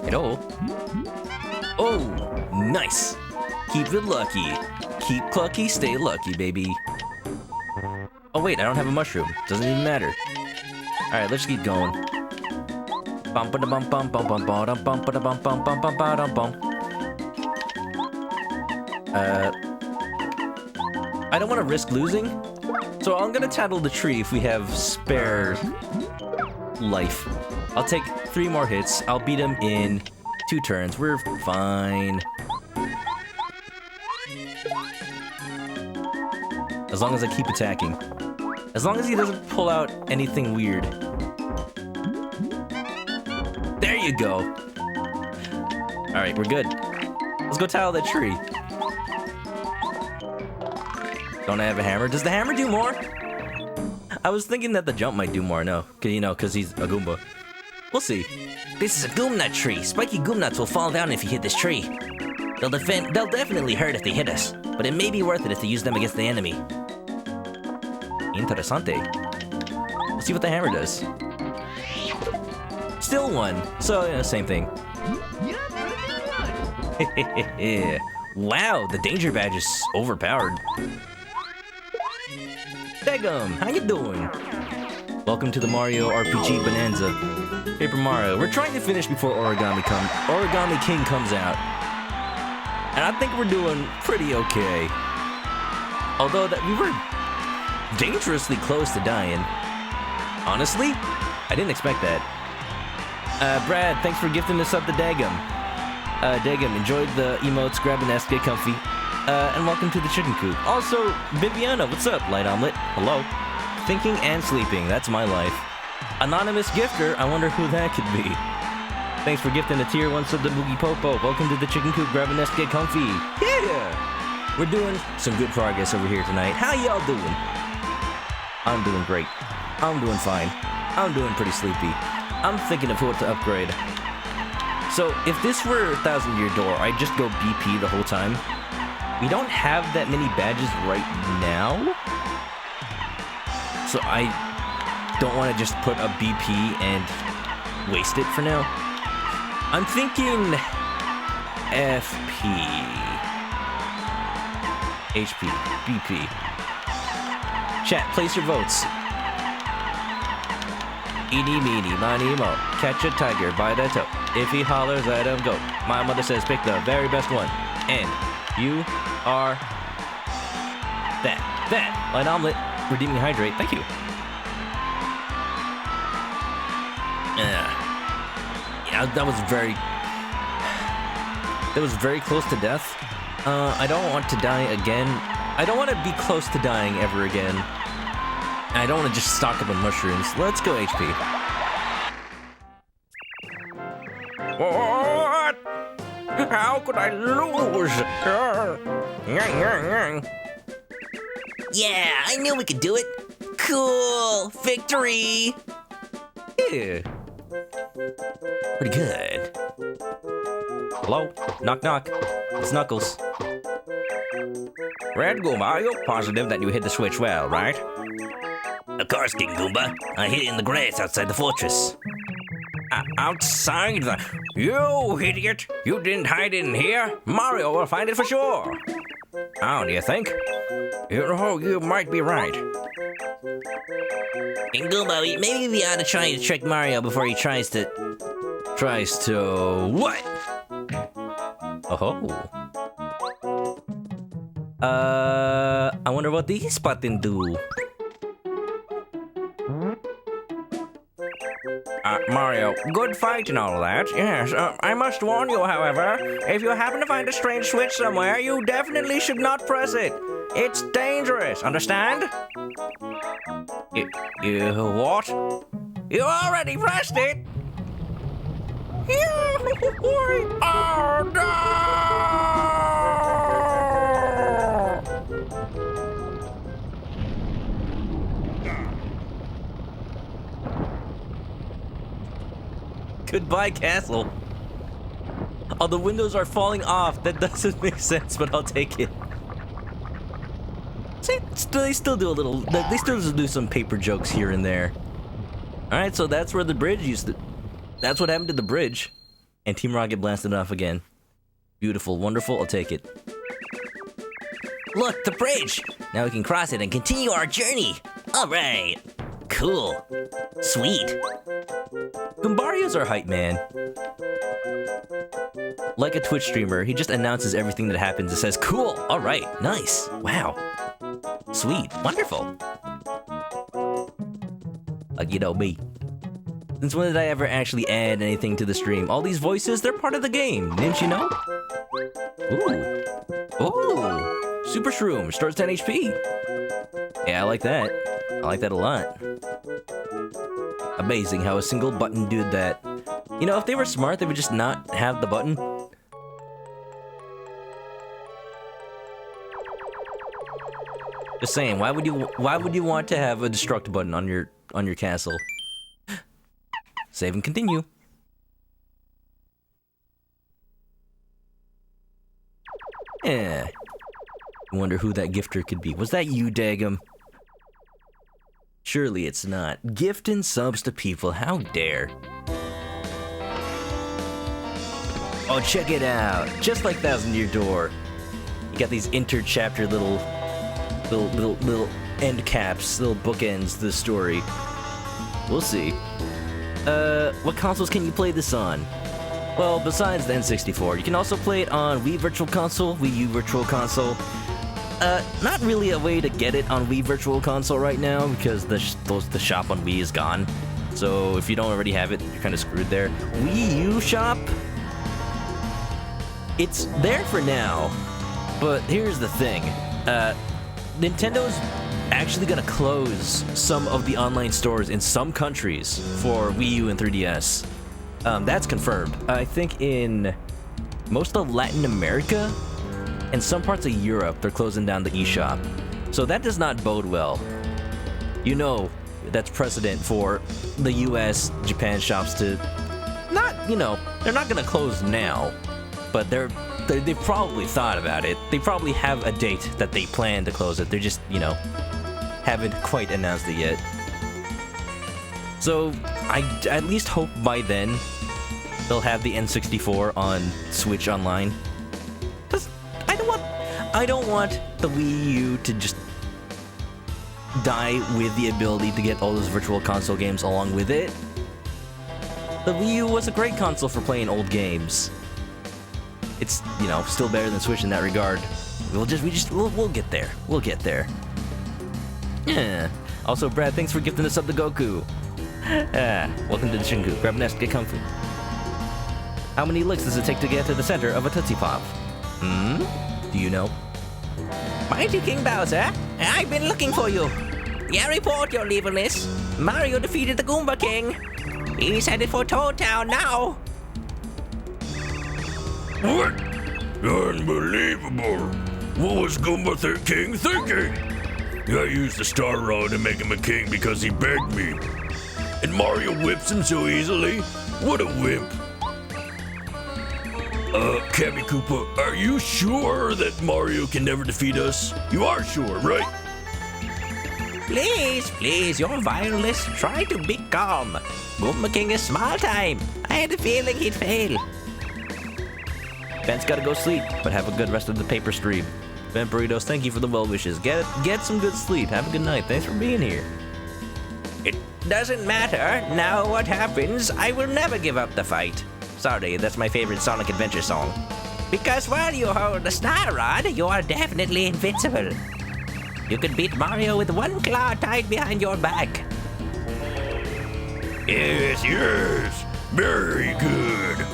Hello. Oh, nice. Keep it lucky. Keep clucky, stay lucky, baby. Oh wait, I don't have a mushroom. Doesn't even matter. Alright, let's keep going. Bum ba da bum bum bum bum ba dum bum ba da bum bum bum bum ba dum bum. I don't want to risk losing, so I'm gonna tattle the tree if we have spare life. I'll take 3 more hits. I'll beat him in 2 turns. We're fine. As long as I keep attacking. As long as he doesn't pull out anything weird. There you go. Alright, we're good. Let's go tattle that tree. Don't I have a hammer? Does the hammer do more? I was thinking that the jump might do more, no. Cause he's a Goomba. We'll see. This is a Goomnut tree. Spiky Goomnuts will fall down if you hit this tree. They'll definitely hurt if they hit us, but it may be worth it if they use them against the enemy. Interessante. Let's see what the hammer does. Still 1. So, yeah, same thing. Wow, the danger badge is overpowered. Degum, how you doing? Welcome to the Mario RPG Bonanza. Paper Mario, we're trying to finish before Origami King comes out. And I think we're doing pretty okay. Although we were dangerously close to dying. Honestly, I didn't expect that. Brad, thanks for gifting us up the Dagum. Dagum, enjoyed the emotes, grab a nest, get comfy. And welcome to the chicken coop. Also, Viviana, what's up? Light omelet, hello. Thinking and sleeping, that's my life. Anonymous gifter, I wonder who that could be. Thanks for gifting a tier 1 sub to Boogie Popo. Welcome to the chicken coop, grab a nest, get comfy. Yeah! We're doing some good progress over here tonight. How y'all doing? I'm doing great. I'm doing fine. I'm doing pretty sleepy. I'm thinking of what to upgrade. So, if this were 1,000 Year Door, I'd just go BP the whole time. We don't have that many badges right now. So I don't want to just put a BP and waste it for now. I'm thinking FP. HP. BP. Chat, place your votes. Eeny, meeny, miny, mo. Catch a tiger by the toe. If he hollers, let him go. My mother says pick the very best one. And you are that. Light omelet. Redeeming hydrate. Thank you. Yeah, that was very close to death. I don't want to die again. I don't want to be close to dying ever again. I don't want to just stock up on mushrooms. Let's go HP. What? How could I lose? Yeah, I knew we could do it. Cool, victory. Yeah. Pretty good. Hello? Knock knock. It's Knuckles. Red Goomba, are you positive that you hit the switch well, right? Of course, King Goomba. I hid it in the grass outside the fortress. Outside the... You idiot! You didn't hide it in here. Mario will find it for sure. Oh, do you think? You might be right. King Goomba, maybe we ought to try to trick Mario before he tries to... what? Oh. I wonder what these buttons do. Mario, good fight and all that. Yes, I must warn you, however, if you happen to find a strange switch somewhere, you definitely should not press it. It's dangerous, understand? You what? You already pressed it! Oh, no! Goodbye, castle. Oh, the windows are falling off. That doesn't make sense, but I'll take it. See, they still do a little. They still do some paper jokes here and there. All right, so that's where the bridge used to. That's what happened to the bridge, and Team Rocket blasted it off again. Beautiful, wonderful. I'll take it. Look, the bridge! Now we can cross it and continue our journey. All right. Cool. Sweet. Goombario's our hype man. Like a Twitch streamer, he just announces everything that happens and says, cool, alright, nice, wow, sweet, wonderful. Like, you know me. Since when did I ever actually add anything to the stream? All these voices, they're part of the game, didn't you know? Ooh. Ooh. Super Shroom, restores 10 HP. Yeah, I like that. I like that a lot. Amazing how a single button did that. You know, if they were smart, they would just not have the button. Just saying, why would you want to have a destruct button on your castle? Save and continue. Yeah. I wonder who that gifter could be. Was that you, Dagum? Surely it's not. Gifting subs to people, how dare. Oh, check it out. Just like Thousand Year Door. You got these inter-chapter little end caps, little bookends to the story. We'll see. What consoles can you play this on? Well, besides the N64, you can also play it on Wii Virtual Console, Wii U Virtual Console. Not really a way to get it on Wii Virtual Console right now because the shop on Wii is gone. So if you don't already have it, you're kind of screwed there. Wii U shop? It's there for now, but here's the thing. Nintendo's actually gonna close some of the online stores in some countries for Wii U and 3DS. That's confirmed. I think in most of Latin America and some parts of Europe, they're closing down the eShop. So that does not bode well. You know, that's precedent for the US, Japan shops to not, you know, they're not gonna close now, but they've probably thought about it. They probably have a date that they plan to close it. They're just, you know, haven't quite announced it yet. So I at least hope by then they'll have the N64 on Switch Online. Cause I don't want the Wii U to just die with the ability to get all those Virtual Console games along with it. The Wii U was a great console for playing old games. It's, you know, still better than Switch in that regard. We'll get there. We'll get there. Yeah. Also, Brad, thanks for gifting us up to Goku. Welcome to the Shinku. Grab nest, get comfy. How many licks does it take to get to the center of a Tootsie Pop? Do you know? Mighty King Bowser, I've been looking for you. Yeah, report your evilness. Mario defeated the Goomba King. He's headed for Toad Town now. What? Unbelievable. What was Goomba King thinking? I used the Star Rod to make him a king because he begged me. And Mario whips him so easily? What a wimp. Cammy Koopa, are you sure that Mario can never defeat us? You are sure, right? Please, your violence, try to be calm. Guma King is small time. I had a feeling he'd fail. Ben's gotta go sleep, but have a good rest of the paper stream. Ben Burritos, thank you for the well wishes. Get some good sleep. Have a good night. Thanks for being here. It doesn't matter. Now what happens, I will never give up the fight. Sorry, that's my favorite Sonic Adventure song. Because while you hold the Star Rod, you are definitely invincible. You can beat Mario with one claw tied behind your back. Yes, very good.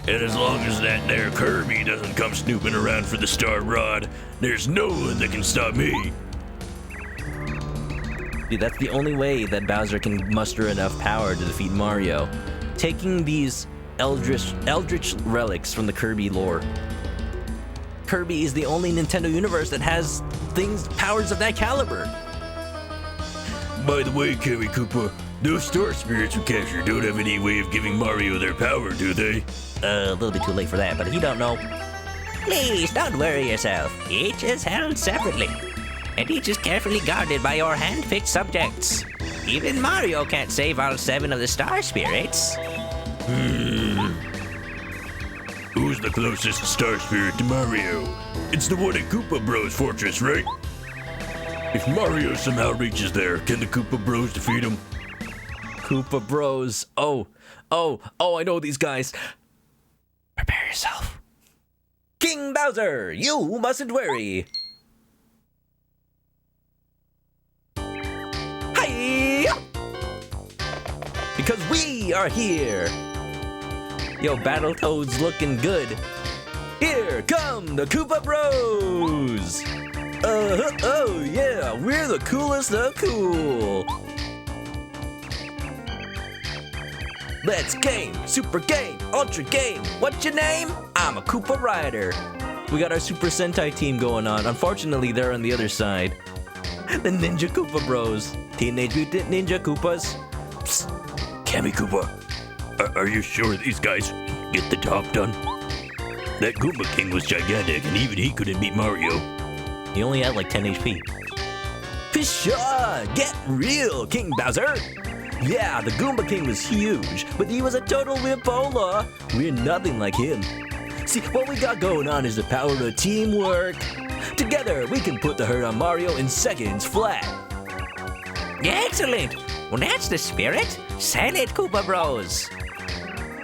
And as long as that there Kirby doesn't come snooping around for the Star Rod, there's no one that can stop me. Dude, that's the only way that Bowser can muster enough power to defeat Mario. Taking these eldritch relics from the Kirby lore. Kirby is the only Nintendo universe that has powers of that caliber. By the way, Cammy Koopa, those star spirits we captured don't have any way of giving Mario their power, do they? A little bit too late for that, but you don't know. Please, don't worry yourself. Each is held separately. And each is carefully guarded by your hand-picked subjects. Even Mario can't save all 7 of the star spirits. Who's the closest star spirit to Mario? It's the one at Koopa Bros Fortress, right? If Mario somehow reaches there, can the Koopa Bros defeat him? Koopa Bros. Oh, I know these guys. Prepare yourself. King Bowser, you mustn't worry. Hi! Because we are here. Yo, Battletoads looking good. Here come the Koopa Bros. Oh yeah, we're the coolest of cool. Let's game, super game, ultra game. What's your name? I'm a Koopa Rider. We got our Super Sentai team going on. Unfortunately, they're on the other side. The Ninja Koopa Bros. Teenage Mutant Ninja Koopas. Psst. Kammy Koopa, are you sure these guys get the job done? That Guma King was gigantic, and even he couldn't beat Mario. He only had like 10 HP. Pshaw! Get real, King Bowser! Yeah, the Goomba King was huge, but he was a total whippola. We're nothing like him. See, what we got going on is the power of teamwork. Together, we can put the hurt on Mario in seconds flat. Excellent! Well, that's the spirit. Sell it, Koopa Bros.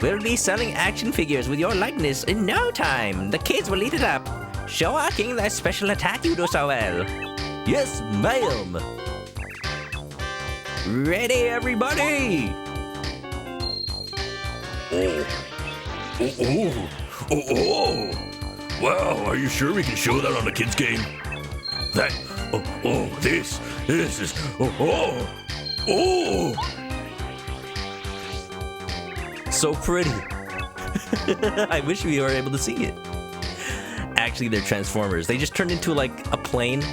We'll be selling action figures with your likeness in no time. The kids will eat it up. Show our king that special attack you do so well. Yes, ma'am. Ready, everybody? Oh. Wow, are you sure we can show that on the kids' game? This is, So pretty. I wish we were able to see it. Actually, they're Transformers. They just turned into like a plane,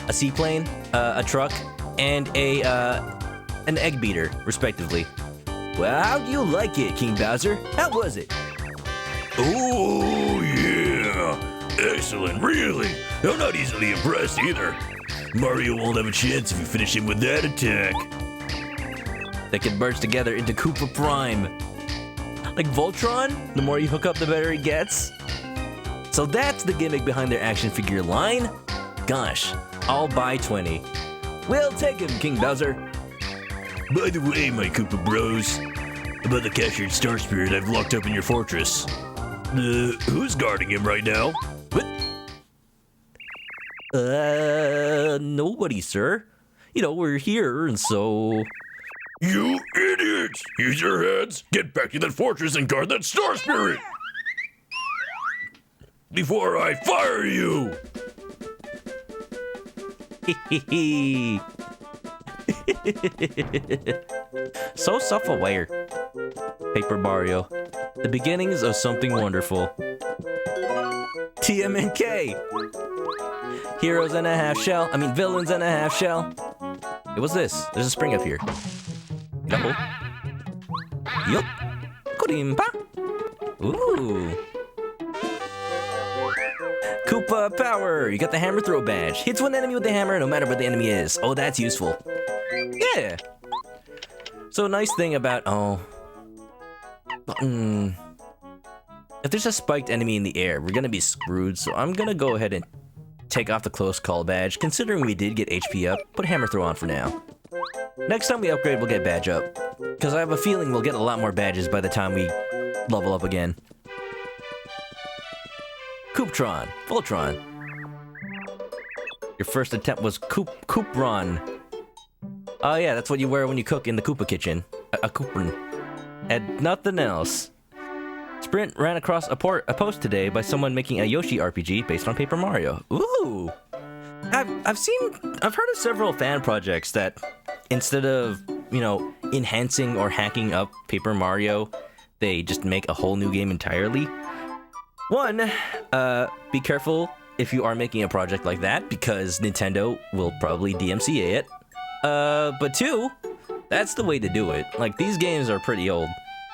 a seaplane, a truck, and an egg beater, respectively. Well, how do you like it, King Bowser? How was it? Oh, yeah. Excellent, really. I'm not easily impressed either. Mario won't have a chance if you finish him with that attack. They can merge together into Koopa Prime. Like Voltron, the more you hook up, the better he gets. So that's the gimmick behind their action figure line. Gosh, I'll buy 20. We'll take him, King Bowser. By the way, my Koopa Bros, about the captured Star Spirit I've locked up in your fortress. Who's guarding him right now? What? Nobody, sir. You know, we're here, and so... You idiots! Use your heads! Get back to that fortress and guard that Star Spirit! Before I fire you! So self-aware. Paper Mario. The beginnings of something wonderful. TMNK! Heroes and a half shell. I mean, villains and a half shell. Hey, what's this? There's a spring up here. Yup. Yup. Kurimba. Ooh. Koopa power. You got the hammer throw badge. Hits one enemy with the hammer no matter what the enemy is. Oh, that's useful. Yeah. So nice thing about if there's a spiked enemy in the air, we're gonna be screwed. So I'm gonna go ahead and take off the close call badge. Considering we did get HP up, put hammer throw on for now. Next time we upgrade, we'll get badge up. Because I have a feeling we'll get a lot more badges by the time we level up again. Kooptron, Voltron. Your first attempt was Koopron. Oh yeah, that's what you wear when you cook in the Koopa kitchen. A Koopron. And nothing else. Sprint ran across a post today by someone making a Yoshi RPG based on Paper Mario. Ooh! I've heard of several fan projects that instead of, you know, enhancing or hacking up Paper Mario, they just make a whole new game entirely. One, be careful if you are making a project like that, because Nintendo will probably DMCA it. But two, that's the way to do it. Like, these games are pretty old.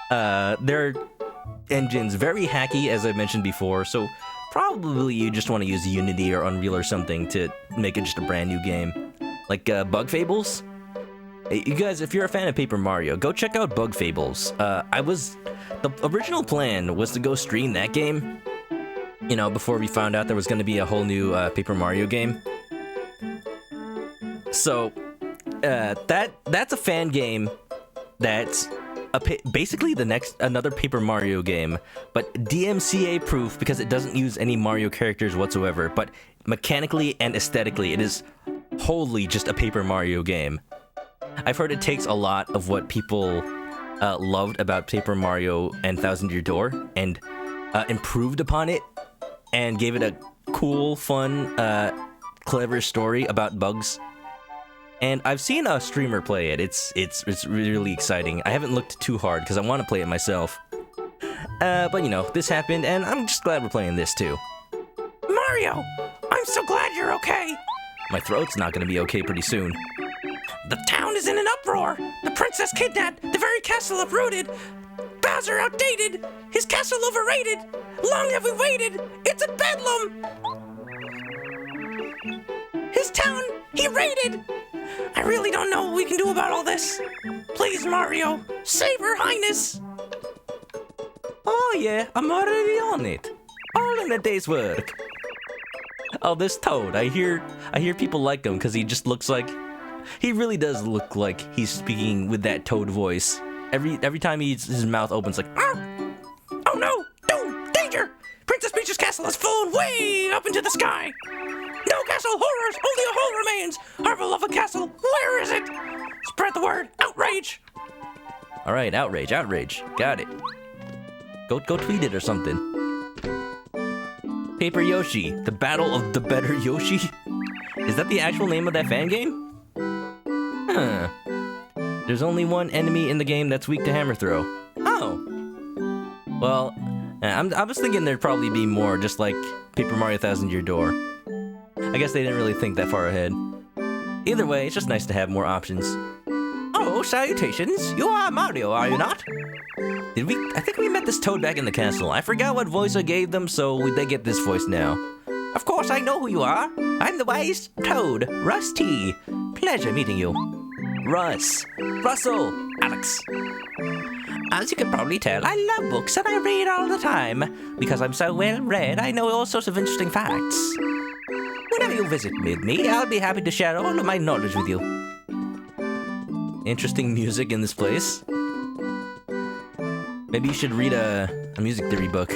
Their engine's very hacky, as I mentioned before, so probably you just want to use Unity or Unreal or something to make it just a brand new game. Like, Bug Fables? Hey, you guys, if you're a fan of Paper Mario, go check out Bug Fables. The original plan was to go stream that game, you know, before we found out there was going to be a whole new Paper Mario game. So, that's a fan game that's basically another Paper Mario game, but DMCA proof because it doesn't use any Mario characters whatsoever, but mechanically and aesthetically, it is wholly just a Paper Mario game. I've heard it takes a lot of what people loved about Paper Mario and Thousand Year Door and improved upon it and gave it a cool, fun, clever story about bugs. And I've seen a streamer play it. It's really exciting. I haven't looked too hard because I want to play it myself. But you know, this happened, and I'm just glad we're playing this too. Mario, I'm so glad you're okay. My throat's not gonna be okay pretty soon. The town is in an uproar. The princess kidnapped. The very castle uprooted. Bowser outdated. His castle overrated. Long have we waited. It's a bedlam. His town, he raided. I really don't know what we can do about all this. Please, Mario, save Her Highness. Oh yeah, I'm already on it. All in a day's work. Oh, this Toad. I hear people like him because he just looks like... He really does look like he's speaking with that Toad voice. Every time his mouth opens like... Oh no! Doom! Danger! Princess Peach's castle has fallen way up into the sky. No castle horrors! Only a hole remains! Our beloved castle, where is it? Spread the word! Outrage! Alright, outrage. Got it. Go tweet it or something. Paper Yoshi, the battle of the better Yoshi? Is that the actual name of that fan game? Huh. There's only one enemy in the game that's weak to hammer throw. Oh. Well, I was thinking there'd probably be more, just like Paper Mario Thousand Year Door. I guess they didn't really think that far ahead. Either way, it's just nice to have more options. Oh, salutations. You are Mario, are you not? I think we met this Toad back in the castle. I forgot what voice I gave them, so they get this voice now. Of course, I know who you are. I'm the wise Toad, Rusty. Pleasure meeting you. Russell, Alex. As you can probably tell, I love books and I read all the time. Because I'm so well read, I know all sorts of interesting facts. Whenever you visit with me, I'll be happy to share all of my knowledge with you. Interesting music in this place. Maybe you should read a music theory book.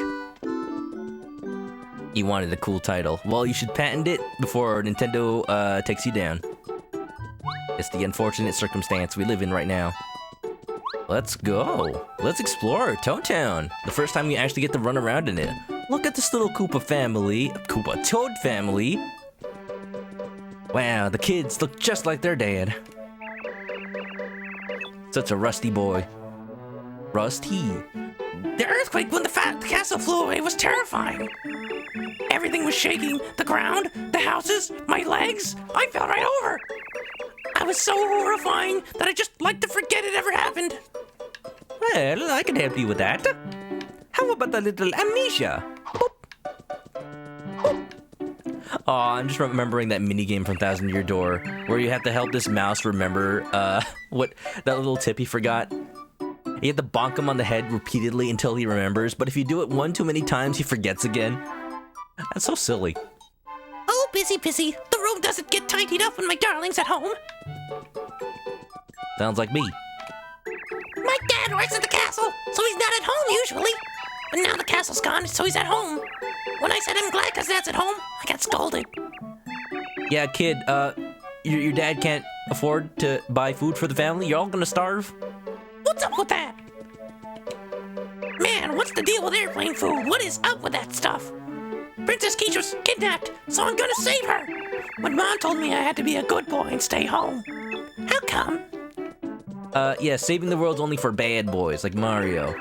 You wanted a cool title. Well, you should patent it before Nintendo takes you down. It's the unfortunate circumstance we live in right now. Let's go. Let's explore Toad Town. The first time you actually get to run around in it. Look at this little Toad family. Wow, the kids look just like their dad. Such a rusty boy. Rusty. The earthquake when the castle flew away was terrifying. Everything was shaking. The ground, the houses, my legs. I fell right over. I was so horrifying that I just like to forget it ever happened. Well, I can help you with that. How about a little amnesia? Boop. Boop. Oh, I'm just remembering that minigame from Thousand Year Door where you have to help this mouse remember what that little tip he forgot. You have to bonk him on the head repeatedly until he remembers, but if you do it one too many times, he forgets again. That's so silly. Oh, busy. The room doesn't get tidied up when my darling's at home. Sounds like me. My dad works at the castle, so he's not at home usually. But now the castle's gone, so he's at home. When I said I'm glad because Dad's at home, I got scolded. Yeah, kid, your dad can't afford to buy food for the family? You're all gonna starve? What's up with that? Man, what's the deal with airplane food? What is up with that stuff? Princess Peach was kidnapped, so I'm gonna save her. But Mom told me I had to be a good boy and stay home. How come? Yeah, saving the world's only for bad boys, like Mario.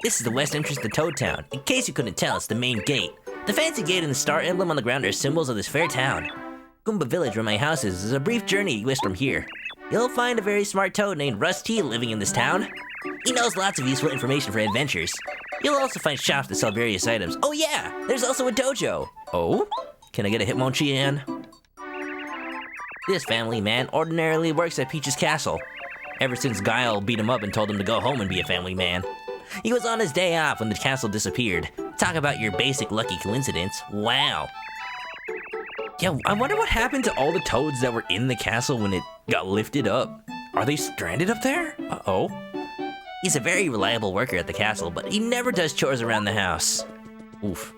This is the west entrance to Toad Town. In case you couldn't tell, it's the main gate. The fancy gate and the star emblem on the ground are symbols of this fair town. Goomba Village, where my house is a brief journey west from here. You'll find a very smart toad named Rusty living in this town. He knows lots of useful information for adventures. You'll also find shops that sell various items. Oh yeah, there's also a dojo. Oh? Can I get a Hitmonchan in? This family man ordinarily works at Peach's castle. Ever since Guile beat him up and told him to go home and be a family man. He was on his day off when the castle disappeared. Talk about your basic lucky coincidence. Wow. Yeah, I wonder what happened to all the toads that were in the castle when it got lifted up. Are they stranded up there? Uh-oh. He's a very reliable worker at the castle, but he never does chores around the house. Oof.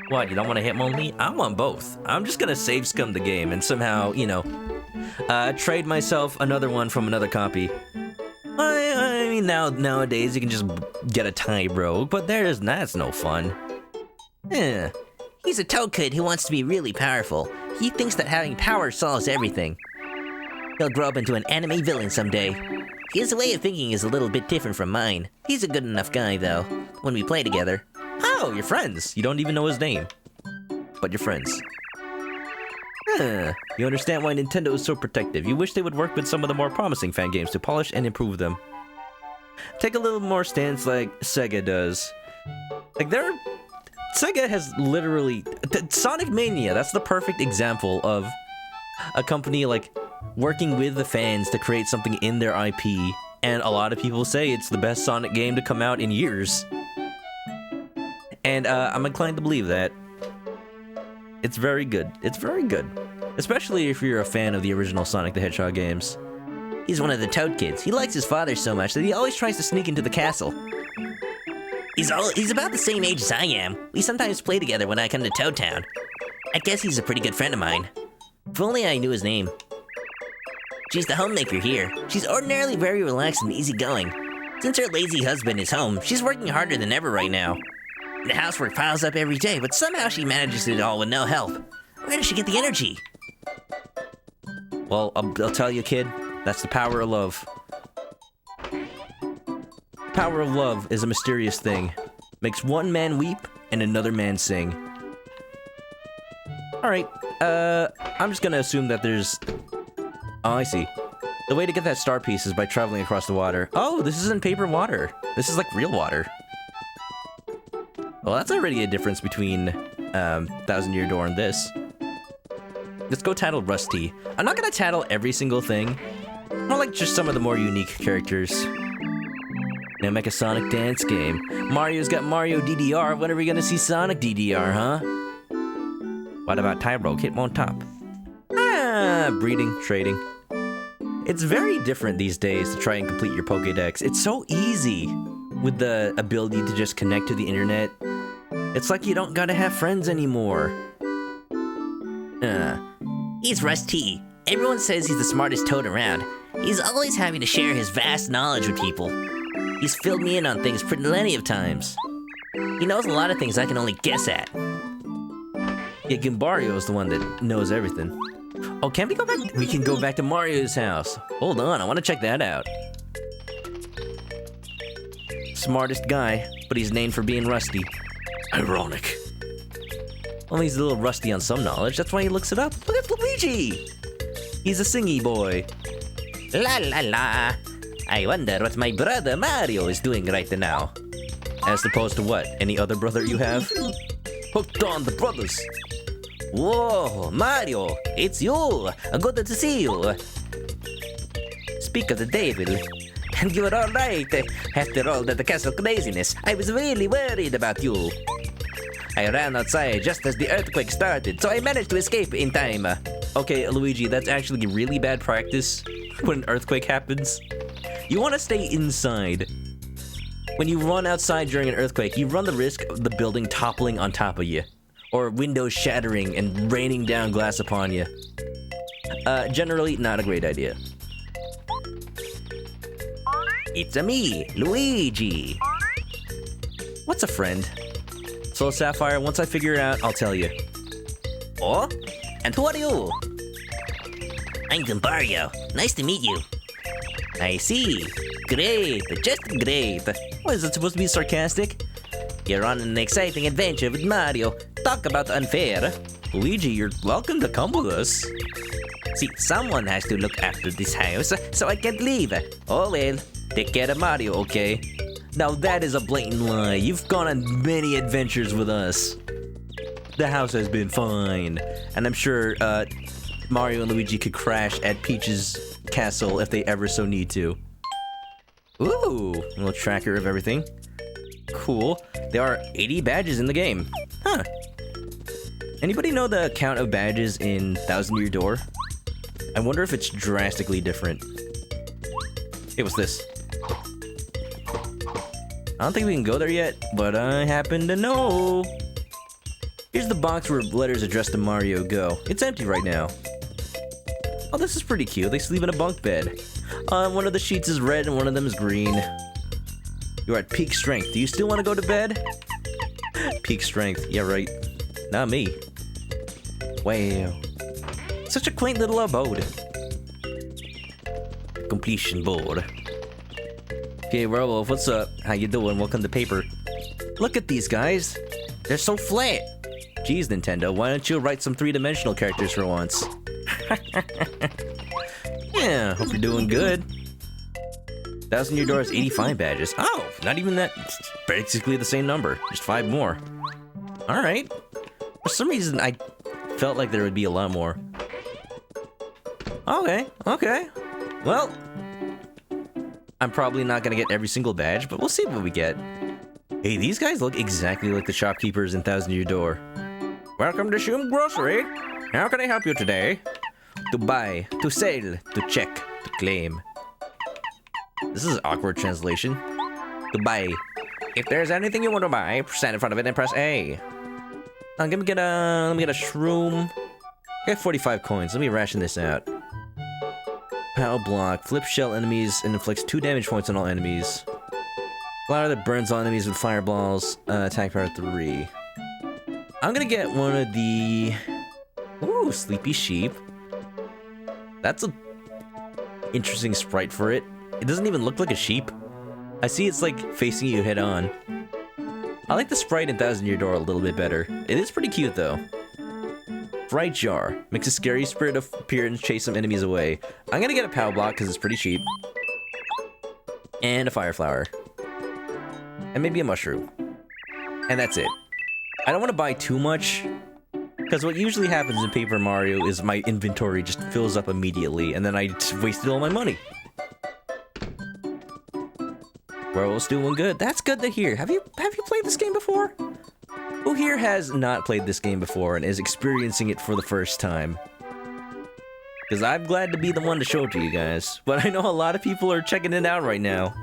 What, you don't want to hitmon me? I want both. I'm just gonna save scum the game and somehow, trade myself another one from another copy. I mean, nowadays you can just get a tie broke, but that's no fun. He's a toad kid who wants to be really powerful. He thinks that having power solves everything. He'll grow up into an anime villain someday. His way of thinking is a little bit different from mine. He's a good enough guy, though, when we play together. Oh, you're friends. You don't even know his name. But you're friends. You understand why Nintendo is so protective. You wish they would work with some of the more promising fan games to polish and improve them. Take a little more stance like Sega does. Sega has literally... Sonic Mania, that's the perfect example of a company, working with the fans to create something in their IP, and a lot of people say it's the best Sonic game to come out in years. And I'm inclined to believe that. It's very good. It's very good. Especially if you're a fan of the original Sonic the Hedgehog games. He's one of the Toad kids. He likes his father so much that he always tries to sneak into the castle. He's about the same age as I am. We sometimes play together when I come to Toad Town. I guess he's a pretty good friend of mine. If only I knew his name. She's the homemaker here. She's ordinarily very relaxed and easygoing. Since her lazy husband is home, she's working harder than ever right now. The housework piles up every day, but somehow she manages it all with no help. Where does she get the energy? Well, I'll tell you, kid, that's the power of love. Power of love is a mysterious thing. Makes one man weep and another man sing. Alright, I'm just gonna assume that there's... Oh, I see. The way to get that star piece is by traveling across the water. Oh, this isn't paper water. This is like real water. Well, that's already a difference between Thousand Year Door and this. Let's go title Rusty. I'm not gonna title every single thing. More like just some of the more unique characters. Now make a Sonic dance game. Mario's got Mario DDR. When are we gonna see Sonic DDR, huh? What about Tyro? Hitmon top. Breeding, trading. It's very different these days to try and complete your Pokédex. It's so easy with the ability to just connect to the internet. It's like you don't gotta have friends anymore. He's Rusty. Everyone says he's the smartest toad around. He's always having to share his vast knowledge with people. He's filled me in on things plenty of times. He knows a lot of things I can only guess at. Yeah, Goombario is the one that knows everything. Oh, can we go back? We can go back to Mario's house. Hold on, I want to check that out. Smartest guy, but he's named for being rusty. Ironic. Well, he's a little rusty on some knowledge, that's why he looks it up. Look at Luigi! He's a singy boy. La la la. I wonder what my brother Mario is doing right now. As opposed to what? Any other brother you have? Hooked on the brothers. Whoa, Mario, it's you. Good to see you. Speak of the devil. And you were alright. After all that castle craziness, I was really worried about you. I ran outside just as the earthquake started, so I managed to escape in time. Okay, Luigi, that's actually really bad practice when an earthquake happens. You want to stay inside. When you run outside during an earthquake, you run the risk of the building toppling on top of you, or windows shattering and raining down glass upon you. Generally, not a great idea. It's me, Luigi. What's a friend? Soul Sapphire, once I figure it out, I'll tell you. Oh? And who are you? I'm Goombario. Nice to meet you. I see. Great, just great. What, is it supposed to be sarcastic? You're on an exciting adventure with Mario. Talk about unfair. Luigi, you're welcome to come with us. See, someone has to look after this house, so I can't leave. Oh well, take care of Mario, okay? Now that is a blatant lie. You've gone on many adventures with us. The house has been fine. And I'm sure Mario and Luigi could crash at Peach's castle if they ever so need to. Ooh, a little tracker of everything. Cool. There are 80 badges in the game. Huh. Anybody know the count of badges in Thousand Year Door? I wonder if it's drastically different. Hey, what's this? I don't think we can go there yet, but I happen to know. Here's the box where letters addressed to Mario go. It's empty right now. Oh, this is pretty cute. They sleep in a bunk bed. One of the sheets is red and one of them is green. You're at peak strength. Do you still want to go to bed? Peak strength. Yeah, right. Not me. Wow. Such a quaint little abode. Completion board. Okay, Werewolf, what's up? How you doing? Welcome to paper. Look at these guys. They're so flat. Geez, Nintendo, why don't you write some three-dimensional characters for once? Yeah, hope you're doing good. 1,000 Year Door has 85 badges. Oh, not even that. It's basically the same number. Just 5 more. Alright. For some reason, I felt like there would be a lot more. Okay, okay. Well, I'm probably not gonna get every single badge, but we'll see what we get. Hey, these guys look exactly like the shopkeepers in 1,000 Year Door. Welcome to Shum Grocery. How can I help you today? To buy, to sell, to check, to claim. This is awkward translation. To buy. If there's anything you want to buy, stand in front of it and press A. Let me get a shroom. I got 45 coins. Let me ration this out. Power block. Flip shell enemies and inflicts 2 damage points on all enemies. Flower that burns all enemies with fireballs. Attack power 3. I'm gonna get one of the... Ooh, Sleepy Sheep. That's a interesting sprite for it. It doesn't even look like a sheep. I see it's like facing you head on. I like the sprite in 1,000 Year Door a little bit better. It is pretty cute though. Fright Jar. Makes a scary spirit appear and chase some enemies away. I'm gonna get a power block because it's pretty cheap. And a fire flower. And maybe a mushroom. And that's it. I don't want to buy too much. Because what usually happens in Paper Mario is my inventory just fills up immediately, and then I wasted all my money. Werewolf's doing good. That's good to hear. Have you played this game before? Who here has not played this game before and is experiencing it for the first time? Because I'm glad to be the one to show it to you guys, but I know a lot of people are checking it out right now.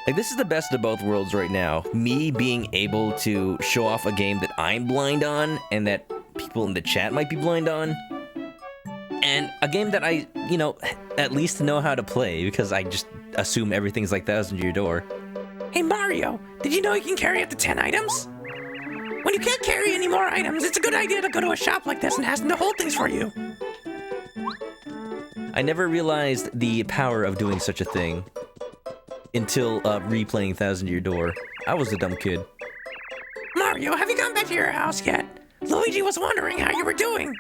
Like, this is the best of both worlds right now. Me being able to show off a game that I'm blind on, and that people in the chat might be blind on. And a game that I, you know, at least know how to play, because I just assume everything's like 1,000 Year Door. Hey Mario, did you know you can carry up to 10 items? When you can't carry any more items, it's a good idea to go to a shop like this and ask them to hold things for you. I never realized the power of doing such a thing until replaying 1,000 Year Door. I was a dumb kid. Mario, have you gone back to your house yet? Luigi was wondering how you were doing.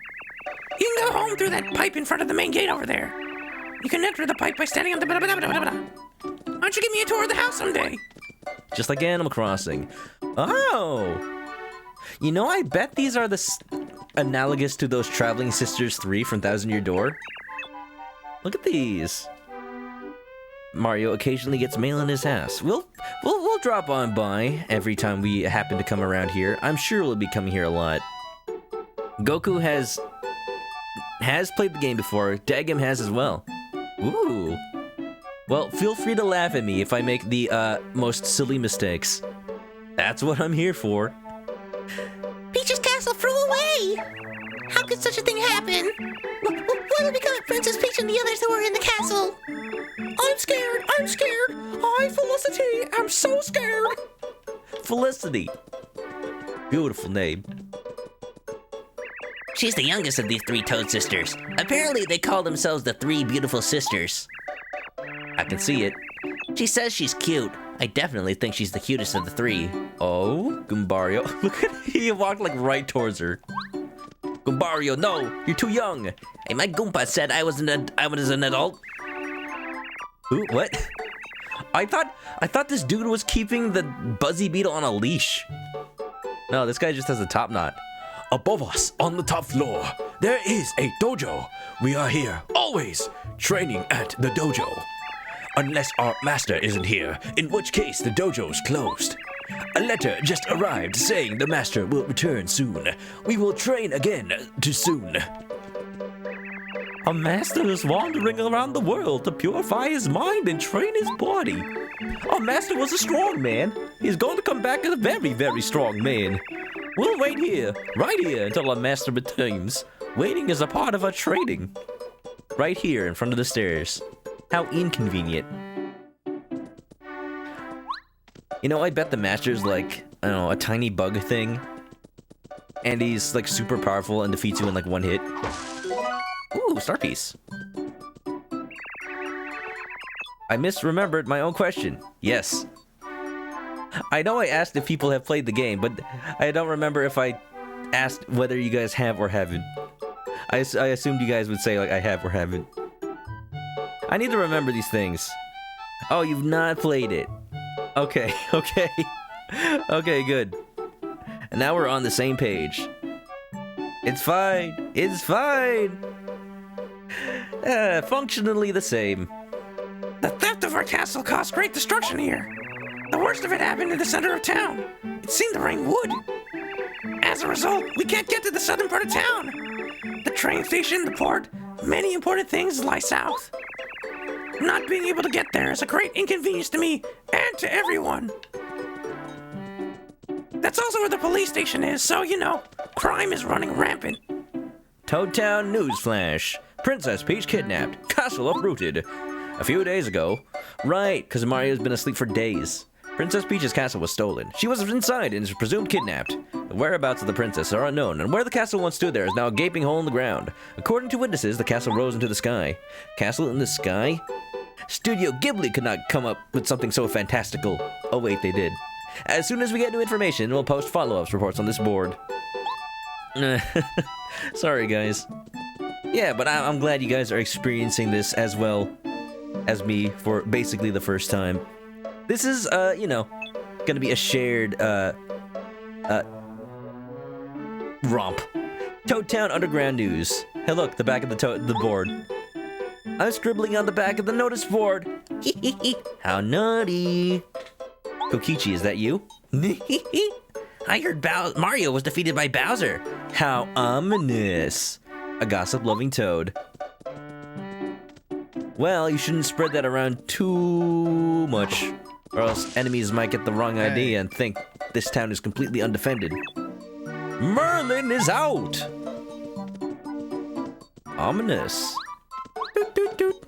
You can go home through that pipe in front of the main gate over there. You can enter the pipe by standing on the Why don't you give me a tour of the house someday? Just like Animal Crossing. Oh! You know, I bet these are analogous to those Traveling Sisters 3 from 1,000 Year Door. Look at these. Mario occasionally gets mail in his house. We'll drop on by every time we happen to come around here. I'm sure we'll be coming here a lot. Goku has played the game before. Dagam has as well. Ooh. Well, feel free to laugh at me if I make the most silly mistakes. That's what I'm here for. Peach's castle flew away! How could such a thing happen? What will become of Princess Peach and the others who were in the castle? I'm scared! I'm scared! I, Felicity, am so scared! Felicity. Beautiful name. She's the youngest of these 3 Toad sisters. Apparently they call themselves the 3 Beautiful Sisters. I can see it. She says she's cute. I definitely think she's the cutest of the 3. Oh, Goombario. Look at he walked like right towards her. Goombario, no! You're too young! Hey, my Goomba said I was an adult. Who? What? I thought this dude was keeping the Buzzy Beetle on a leash. No, this guy just has a top knot. Above us, on the top floor, there is a dojo. We are here, always, training at the dojo. Unless our master isn't here, in which case the dojo's closed. A letter just arrived saying the master will return soon. We will train again too soon. A master is wandering around the world to purify his mind and train his body. Our master was a strong man. He's going to come back as a very, very strong man. We'll wait here, right here, until our master returns. Waiting is a part of our training. Right here in front of the stairs. How inconvenient. You know, I bet the master's like, I don't know, a tiny bug thing. And he's like super powerful and defeats you in like one hit. Ooh, star piece. I misremembered my own question. Yes. I know I asked if people have played the game, but I don't remember if I asked whether you guys have or haven't. I assumed you guys would say like I have or haven't. I need to remember these things. Oh, you've not played it. Okay, okay. Okay, good. And now we're on the same page. It's fine. It's fine. Functionally the same. The theft of our castle caused great destruction here. The worst of it happened in the center of town. It seemed to rain wood. As a result, we can't get to the southern part of town. The train station, the port, many important things lie south. Not being able to get there is a great inconvenience to me and to everyone. That's also where the police station is, so you know, crime is running rampant. Toadtown Newsflash. Princess Peach kidnapped. Castle uprooted. A few days ago. Right, because Mario's been asleep for days. Princess Peach's castle was stolen. She was inside and is presumed kidnapped. The whereabouts of the princess are unknown, and where the castle once stood there is now a gaping hole in the ground. According to witnesses, the castle rose into the sky. Castle in the sky? Studio Ghibli could not come up with something so fantastical. Oh wait, they did. As soon as we get new information, we'll post follow-ups reports on this board. Sorry, guys. Yeah, but I'm glad you guys are experiencing this as well as me for basically the first time. This is, you know, gonna be a shared, romp. Toadtown Underground News. Hey, look, the back of the board. I'm scribbling on the back of the notice board. How naughty. Kokichi, is that you? I heard Mario was defeated by Bowser. How ominous. A gossip-loving toad. Well, you shouldn't spread that around too much, or else enemies might get the wrong idea and think this town is completely undefended. Merlin is out! Ominous. Doot doot doot.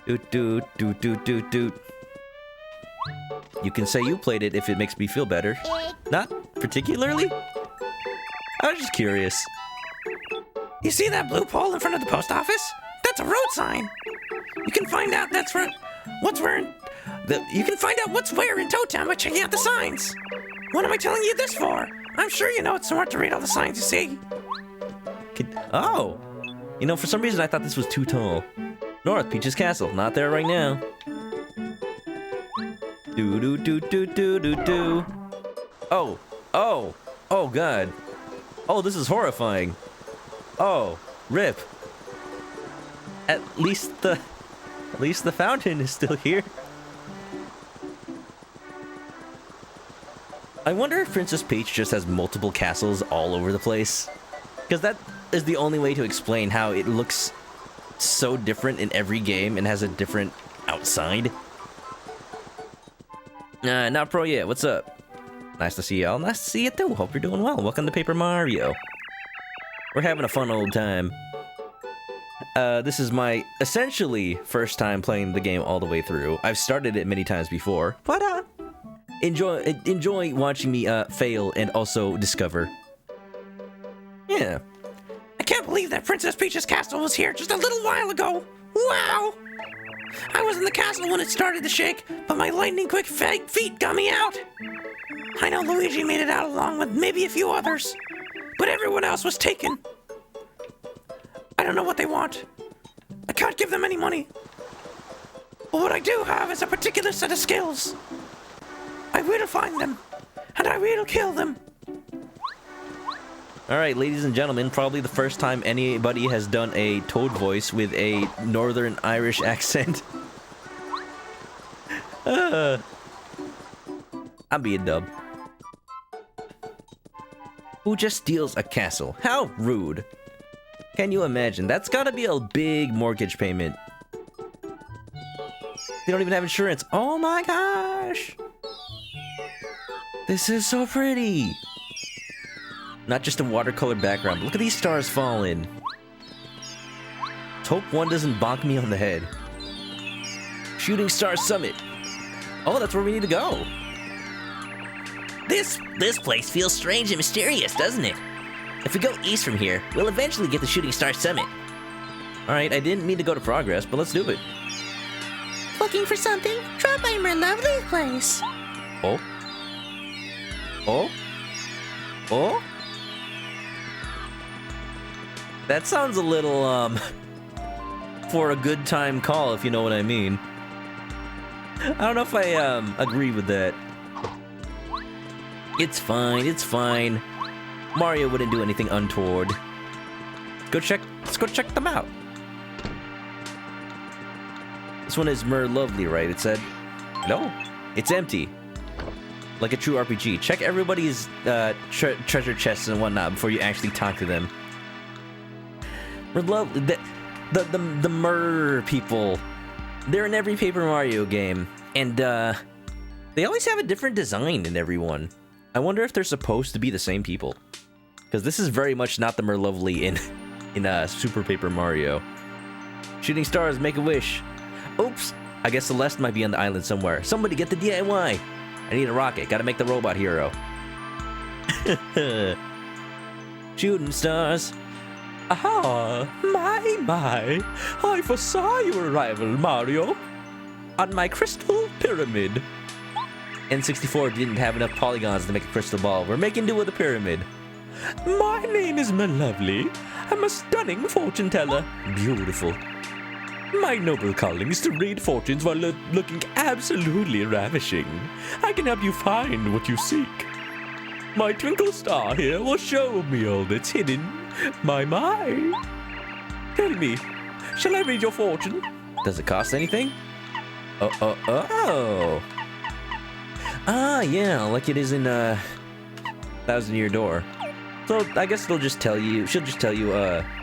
Doot doot doot doot doot doot. You can say you played it if it makes me feel better. Not particularly? I was just curious. You see that blue pole in front of the post office? That's a road sign. You can find out what's where in Toadtown by checking out the signs. What am I telling you this for? I'm sure you know it's smart to read all the signs you see. Oh! You know, for some reason I thought this was too tall. North, Peach's Castle. Not there right now. Do do do do do do do. Oh, oh, oh god. Oh, this is horrifying. Oh, rip. At least the fountain is still here. I wonder if Princess Peach just has multiple castles all over the place. Because that is the only way to explain how it looks so different in every game and has a different outside. Not pro yet. What's up? Nice to see y'all. Nice to see you too. Hope you're doing well. Welcome to Paper Mario. We're having a fun old time. This is my essentially first time playing the game all the way through. I've started it many times before, but enjoy watching me fail and also discover. Yeah. I can't believe that Princess Peach's castle was here just a little while ago. Wow! I was in the castle when it started to shake, but my lightning-quick feet got me out. I know Luigi made it out along with maybe a few others, but everyone else was taken. I don't know what they want. I can't give them any money. But what I do have is a particular set of skills. I will find them, and I will kill them. Alright, ladies and gentlemen, probably the first time anybody has done a Toad voice with a Northern Irish accent. I'm being dumb. Who just steals a castle? How rude. Can you imagine? That's gotta be a big mortgage payment. They don't even have insurance. Oh my gosh! This is so pretty! Not just a watercolor background, but look at these stars falling. Let's hope one doesn't bonk me on the head. Shooting Star Summit. Oh, that's where we need to go. This place feels strange and mysterious, doesn't it? If we go east from here, we'll eventually get to Shooting Star Summit. Alright, I didn't mean to go to Progress, but let's do it. Looking for something? Drop by my lovely place. Oh? Oh? Oh? That sounds a little, for a good time call, if you know what I mean. I don't know if I, agree with that. It's fine, it's fine. Mario wouldn't do anything untoward. Let's go check them out. This one is Lovely, right? It said. No, it's empty. Like a true RPG. Check everybody's treasure chests and whatnot before you actually talk to them. Lovely. The Mer people. They're in every Paper Mario game, and they always have a different design in every one. I wonder if they're supposed to be the same people, because this is very much not the Lovely in Super Paper Mario. Shooting stars, make a wish. Oops, I guess Celeste might be on the island somewhere. Somebody get the DIY. I need a rocket. Gotta make the robot hero. Shooting stars. Aha! My! I foresaw your arrival, Mario. On my crystal pyramid. N64 didn't have enough polygons to make a crystal ball. We're making do with a pyramid. My name is Lovely. I'm a stunning fortune teller. Beautiful. My noble calling is to read fortunes while looking absolutely ravishing. I can help you find what you seek. My twinkle star here will show me all that's hidden. My. Tell me, shall I read your fortune? Does it cost anything? Oh. Ah, yeah, like it is in, Thousand Year Door. So, I guess she'll just tell you,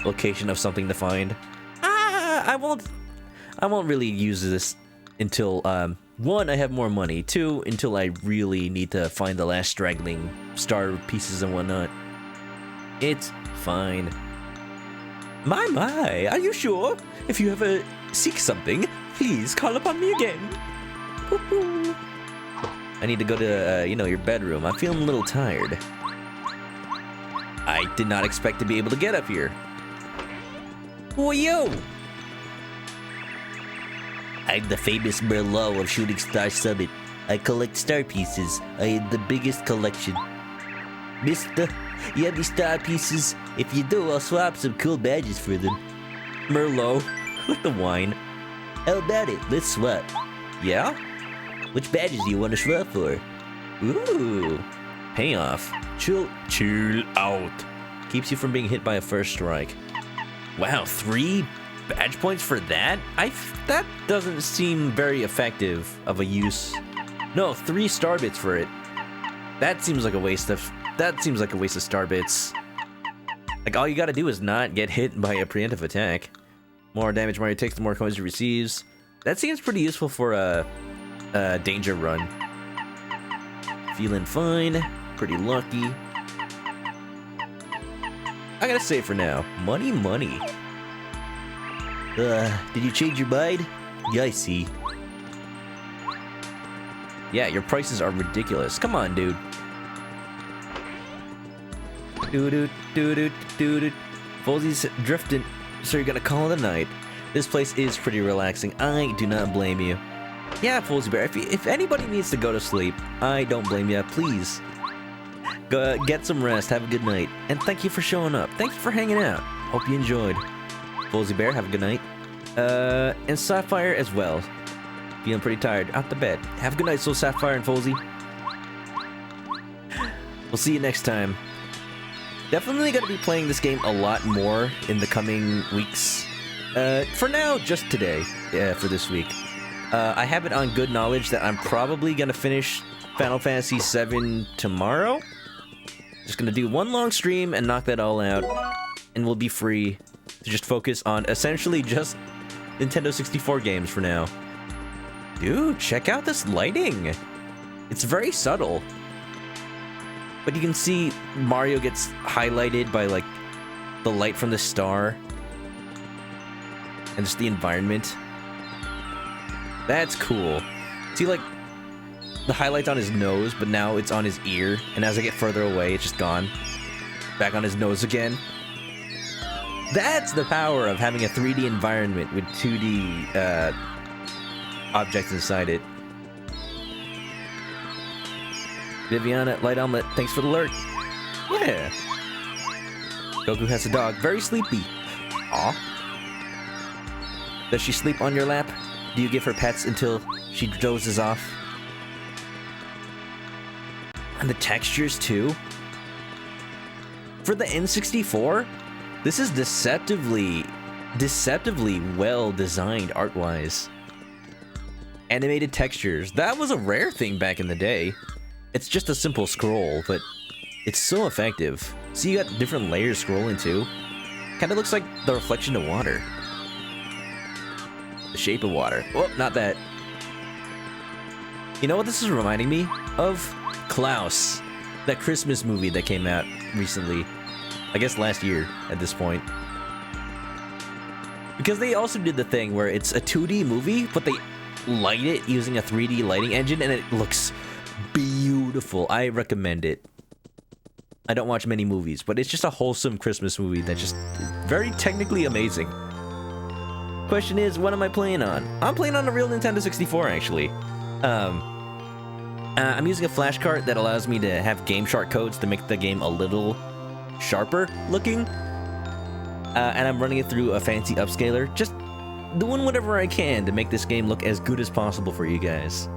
location of something to find. I won't really use this until, one, I have more money. Two, until I really need to find the last straggling star pieces and whatnot. It's fine. My, are you sure? If you ever seek something, please call upon me again. Woo-hoo. I need to go to, your bedroom. I'm feeling a little tired. I did not expect to be able to get up here. Whoa! I'm the famous Merlot of Shooting Star Summit. I collect star pieces. I have the biggest collection. Mister, you have any star pieces? If you do, I'll swap some cool badges for them. Merlot, with the wine. How about it? Let's swap. Yeah? Which badges do you want to swap for? Ooh, payoff. Chill out. Keeps you from being hit by a first strike. Wow, 3 badge points for that? That doesn't seem very effective of a use. No, 3 star bits for it. That seems like a waste of star bits. Like, all you gotta do is not get hit by a preemptive attack. More damage Mario takes, the more coins he receives. That seems pretty useful for a danger run. Feeling fine. Pretty lucky. I gotta say for now, money. Did you change your mind? Yeah, I see. Yeah, your prices are ridiculous. Come on, dude. Doo-doo. Fozzy's drifting, so you're gonna call it a night. This place is pretty relaxing. I do not blame you. Yeah, Fozzy Bear, if anybody needs to go to sleep, I don't blame you. Please. Go get some rest, have a good night. And thank you for showing up. Thank you for hanging out. Hope you enjoyed. Fozzy Bear, have a good night. And Sapphire as well. Feeling pretty tired. Out the bed. Have a good night, Soul Sapphire and Fozzy. We'll see you next time. Definitely gonna be playing this game a lot more in the coming weeks. For now, just today. Yeah, for this week. I have it on good knowledge that I'm probably gonna finish Final Fantasy VII tomorrow. Just gonna do one long stream and knock that all out. And we'll be free to just focus on essentially just Nintendo 64 games for now. Dude, check out this lighting. It's very subtle. But you can see Mario gets highlighted by like the light from the star and just the environment. That's cool. See, like, the highlight's on his nose, but now it's on his ear, and as I get further away, it's just gone. Back on his nose again. That's the power of having a 3D environment with 2D objects inside it. Viviana, Light Omelet, thanks for the alert. Yeah. Goku has a dog, very sleepy. Aw. Does she sleep on your lap? Do you give her pets until she dozes off? And the textures too. For the N64, this is deceptively well designed art-wise. Animated textures. That was a rare thing back in the day. It's just a simple scroll, but it's so effective. See, you got different layers scrolling too. Kinda looks like the reflection of water. The shape of water. Oh, not that. You know what this is reminding me of? Klaus. That Christmas movie that came out recently. I guess last year at this point. Because they also did the thing where it's a 2D movie, but they light it using a 3D lighting engine and it looks beautiful. I recommend it. I don't watch many movies, but it's just a wholesome Christmas movie that's just very technically amazing. Question is, what am I playing on? I'm playing on a real Nintendo 64, actually. I'm using a flash card that allows me to have Game Shark codes to make the game a little sharper looking. And I'm running it through a fancy upscaler, just doing whatever I can to make this game look as good as possible for you guys.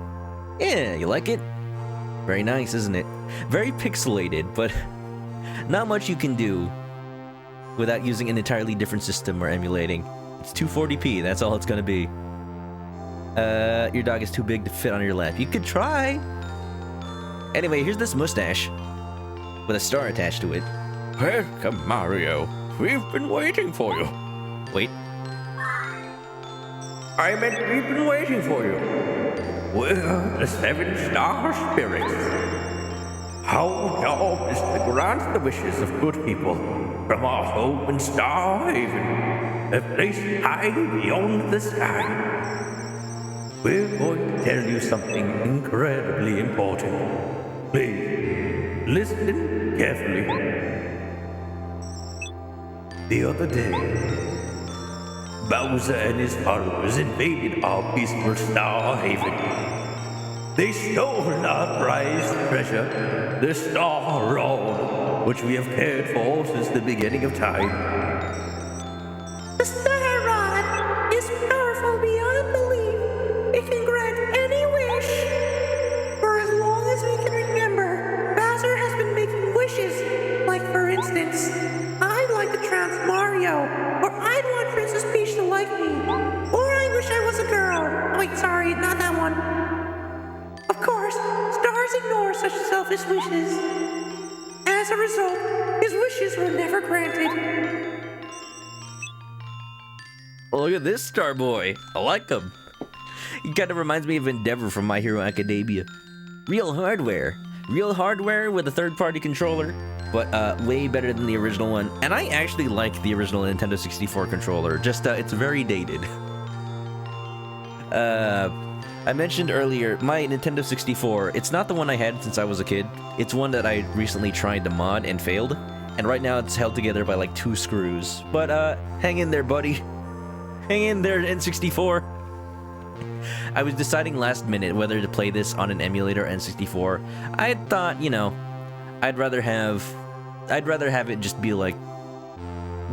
Yeah, you like it? Very nice, isn't it? Very pixelated, but not much you can do without using an entirely different system or emulating. It's 240p, that's all it's gonna be. Your dog is too big to fit on your lap. You could try. Anyway, here's this mustache with a star attached to it. Welcome, Mario. We've been waiting for you. Wait. I meant we've been waiting for you. We're the 7 Star Spirits. Our job is to grant the wishes of good people from our home in Star Haven, a place high beyond the sky. We're going to tell you something incredibly important. Please, listen carefully. The other day, Bowser and his followers invaded our peaceful Star Haven. They stole our prized treasure, the Star Rod, which we have cared for since the beginning of time. The Star Rod is powerful beyond belief. It can grant any wish. For as long as we can remember, Bowser has been making wishes. Like, for instance, I'd like to trounce Mario, or I'd want Princess Peach to like me, or I wish I was a girl. Wait, sorry, not that one. Of course, stars ignore such selfish wishes. As a result, his wishes were never granted. Look at this Star Boy. I like him. He kind of reminds me of Endeavor from My Hero Academia. Real hardware. Real hardware with a third-party controller, but way better than the original one. And I actually like the original Nintendo 64 controller. Just, it's very dated. I mentioned earlier, my Nintendo 64, it's not the one I had since I was a kid. It's one that I recently tried to mod and failed. And right now it's held together by like 2 screws. But, hang in there, buddy. Hang in there, N64. I was deciding last minute whether to play this on an emulator N64. I had thought, you know, I'd rather have it just be like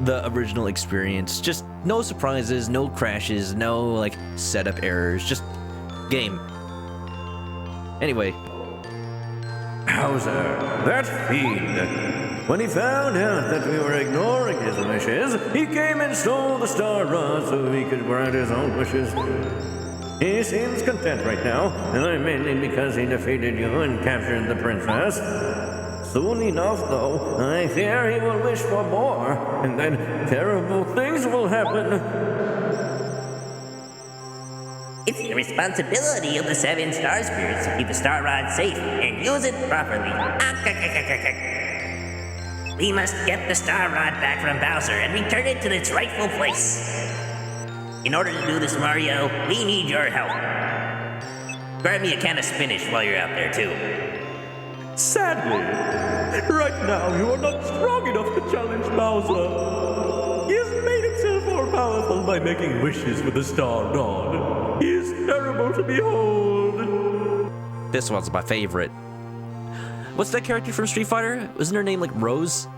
the original experience. Just no surprises, no crashes, no like setup errors, just game. Anyway. Bowser, that fiend. When he found out that we were ignoring his wishes, he came and stole the Star Rod so he could grant his own wishes. He seems content right now, and I'm mainly because he defeated you and captured the princess. Soon enough, though, I fear he will wish for more, and then terrible things will happen. It's the responsibility of the 7 star spirits to keep the star rod safe and use it properly. We must get the star rod back from Bowser and return it to its rightful place. In order to do this, Mario, we need your help. Grab me a can of spinach while you're out there, too. Sadly, right now you are not strong enough to challenge Bowser. He has made himself more powerful by making wishes with the star rod. He is terrible to behold. This one's my favorite. What's that character from Street Fighter? Wasn't her name like Rose?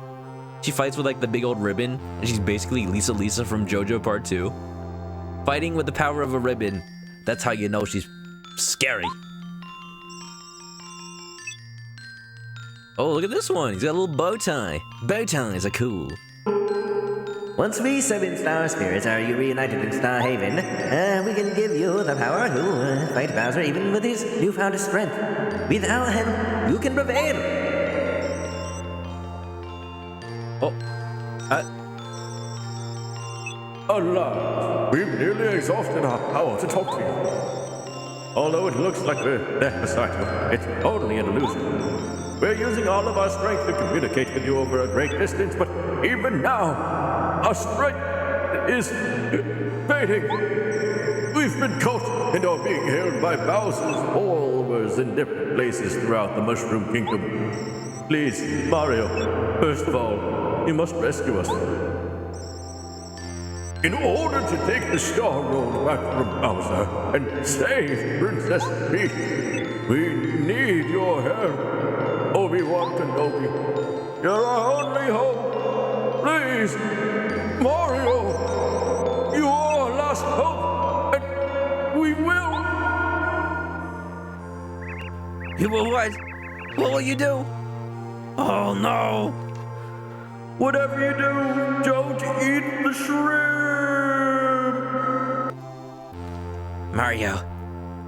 She fights with like the big old ribbon, and she's basically Lisa from JoJo Part 2. Fighting with the power of a ribbon. That's how you know she's scary. Oh, look at this one. He's got a little bow tie. Bow ties are cool. Once we 7 star spirits are reunited in Star Haven, we can give you the power to fight Bowser even with his newfound strength. Without him, you can prevail. Alas, we've nearly exhausted our power to talk to you. Although it looks like we're there beside you, it's only an illusion. We're using all of our strength to communicate with you over a great distance, but even now, our strength is fading. We've been caught and are being held by Bowser's followers in different places throughout the Mushroom Kingdom. Please, Mario, first of all, you must rescue us. In order to take the Star Road back from Bowser and save Princess Peach, we need your help. Obi-Wan Kenobi, you're our only hope. Please, Mario, you are our last hope, and we will. You will what? What will you do? Oh no! Whatever you do, don't eat the shrimp. Mario,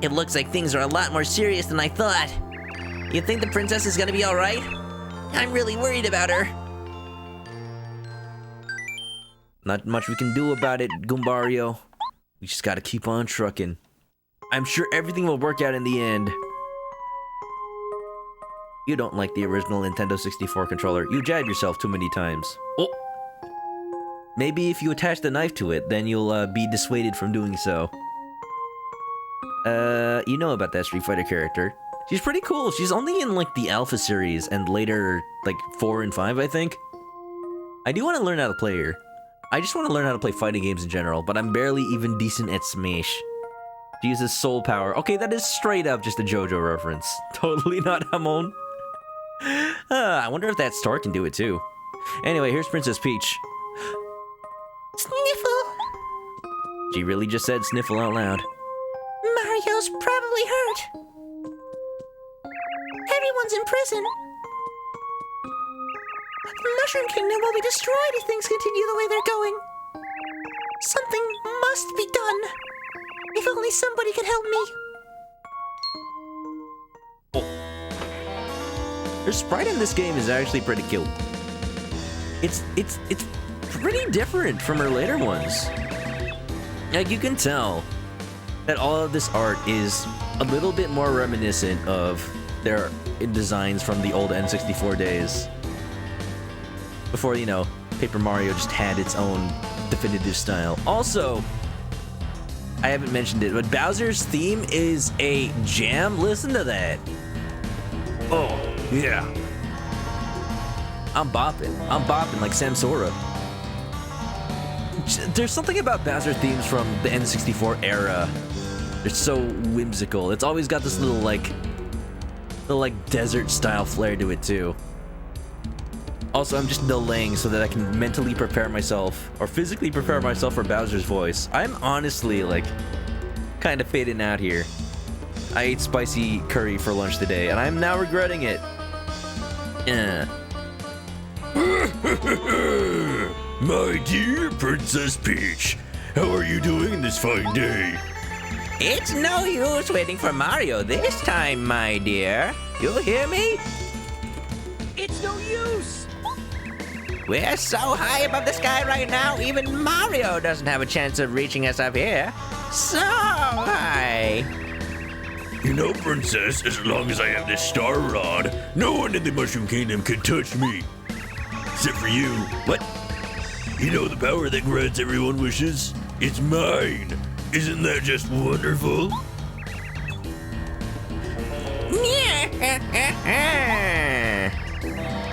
it looks like things are a lot more serious than I thought. You think the princess is gonna be alright? I'm really worried about her. Not much we can do about it, Goombario. We just gotta keep on trucking. I'm sure everything will work out in the end. You don't like the original Nintendo 64 controller. You jab yourself too many times. Oh! Maybe if you attach the knife to it, then you'll be dissuaded from doing so. You know about that Street Fighter character. She's pretty cool. She's only in like the Alpha series and later like 4 and 5, I think. I do want to learn how to play her. I just want to learn how to play fighting games in general, but I'm barely even decent at Smash. She uses soul power. Okay, that is straight up just a JoJo reference. Totally not Hamon. I wonder if that star can do it too. Anyway, here's Princess Peach. Sniffle! She really just said sniffle out loud. Mario's probably hurt. Everyone's in prison. The Mushroom Kingdom will be destroyed if things continue the way they're going. Something must be done. If only somebody could help me. Her sprite in this game is actually pretty cute. It's pretty different from her later ones. Like, you can tell that all of this art is a little bit more reminiscent of their designs from the old N64 days. Before, you know, Paper Mario just had its own definitive style. Also, I haven't mentioned it, but Bowser's theme is a jam. Listen to that. Oh, yeah. I'm bopping like Samsora. There's something about Bowser themes from the N64 era. They're so whimsical. It's always got this little desert style flair to it too. Also, I'm just delaying so that I can mentally prepare myself or physically prepare myself for Bowser's voice. I'm honestly kind of fading out here. I ate spicy curry for lunch today, and I'm now regretting it. My dear Princess Peach, how are you doing this fine day? It's no use waiting for Mario this time, my dear. You hear me? It's We're so high above the sky right now, even Mario doesn't have a chance of reaching us up here. So high. You know, Princess, as long as I have this star rod, no one in the Mushroom Kingdom can touch me. Except for you. What? You know the power that grants everyone wishes? It's mine. Isn't that just wonderful?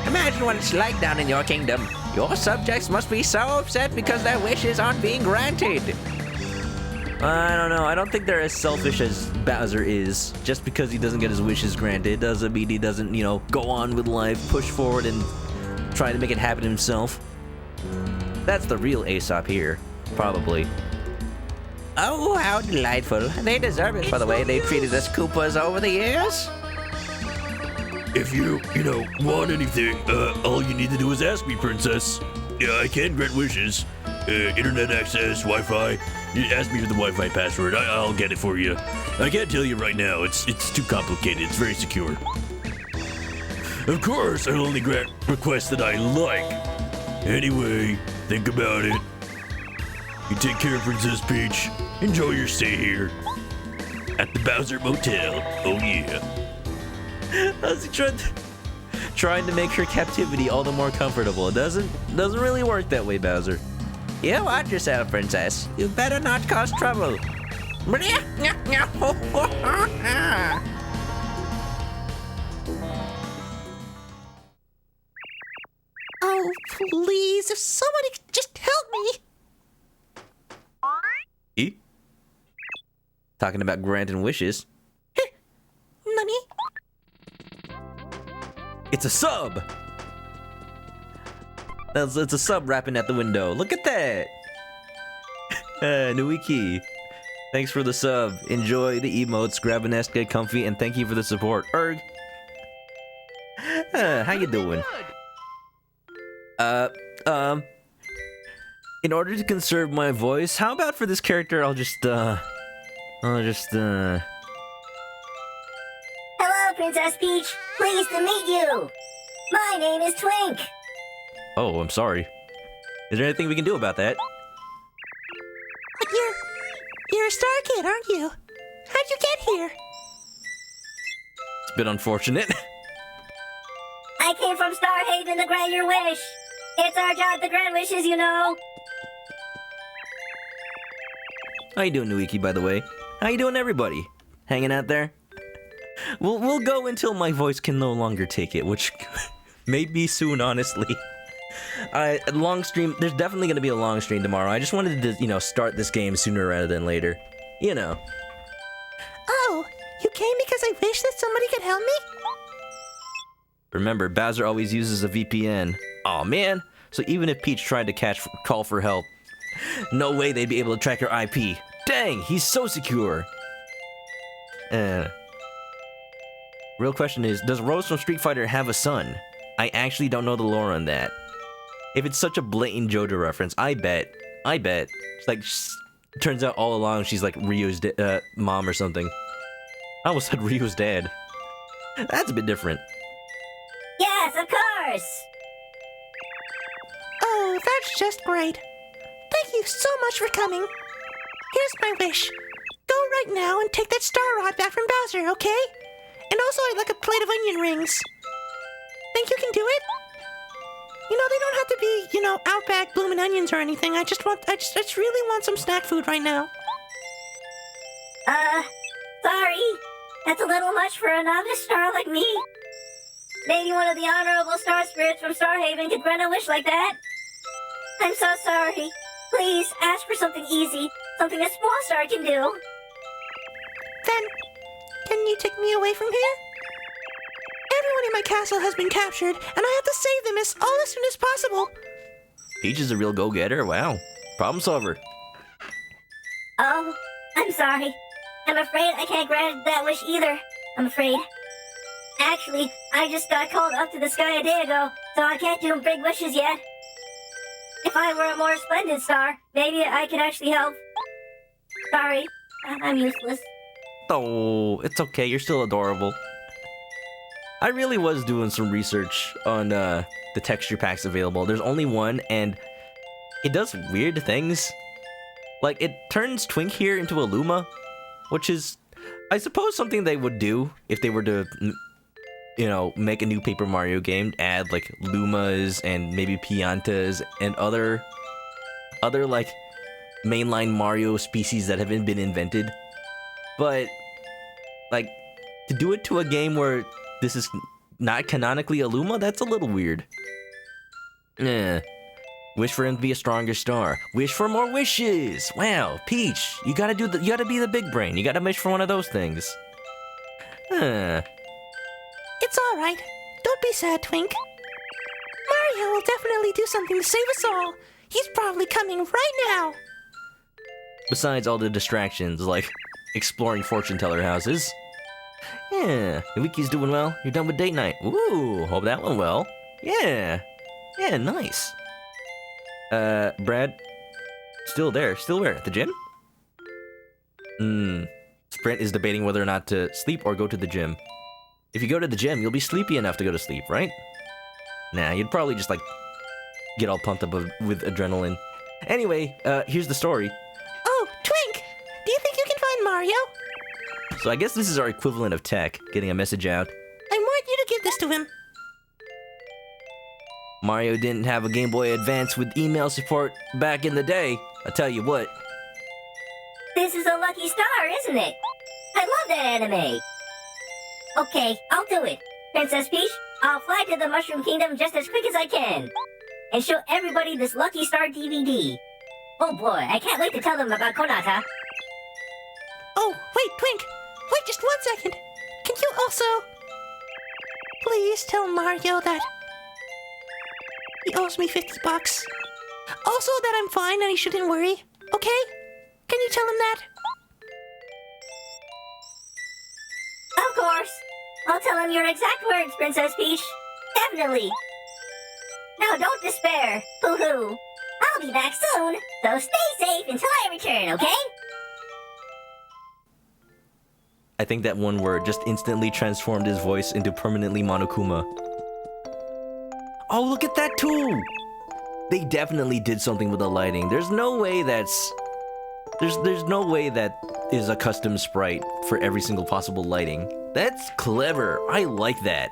Imagine what it's like down in your kingdom. Your subjects must be so upset because their wishes aren't being granted. I don't know. I don't think they're as selfish as Bowser is. Just because he doesn't get his wishes granted doesn't mean he doesn't, go on with life, push forward, and try to make it happen himself. That's the real Aesop here, probably. Oh, how delightful. They deserve it for the way they've treated us Koopas over the years. If you want anything, all you need to do is ask me, Princess. Yeah, I can grant wishes. Internet access, Wi-Fi. You ask me for the Wi-Fi password. I'll get it for you. I can't tell you right now. It's too complicated. It's very secure. Of course, I'll only grant requests that I like. Anyway, think about it. You take care, Princess Peach. Enjoy your stay here. At the Bowser Motel. Oh yeah. How's he trying to make her captivity all the more comfortable? It doesn't really work that way, Bowser. You watch yourself, Princess. You better not cause trouble. Oh, please, if somebody could just help me. E? Talking about granting wishes. Nani? It's a sub! It's a sub rapping at the window. Look at that! Nuiki. Thanks for the sub. Enjoy the emotes, grab a nest, get comfy, and thank you for the support. Erg. How you doing? In order to conserve my voice, how about for this character Hello, Princess Peach. Pleased to meet you. My name is Twink. Oh, I'm sorry. Is there anything we can do about that? But you're a star kid, aren't you? How'd you get here? It's a bit unfortunate. I came from Star Haven to grant your wish. It's our job to grant wishes, you know. How you doing, Nuiki, by the way? How you doing, everybody? Hanging out there? We'll go until my voice can no longer take it, which may be soon, honestly. A long stream. There's definitely going to be a long stream tomorrow. I just wanted to, start this game sooner rather than later. Oh, you came because I wish that somebody could help me? Remember, Bowser always uses a VPN. Aw, man. So even if Peach tried to call for help, no way they'd be able to track her IP. Dang, he's so secure. Real question is, does Rose from Street Fighter have a son? I actually don't know the lore on that. If it's such a blatant JoJo reference, I bet. It's like, turns out all along she's like Ryu's mom or something. I almost said Ryu's dad. That's a bit different. Yes, of course. Oh, that's just great. Thank you so much for coming. Here's my wish. Go right now and take that star rod back from Bowser, okay? And also I'd like a plate of onion rings. Think you can do it? They don't have to be, Outback blooming onions or anything. I just really want some snack food right now. Sorry. That's a little much for a novice star like me. Maybe one of the honorable star spirits from Star Haven could grant a wish like that. I'm so sorry. Please, ask for something easy. Something a small star can do. Then, can you take me away from here? Everyone in my castle has been captured, and I have to save them as soon as possible. Peach is a real go-getter. Wow. Problem solver. Oh, I'm sorry. I'm afraid I can't grant that wish either. I'm afraid. Actually, I just got called up to the sky a day ago, so I can't do big wishes yet. If I were a more splendid star, maybe I could actually help. Sorry, I'm useless. Oh, it's okay. You're still adorable. I really was doing some research on the texture packs available. There's only one, and it does weird things. Like, it turns Twink here into a Luma, which is, I suppose, something they would do if they were to, you know, make a new Paper Mario game, add, like, Lumas and maybe Piantas and other like, mainline Mario species that haven't been invented. But, like, to do it to a game where this is not canonically a Luma, that's a little weird. Wish for him to be a stronger star. Wish for more wishes. Wow, Peach, you gotta be the big brain. You gotta wish for one of those things. It's all right. Don't be sad, Twink. Mario will definitely do something to save us all. He's probably coming right now. Besides all the distractions, like exploring fortune teller houses. Yeah, Luigi's doing well. You're done with date night. Ooh, hope that went well. Yeah, nice. Brad, still there. Still where? At the gym? Sprint is debating whether or not to sleep or go to the gym. If you go to the gym, you'll be sleepy enough to go to sleep, right? Nah, you'd probably just, like, get all pumped up with adrenaline. Anyway, here's the story. Oh, Twink! Do you think you can find Mario? So I guess this is our equivalent of tech, getting a message out. I want you to give this to him. Mario didn't have a Game Boy Advance with email support back in the day. I tell you what. This is a lucky star, isn't it? I love that anime. Okay, I'll do it. Princess Peach, I'll fly to the Mushroom Kingdom just as quick as I can. And show everybody this Lucky Star DVD. Oh boy, I can't wait to tell them about Konata. Oh, wait, Twink. Wait just 1 second. Can you also... please tell Mario that... he owes me $50. Also that I'm fine and he shouldn't worry. Okay? Can you tell him that? Of course. I'll tell him your exact words, Princess Peach. Definitely. Now don't despair. Hoo-hoo. I'll be back soon, so stay safe until I return, okay? I think that one word just instantly transformed his voice into permanently Monokuma. Oh, look at that too! They definitely did something with the lighting. There's no way that's... There's no way that is a custom sprite for every single possible lighting. That's clever. I like that.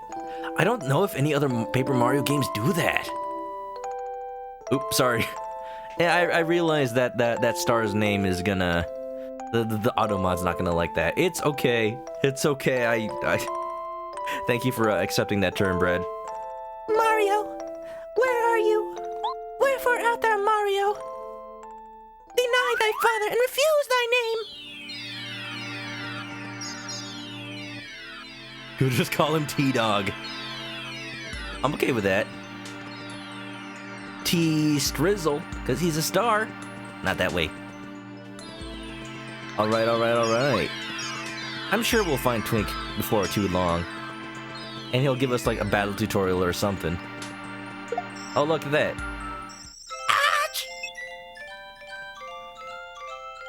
I don't know if any other Paper Mario games do that. Oops, sorry. Yeah, I realized that star's name is gonna... The Automod's not gonna like that. It's okay. It's okay. I thank you for accepting that term, Brad. Mario, where are you? Wherefore art thou, Mario? Deny thy father and refuse thy name. You'll just call him T-Dog. I'm okay with that. T-Strizzle, because he's a star. Not that way. Alright. I'm sure we'll find Twink before too long. And he'll give us like a battle tutorial or something. Oh, look at that. Ouch!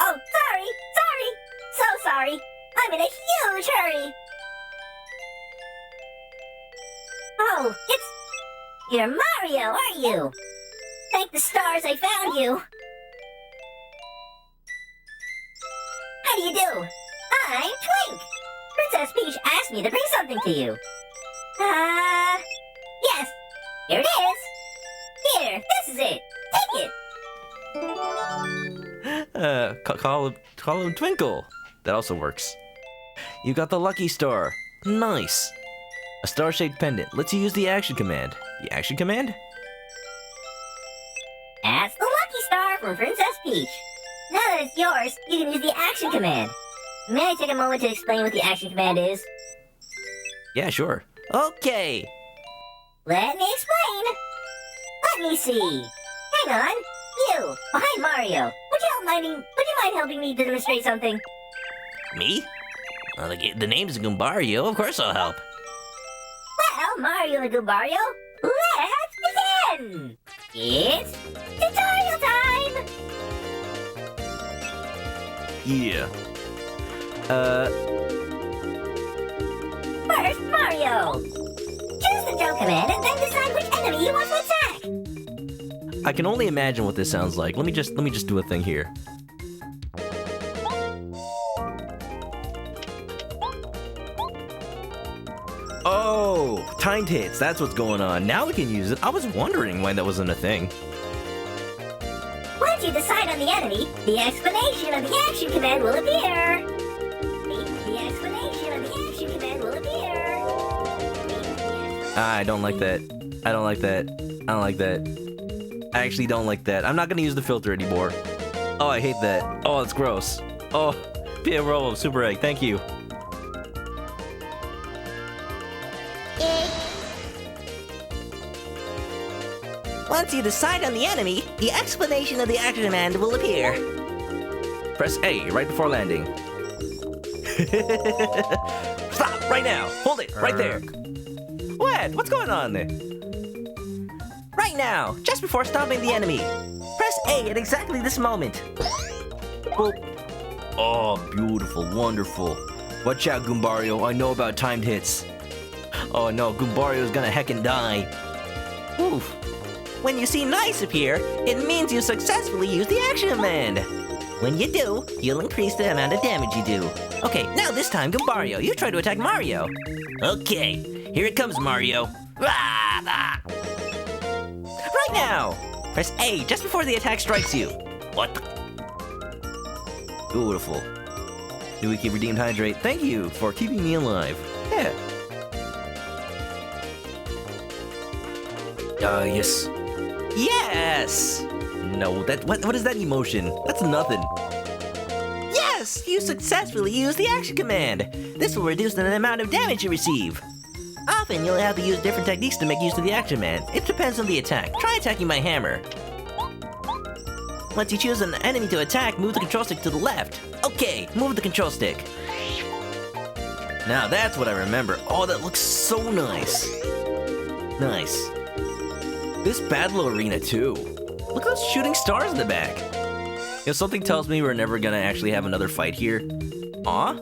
Oh, sorry. So sorry. I'm in a huge hurry. Oh, you're Mario, aren't you? Thank the stars I found you. How do you do? I'm Twink. Princess Peach asked me to bring something to you. Yes. Here it is. Here, this is it. Take it. Call him Twinkle. That also works. You got the Lucky Star. Nice. A star-shaped pendant lets you use the action command. The action command? That's the Lucky Star from Princess Peach. Now that it's yours, you can use the action command. May I take a moment to explain what the action command is? Yeah, sure. Okay. Let me explain. Let me see. Hang on. You, behind Mario. Would you mind helping me to demonstrate something? Me? Well, the name's Goombario. Of course I'll help. Well, Mario and Goombario, let's begin! It's tutorial time! Yeah. First, Mario. go command and then decide which enemy you want to attack. I can only imagine what this sounds like. Let me just do a thing here. Oh, timed hits. That's what's going on. Now we can use it. I was wondering why that wasn't a thing. Once you decide on the enemy, the explanation of the action command will appear. The explanation of the action command will appear. I don't like that. I don't like that. I don't like that. I actually don't like that. I'm not gonna use the filter anymore. Oh, I hate that. Oh, it's gross. Oh, Pierrot, Super Egg, thank you. Once you decide on the enemy, the explanation of the action command will appear. Press A right before landing. Stop right now. Hold it right there. What? What's going on there? Right now, just before stopping the enemy. Press A at exactly this moment. Oh, beautiful, wonderful. Watch out, Goombario. I know about timed hits. Oh no, Goombario's gonna heckin' die. Oof. When you see nice appear, it means you successfully used the action command. When you do, you'll increase the amount of damage you do. Okay, now this time, Goombario, you try to attack Mario. Okay, here it comes, Mario. Right now! Press A just before the attack strikes you. What the? Beautiful. Luigi redeemed hydrate. Thank you for keeping me alive. Yeah. Yes. Yes! No, what is that emotion? That's nothing. Yes! You successfully used the action command. This will reduce the amount of damage you receive. Often you'll have to use different techniques to make use of the action command. It depends on the attack. Try attacking my hammer. Once you choose an enemy to attack, move the control stick to the left. Okay, move the control stick. Now that's what I remember. Oh, that looks so nice. Nice. This battle arena too. Look at those shooting stars in the back. If something tells me we're never gonna actually have another fight here. Aw.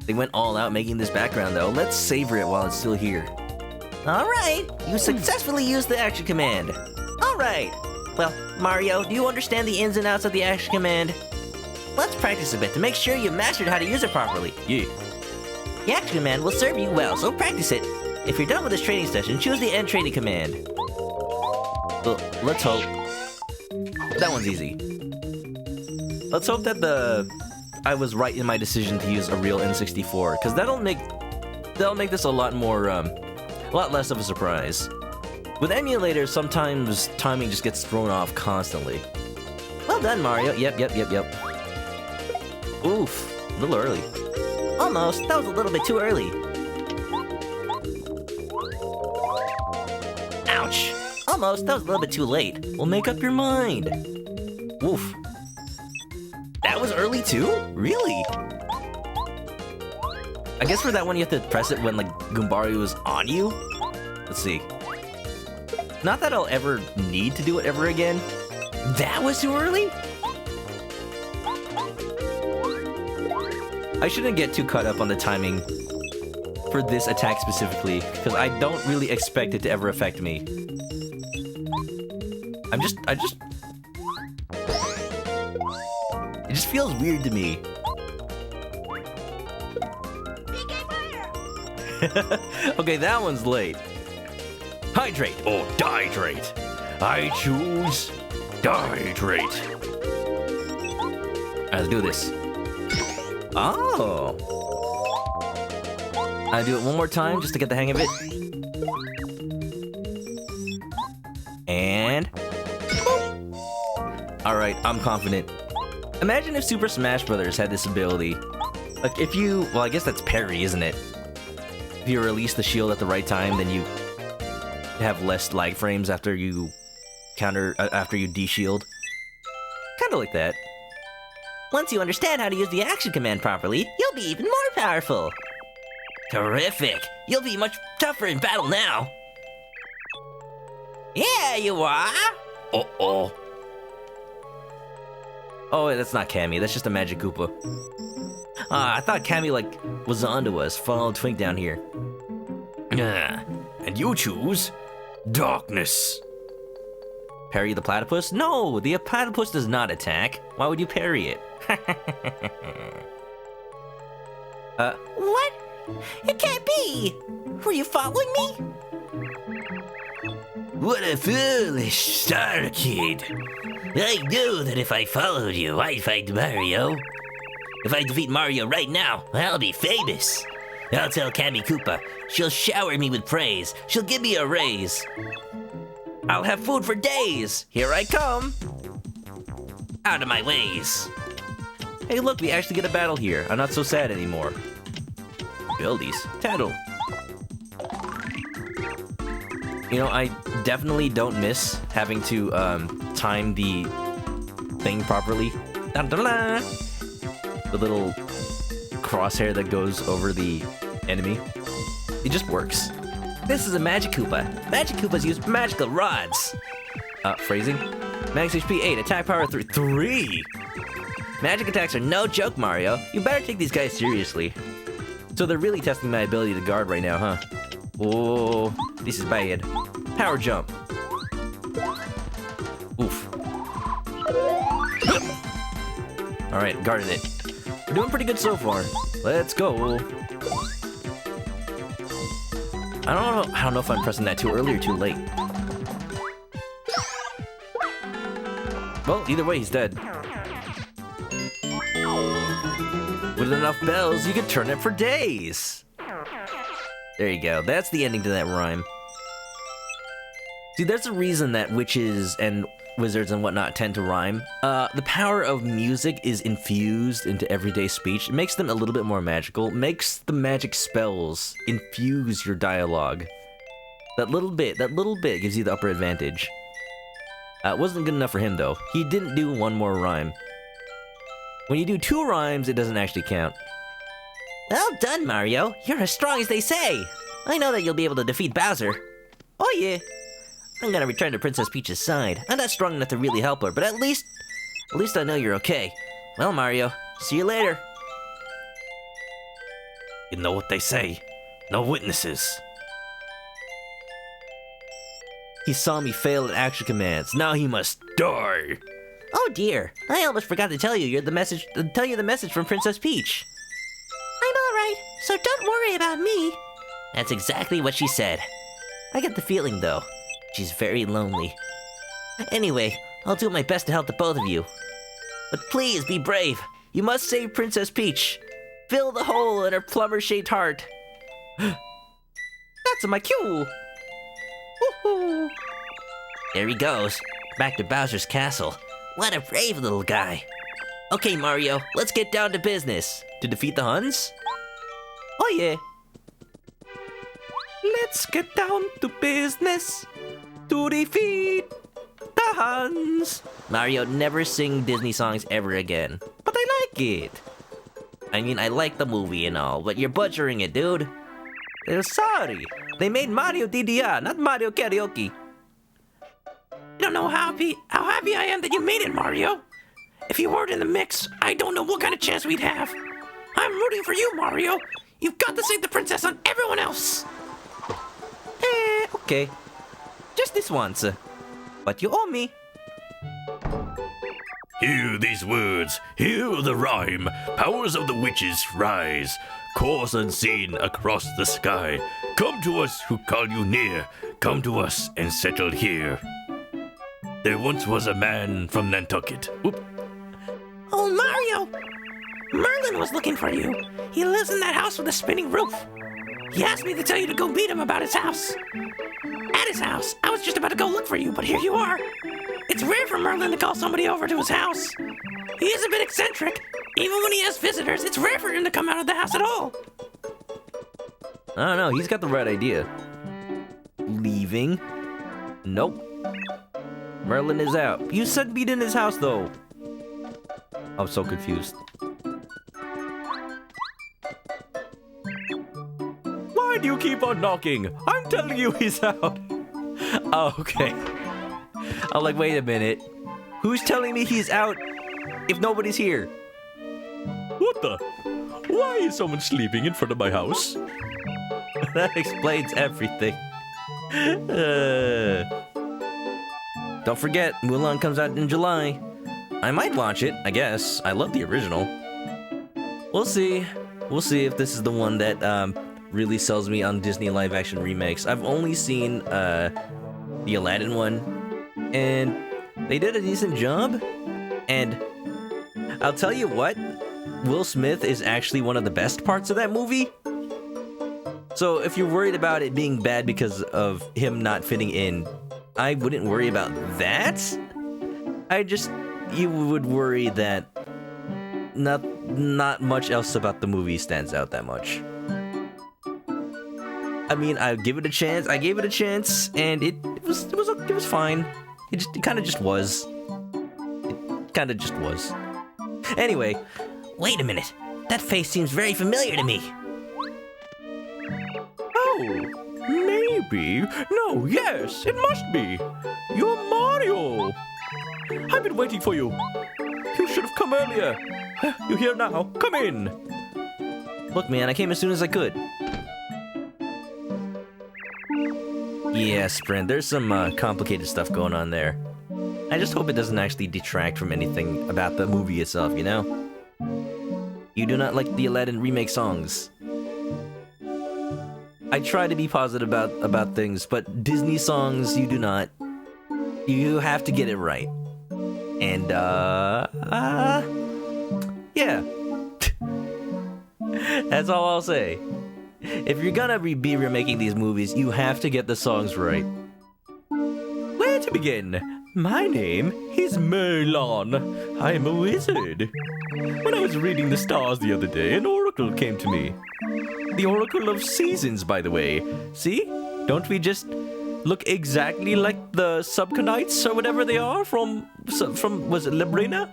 They went all out making this background though. Let's savor it while it's still here. Alright, you successfully used the action command. Alright. Well, Mario, do you understand the ins and outs of the action command? Let's practice a bit to make sure you've mastered how to use it properly. Yeah. The action command will serve you well, so practice it. If you're done with this training session, choose the end training command. Well, let's hope. That one's easy. Let's hope that I was right in my decision to use a real N64, because that'll make this a lot less of a surprise. With emulators, sometimes timing just gets thrown off constantly. Well done, Mario. Yep. Oof, a little early. Almost. That was a little bit too early. Ouch. Almost. That was a little bit too late. Well, make up your mind. Woof. That was early too? Really? I guess for that one you have to press it when like Goombario is on you. Let's see. Not that I'll ever need to do it ever again. That was too early? I shouldn't get too caught up on the timing for this attack specifically, because I don't really expect it to ever affect me. It just feels weird to me. Okay, that one's late. Hydrate or dihydrate? I choose dihydrate. Alright, let's do this. Oh. I'll do it one more time just to get the hang of it. And... Alright, I'm confident. Imagine if Super Smash Bros. Had this ability. Like if you... Well, I guess that's parry, isn't it? If you release the shield at the right time, then you have less lag frames after you after you de-shield. Kinda like that. Once you understand how to use the action command properly, you'll be even more powerful. Terrific! You'll be much tougher in battle now. Yeah, you are! Uh-oh. Oh, wait, that's not Cammy. That's just a Magic Koopa. I thought Cammy, like, was onto us. Followed Twink down here. And you choose darkness. Parry the platypus? No, the platypus does not attack. Why would you parry it? What? It can't be! Were you following me? What a foolish star kid. I knew that if I followed you, I'd find Mario. If I defeat Mario right now, I'll be famous. I'll tell Cammy Koopa. She'll shower me with praise. She'll give me a raise. I'll have food for days. Here I come. Out of my ways. Hey, look, we actually get a battle here. I'm not so sad anymore. Buildies. Tattle. You know, I definitely don't miss having to time the thing properly. Da-da-da. The little crosshair that goes over the enemy. It just works. This is a Magic Koopa. Magic Koopas use magical rods. Phrasing. Max HP 8, attack power 3. 3! Magic attacks are no joke, Mario. You better take these guys seriously. So they're really testing my ability to guard right now, huh? Oh, this is bad. Power jump. Oof. Alright, guarded it. We're doing pretty good so far. Let's go. I don't know if I'm pressing that too early or too late. Well, either way, he's dead. With enough bells, you could turn it for days. There you go. That's the ending to that rhyme. See, there's a reason that witches and wizards and whatnot tend to rhyme. The power of music is infused into everyday speech. It makes them a little bit more magical. Makes the magic spells infuse your dialogue. That little bit gives you the upper advantage. It wasn't good enough for him, though. He didn't do one more rhyme. When you do 2 rhymes, it doesn't actually count. Well done, Mario. You're as strong as they say. I know that you'll be able to defeat Bowser. Oh yeah. I'm gonna return to Princess Peach's side. I'm not strong enough to really help her, but at least I know you're okay. Well, Mario, see you later. You know what they say. No witnesses. He saw me fail at action commands. Now he must die. Oh dear, I almost forgot to tell you the message from Princess Peach. I'm alright, so don't worry about me. That's exactly what she said. I get the feeling, though, she's very lonely. Anyway, I'll do my best to help the both of you. But please be brave. You must save Princess Peach. Fill the hole in her plumber-shaped heart. That's my cue. Woohoo! There he goes, back to Bowser's castle. What a brave little guy. Okay, Mario, let's get down to business. To defeat the Huns? Oh yeah. Let's get down to business to defeat the Huns. Mario, never sing Disney songs ever again. But I like it. I mean, I like the movie and all, but you're butchering it, dude. They're sorry. They made Mario DDR, not Mario Karaoke. You don't know how happy I am that you made it, Mario. If you weren't in the mix, I don't know what kind of chance we'd have. I'm rooting for you, Mario. You've got to save the princess on everyone else. Okay. Just this once. But you owe me. Hear these words, hear the rhyme. Powers of the witches rise. Course unseen across the sky. Come to us who call you near. Come to us and settle here. There once was a man from Nantucket. Whoop. Oh, Mario! Merlin was looking for you. He lives in that house with a spinning roof. He asked me to tell you to go meet him about his house. At his house, I was just about to go look for you, but here you are. It's rare for Merlin to call somebody over to his house. He is a bit eccentric. Even when he has visitors, it's rare for him to come out of the house at all. I don't know, he's got the right idea. Leaving? Nope. Merlin is out. You said meet in his house, though. I'm so confused. Why do you keep on knocking? I'm telling you he's out. Oh, okay. I'm like, wait a minute. Who's telling me he's out if nobody's here? What the? Why is someone sleeping in front of my house? That explains everything. Don't forget, Mulan comes out in July. I might watch it, I guess. I love the original. We'll see. We'll see if this is the one that really sells me on Disney live-action remakes. I've only seen the Aladdin one, and they did a decent job. And I'll tell you what, Will Smith is actually one of the best parts of that movie. So if you're worried about it being bad because of him not fitting in, I wouldn't worry about that. You would worry that not much else about the movie stands out that much. I mean, I gave it a chance, and it was fine. It kind of just was. It kind of just was. Anyway, Wait a minute. That face seems very familiar to me. Oh, maybe. No, yes, it must be. You're Mario. I've been waiting for you. You should have come earlier. You're here now. Come in. look, man, I came as soon as I could. Yeah, Sprint, there's some complicated stuff going on there. I just hope it doesn't actually detract from anything about the movie itself, you know? You do not like the Aladdin remake songs. I try to be positive about things, but Disney songs, you do not. You have to get it right. And, yeah. That's all I'll say. If you're gonna be remaking these movies, you have to get the songs right. Where to begin? My name is Merlon. I am a wizard. When I was reading the stars the other day, an oracle came to me. The Oracle of Seasons, by the way. See? Don't we just look exactly like the Subconites or whatever they are from was it Labrina?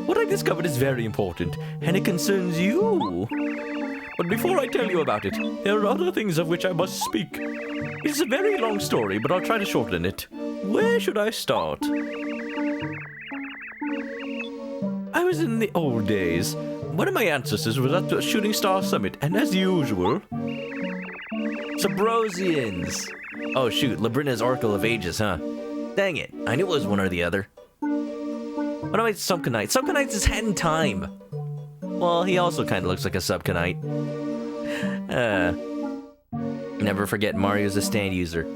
What I discovered is very important, and it concerns you. But before I tell you about it, there are other things of which I must speak. It's a very long story, but I'll try to shorten it. Where should I start? I was in the old days. One of my ancestors was at the Shooting Star Summit, and as usual... Sabrosians! Oh shoot, Labrina's Oracle of Ages, huh? Dang it, I knew it was one or the other. What about Subconite? Subconite is head in time. Well, he also kind of looks like a Subconite. Never forget Mario's a stand user.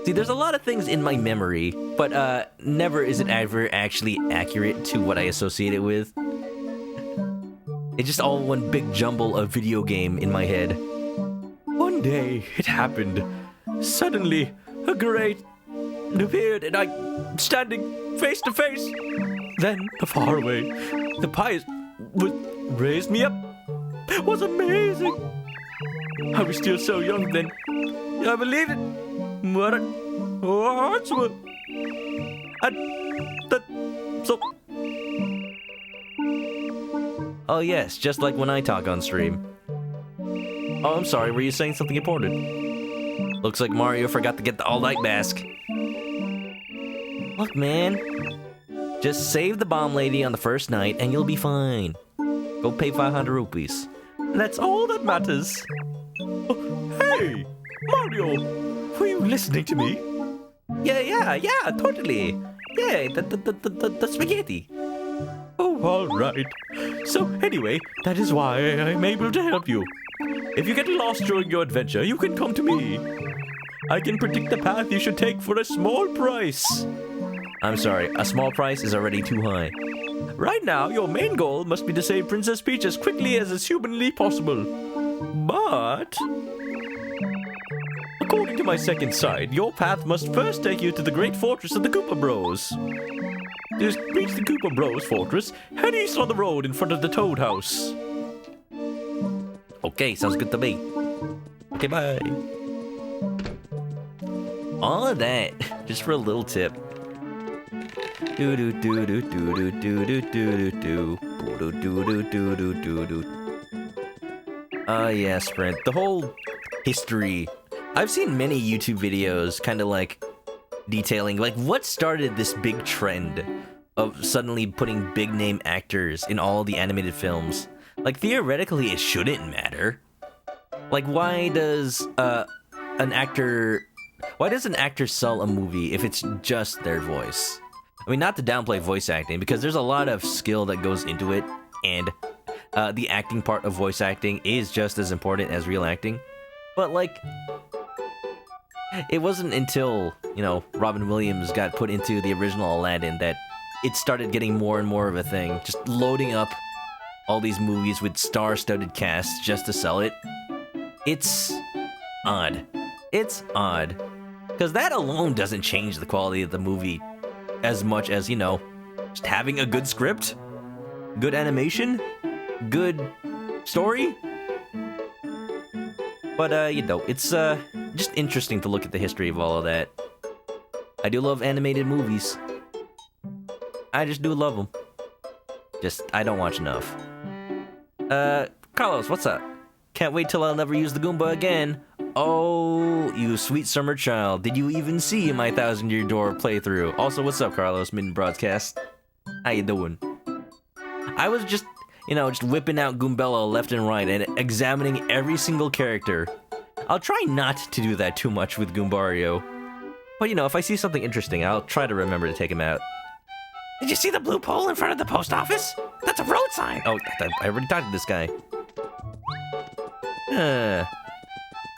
See, there's a lot of things in my memory, but never is it ever actually accurate to what I associate it with. It's just all one big jumble of video game in my head. One day, it happened. Suddenly, a great appeared, and I standing face to face. Then, far away, the pious raised me up. It was amazing. I was still so young then. I believed it. Oh yes, just like when I talk on stream. Oh, I'm sorry, were you saying something important? Looks like Mario forgot to get the all-night mask. Look, man. Just save the bomb lady on the first night and you'll be fine. Go pay 500 rupees. That's all that matters. Oh, hey! Mario! Were you listening to me? Yeah, totally. Yeah, the spaghetti. Oh, all right. So, anyway, that is why I'm able to help you. If you get lost during your adventure, you can come to me. I can predict the path you should take for a small price. I'm sorry, a small price is already too high. Right now, your main goal must be to save Princess Peach as quickly as is humanly possible. But... according to my second sight, your path must first take you to the great fortress of the Koopa Bros. To reach the Koopa Bros fortress, head east on the road in front of the Toad House. Okay, sounds good to me. Okay, bye. All of that, just for a little tip. Do do do do do do do do do do do do do do do. Ah, yeah, Sprint. The whole history. I've seen many YouTube videos, kind of like detailing like what started this big trend of suddenly putting big name actors in all the animated films. Like theoretically, it shouldn't matter. Like why does an actor... Why does an actor sell a movie if it's just their voice? I mean, not to downplay voice acting, because there's a lot of skill that goes into it, and the acting part of voice acting is just as important as real acting. But, like, it wasn't until, you know, Robin Williams got put into the original Aladdin that it started getting more and more of a thing. Just loading up all these movies with star-studded casts just to sell it. It's odd. It's odd. Because that alone doesn't change the quality of the movie as much as, you know, just having a good script, good animation, good story. But, you know, it's just interesting to look at the history of all of that. I do love animated movies. I just do love them. Just, I don't watch enough. Carlos, what's up? Can't wait till I'll never use the Goomba again. Oh, you sweet summer child. Did you even see my 1,000-Year Door playthrough? Also, what's up, Carlos, mid-broadcast? How you doing? I was just, you know, just whipping out Goombella left and right and examining every single character. I'll try not to do that too much with Goombario. But, you know, if I see something interesting, I'll try to remember to take him out. Did you see the blue pole in front of the post office? That's a road sign. Oh, I already talked to this guy.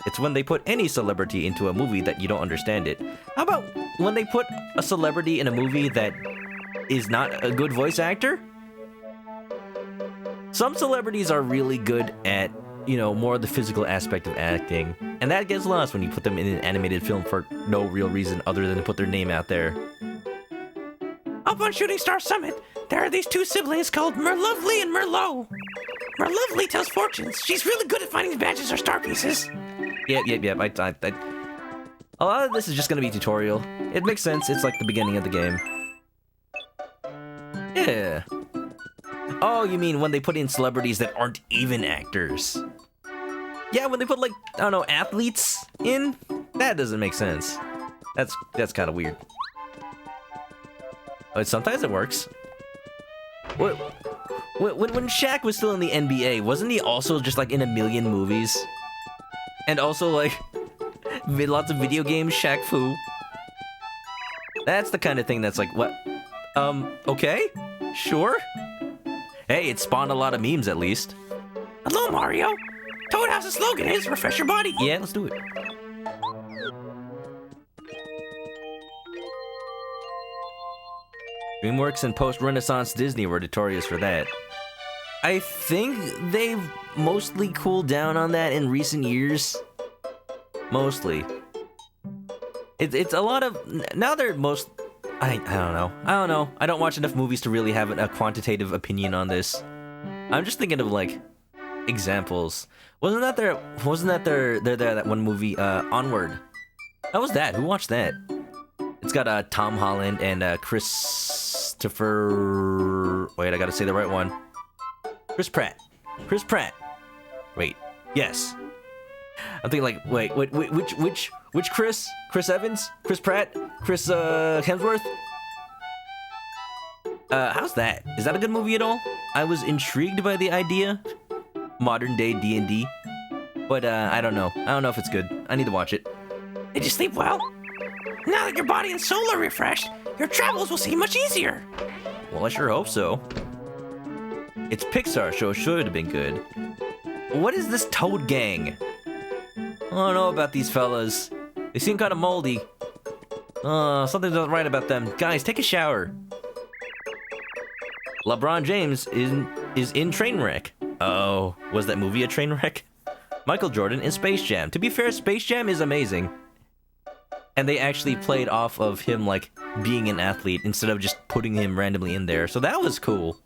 It's when they put any celebrity into a movie that you don't understand it. How about when they put a celebrity in a movie that is not a good voice actor? Some celebrities are really good at, you know, more of the physical aspect of acting, and that gets lost when you put them in an animated film for no real reason other than to put their name out there. Up on Shooting Star Summit, there are these two siblings called Merlovely and Merlot. Merlovely tells fortunes. She's really good at finding badges or star pieces. Yep. A lot of this is just gonna be tutorial. It makes sense. It's like the beginning of the game. Yeah. Oh, you mean when they put in celebrities that aren't even actors? Yeah, when they put, like, I don't know, athletes in? That doesn't make sense. That's kind of weird. But sometimes it works. When Shaq was still in the NBA, wasn't he also just, like, in a million movies? And also, like, lots of video games, Shaq Fu. That's the kind of thing that's like, what? Okay? Sure? Hey, it spawned a lot of memes, at least. Hello, Mario. Toad House's slogan is refresh your body. Yeah, let's do it. DreamWorks and post-Renaissance Disney were notorious for that. I think they've mostly cooled down on that in recent years. Mostly. It's a lot of... Now they're most... I don't know. I don't watch enough movies to really have a quantitative opinion on this. I'm just thinking of, like, examples. Wasn't that that one movie, Onward? How was that? Who watched that? It's got Tom Holland and Christopher... Wait, I gotta say the right one. Chris Pratt. Wait, yes. I'm thinking like, wait, which Chris? Chris Evans? Chris Pratt? Chris Hemsworth? How's that? Is that a good movie at all? I was intrigued by the idea. Modern day D&D. But I don't know. I don't know if it's good. I need to watch it. Did you sleep well? Now that your body and soul are refreshed, your travels will seem much easier. Well, I sure hope so. It's Pixar, so it should have been good. What is this Toad gang? I don't know about these fellas. They seem kind of moldy. Something's not right about them. Guys, take a shower. LeBron James is in Trainwreck. Oh, was that movie a train wreck? Michael Jordan in Space Jam. To be fair, Space Jam is amazing. And they actually played off of him, like, being an athlete instead of just putting him randomly in there. So that was cool.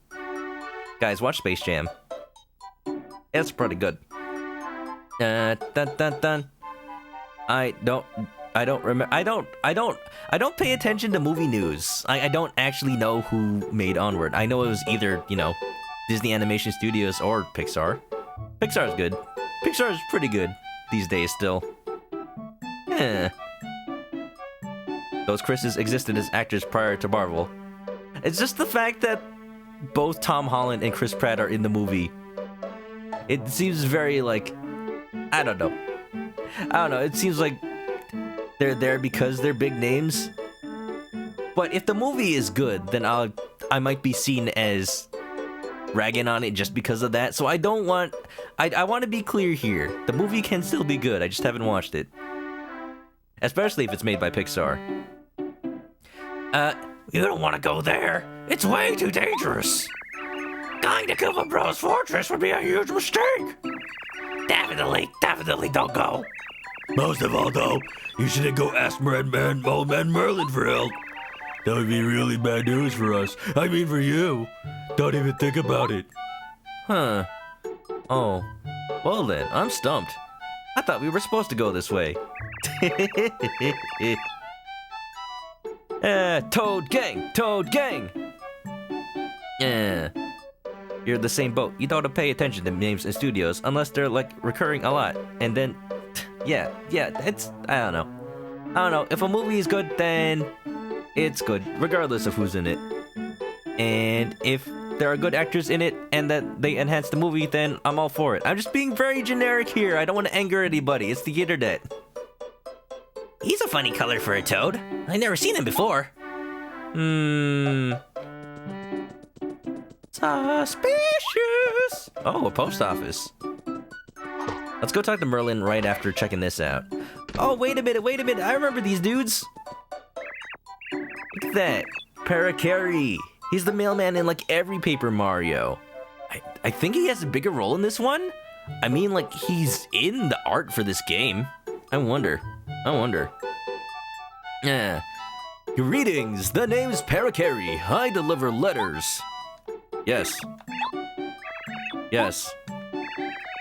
Guys, watch Space Jam. It's pretty good. I don't pay attention to movie news. I don't actually know who made Onward. I know it was either, you know, Disney Animation Studios or Pixar. Pixar's good. Pixar's pretty good these days still. Those Chris's existed as actors prior to Marvel. It's just the fact that both Tom Holland and Chris Pratt are in the movie. It seems very, like, I don't know. I don't know, it seems like they're there because they're big names. But if the movie is good, then I might be seen as ragging on it just because of that. So I don't want... I want to be clear here. The movie can still be good, I just haven't watched it. Especially if it's made by Pixar. You don't want to go there. It's way too dangerous. Going to Goomba Bros Fortress would be a huge mistake. Definitely don't go. Most of all, though, you shouldn't go ask Old Man Merlin for help. That would be really bad news for us. I mean for you. Don't even think about it. Huh. Oh. Well then, I'm stumped. I thought we were supposed to go this way. Toad Gang! Toad Gang! Yeah. You're the same boat. You don't pay attention to names in studios unless they're like recurring a lot. And then, yeah, it's, I don't know. If a movie is good, then it's good, regardless of who's in it. And if there are good actors in it and that they enhance the movie, then I'm all for it. I'm just being very generic here. I don't want to anger anybody. It's the internet. He's a funny color for a toad. I've never seen him before. Suspicious. Oh, a post office. Let's go talk to Merlin right after checking this out. Oh, wait a minute. I remember these dudes. Look at that. Paracari. He's the mailman in like every Paper Mario. I think he has a bigger role in this one. I mean, like, he's in the art for this game. I wonder. Yeah. Greetings, the name's Paracari. I deliver letters. Yes.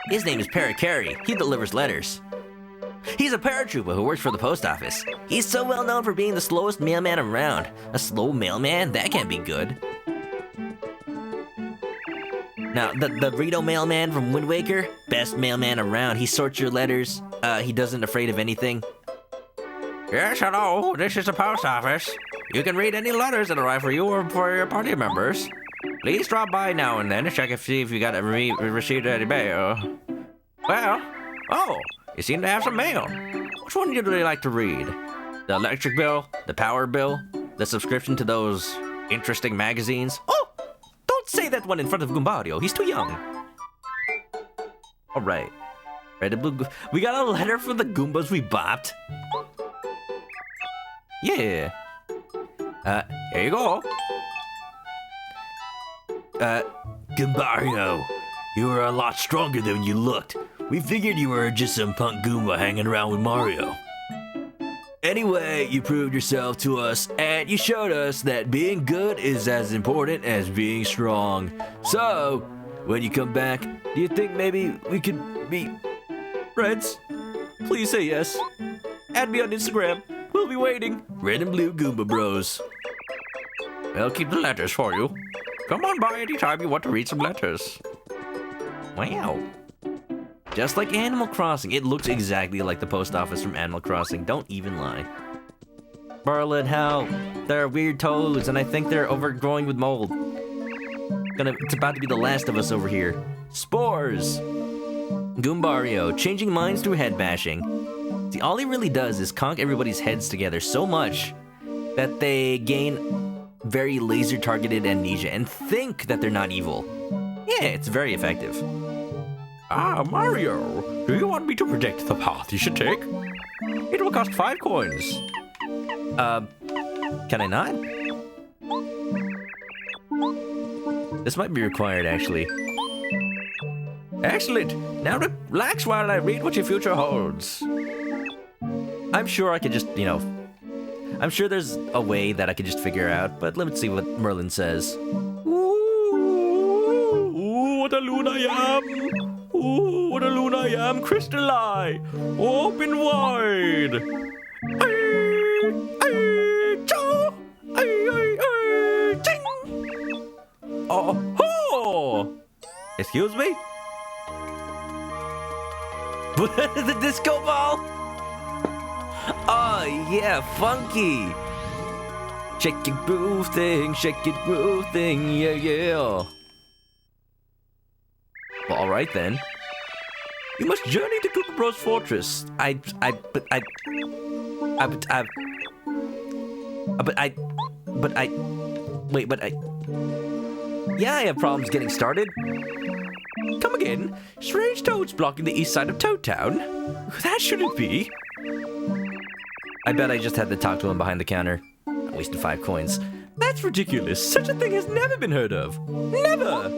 His name is Paracari. He delivers letters. He's a paratrooper who works for the post office. He's so well known for being the slowest mailman around. A slow mailman? That can't be good. Now, the Rito mailman from Wind Waker, best mailman around. He sorts your letters. He doesn't afraid of anything. Yes, hello. This is the post office. You can read any letters that arrive for you or for your party members. Please drop by now and then to check see if you got received any mail. Well, oh, you seem to have some mail. Which one would you really like to read? The electric bill, the power bill, the subscription to those interesting magazines? Oh, don't say that one in front of Goombario. He's too young. All right. Red and blue. We got a letter from the Goombas we bopped. Yeah. Here you go. Goombario, you are a lot stronger than you looked. We figured you were just some punk Goomba hanging around with Mario. Anyway, you proved yourself to us, and you showed us that being good is as important as being strong. So, when you come back, do you think maybe we could be Reds, please say yes. Add me on Instagram. We'll be waiting. Red and Blue Goomba Bros? I'll keep the letters for you. Come on by anytime you want to read some letters. Wow. Just like Animal Crossing. It looks exactly like the post office from Animal Crossing. Don't even lie. Merlin, hell, they're weird toads, and I think they're overgrowing with mold. It's about to be the last of us over here. Spores! Goombario, changing minds through head bashing. See, all he really does is conk everybody's heads together so much that they gain very laser-targeted amnesia and think that they're not evil. Yeah, it's very effective. Ah, Mario, do you want me to predict the path you should take? It will cost 5 coins. Can I not? This might be required, actually. Excellent. Now relax while I read what your future holds. I'm sure I could just, I'm sure there's a way that I could just figure out, but let's see what Merlin says. Ooh, what a loon I am! Ooh, what a loon I am! Crystal eye! Open wide! Oh! Excuse me? The disco ball? Oh, yeah, funky. Shake it, groove thing, yeah. Well, all right then. You must journey to Koopa Bros Fortress. Yeah, I have problems getting started. Come again. Strange toads blocking the east side of Toad Town. That shouldn't be. I bet I just had to talk to him behind the counter. I wasted 5 coins. That's ridiculous. Such a thing has never been heard of. Never!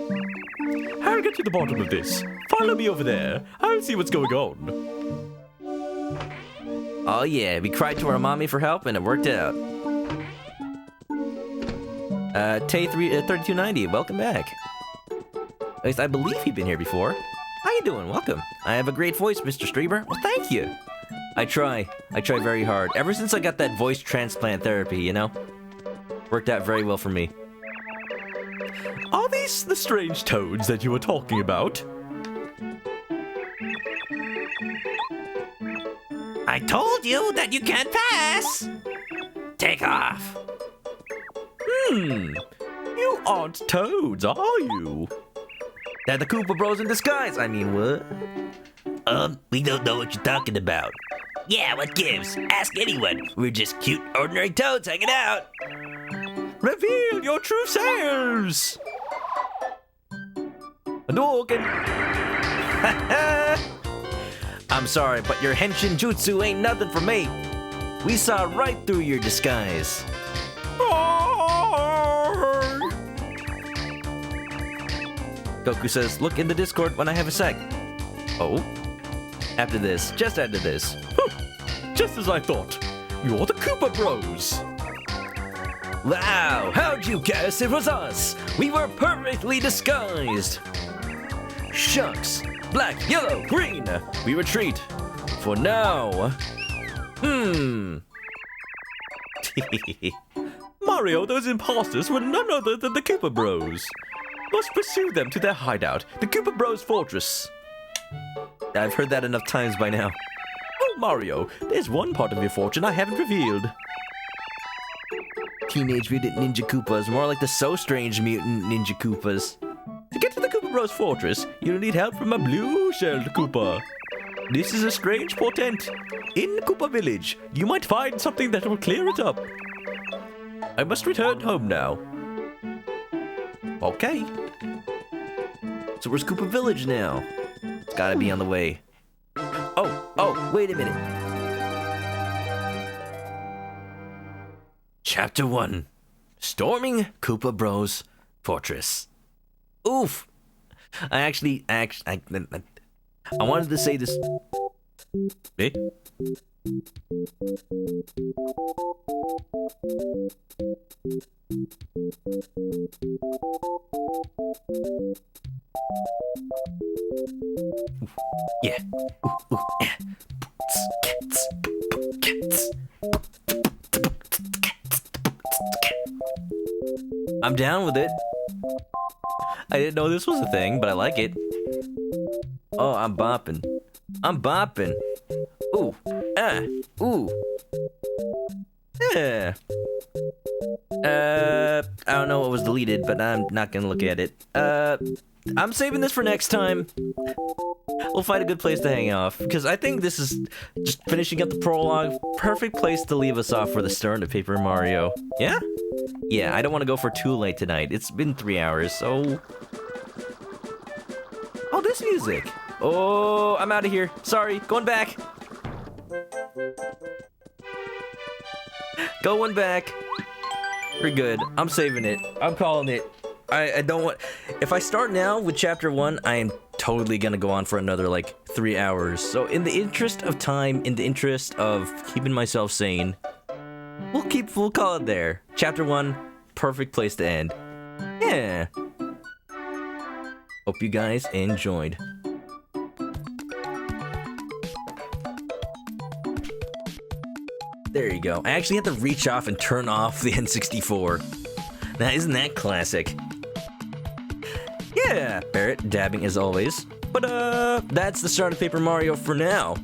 I'll get to the bottom of this. Follow me over there. I'll see what's going on. Oh yeah, we cried to our mommy for help and it worked out. Tay3290, welcome back. At least I believe you've been here before. How you doing? Welcome. I have a great voice, Mr. Streamer. Well, thank you. I try very hard. Ever since I got that voice transplant therapy, you know? Worked out very well for me. Are these the strange toads that you were talking about? I told you that you can't pass. Take off. You aren't toads, are you? They're the Koopa Bros in disguise. I mean, what? We don't know what you're talking about. Yeah, what gives? Ask anyone. We're just cute, ordinary toads hanging out. Reveal your true selves! Hadouken! I'm sorry, but your henshin jutsu ain't nothing for me. We saw right through your disguise. Goku says, look in the Discord when I have a sec. Oh? After this, just after this. Just as I thought. You're the Koopa Bros. Wow, how'd you guess it was us? We were perfectly disguised. Shucks. Black, yellow, green. We retreat. For now. Mario, those imposters were none other than the Koopa Bros. Must pursue them to their hideout, the Koopa Bros Fortress. I've heard that enough times by now. Oh, Mario, there's one part of your fortune I haven't revealed. Teenage Mutant Ninja Koopas, more like the So Strange Mutant Ninja Koopas. To get to the Koopa Bros Fortress, you'll need help from a blue-shelled Koopa. This is a strange portent. In Goomba Village, you might find something that will clear it up. I must return home now. Okay. So where's Goomba Village now? It's gotta be on the way. Oh, wait a minute. Chapter 1. Storming Koopa Bros Fortress. Oof. I wanted to say this. Eh? Yeah. I'm down with it. I didn't know this was a thing, but I like it. Oh, I'm bopping. Ooh. Ooh. Yeah. I don't know what was deleted, but I'm not gonna look at it. I'm saving this for next time. We'll find a good place to hang off, because I think this is just finishing up the prologue. Perfect place to leave us off for the start of Paper Mario. Yeah? Yeah, I don't want to go for too late tonight. It's been 3 hours, so... Oh, this music. Oh, I'm out of here. Sorry, going back. Going back. We're good. I'm saving it. I'm calling it. I don't want... If I start now with Chapter 1, I am totally gonna go on for another, like, 3 hours. So in the interest of time, in the interest of keeping myself sane, we'll call it there. Chapter 1, perfect place to end. Yeah. Hope you guys enjoyed. There you go. I actually had to reach off and turn off the N64. Now, isn't that classic? Yeah, Barrett dabbing as always. But that's the start of Paper Mario for now.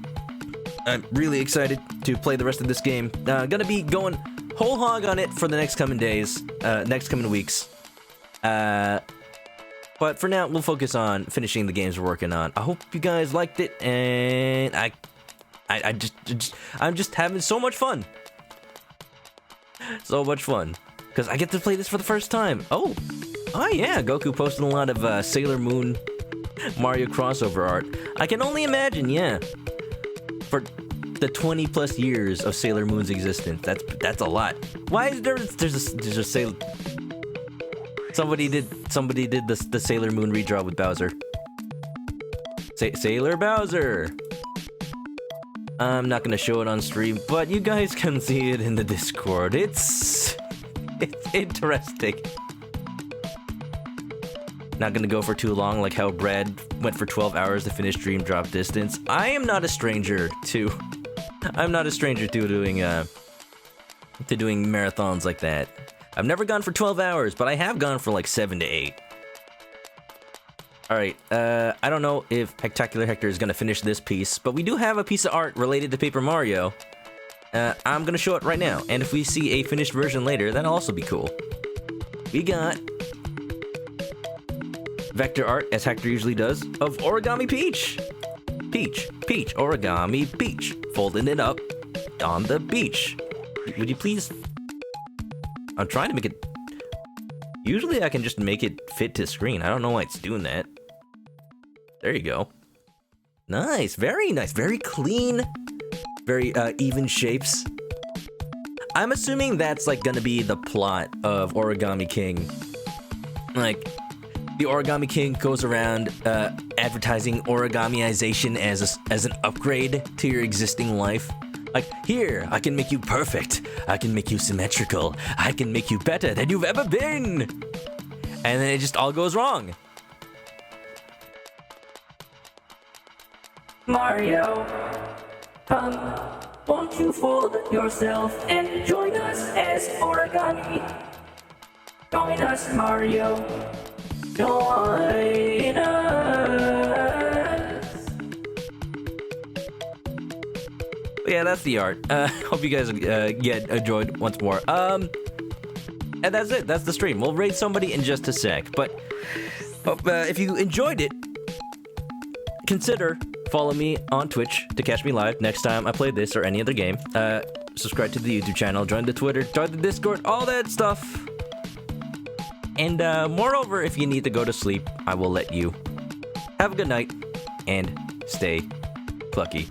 I'm really excited to play the rest of this game. Gonna be going whole hog on it for the next coming days, next coming weeks. But for now, we'll focus on finishing the games we're working on. I hope you guys liked it, and I'm just having so much fun. So much fun. Because I get to play this for the first time. Oh yeah, Goku posted a lot of Sailor Moon Mario crossover art. I can only imagine, yeah. For the 20 plus years of Sailor Moon's existence, that's a lot. Why is there's a Sailor... Somebody did the Sailor Moon redraw with Bowser. Sailor Bowser! I'm not gonna show it on stream, but you guys can see it in the Discord. It's interesting. Not gonna go for too long, like how Brad went for 12 hours to finish Dream Drop Distance. I'm not a stranger to doing marathons like that. I've never gone for 12 hours, but I have gone for like 7 to 8. Alright, I don't know if Hectacular Hector is gonna finish this piece, but we do have a piece of art related to Paper Mario. I'm gonna show it right now, and if we see a finished version later, that'll also be cool. We got vector art, as Hector usually does, of Origami Peach. Peach, Origami Peach. Folding it up on the beach. Would you please... I'm trying to make it... Usually I can just make it fit to screen. I don't know why it's doing that. There you go. Nice, very clean. Very even shapes. I'm assuming that's like gonna be the plot of Origami King. Like, the Origami King goes around advertising origamiization as an upgrade to your existing life. Like, here, I can make you perfect. I can make you symmetrical. I can make you better than you've ever been. And then it just all goes wrong. Mario, come, won't you fold yourself and join us as origami? Join us, Mario. Join us. Yeah, that's the art. Hope you guys enjoyed once more. And that's it. That's the stream. We'll raid somebody in just a sec. But if you enjoyed it, consider follow me on Twitch to catch me live next time I play this or any other game. Subscribe to the YouTube channel, join the Twitter, join the Discord, all that stuff. And moreover, if you need to go to sleep, I will let you. Have a good night and stay plucky.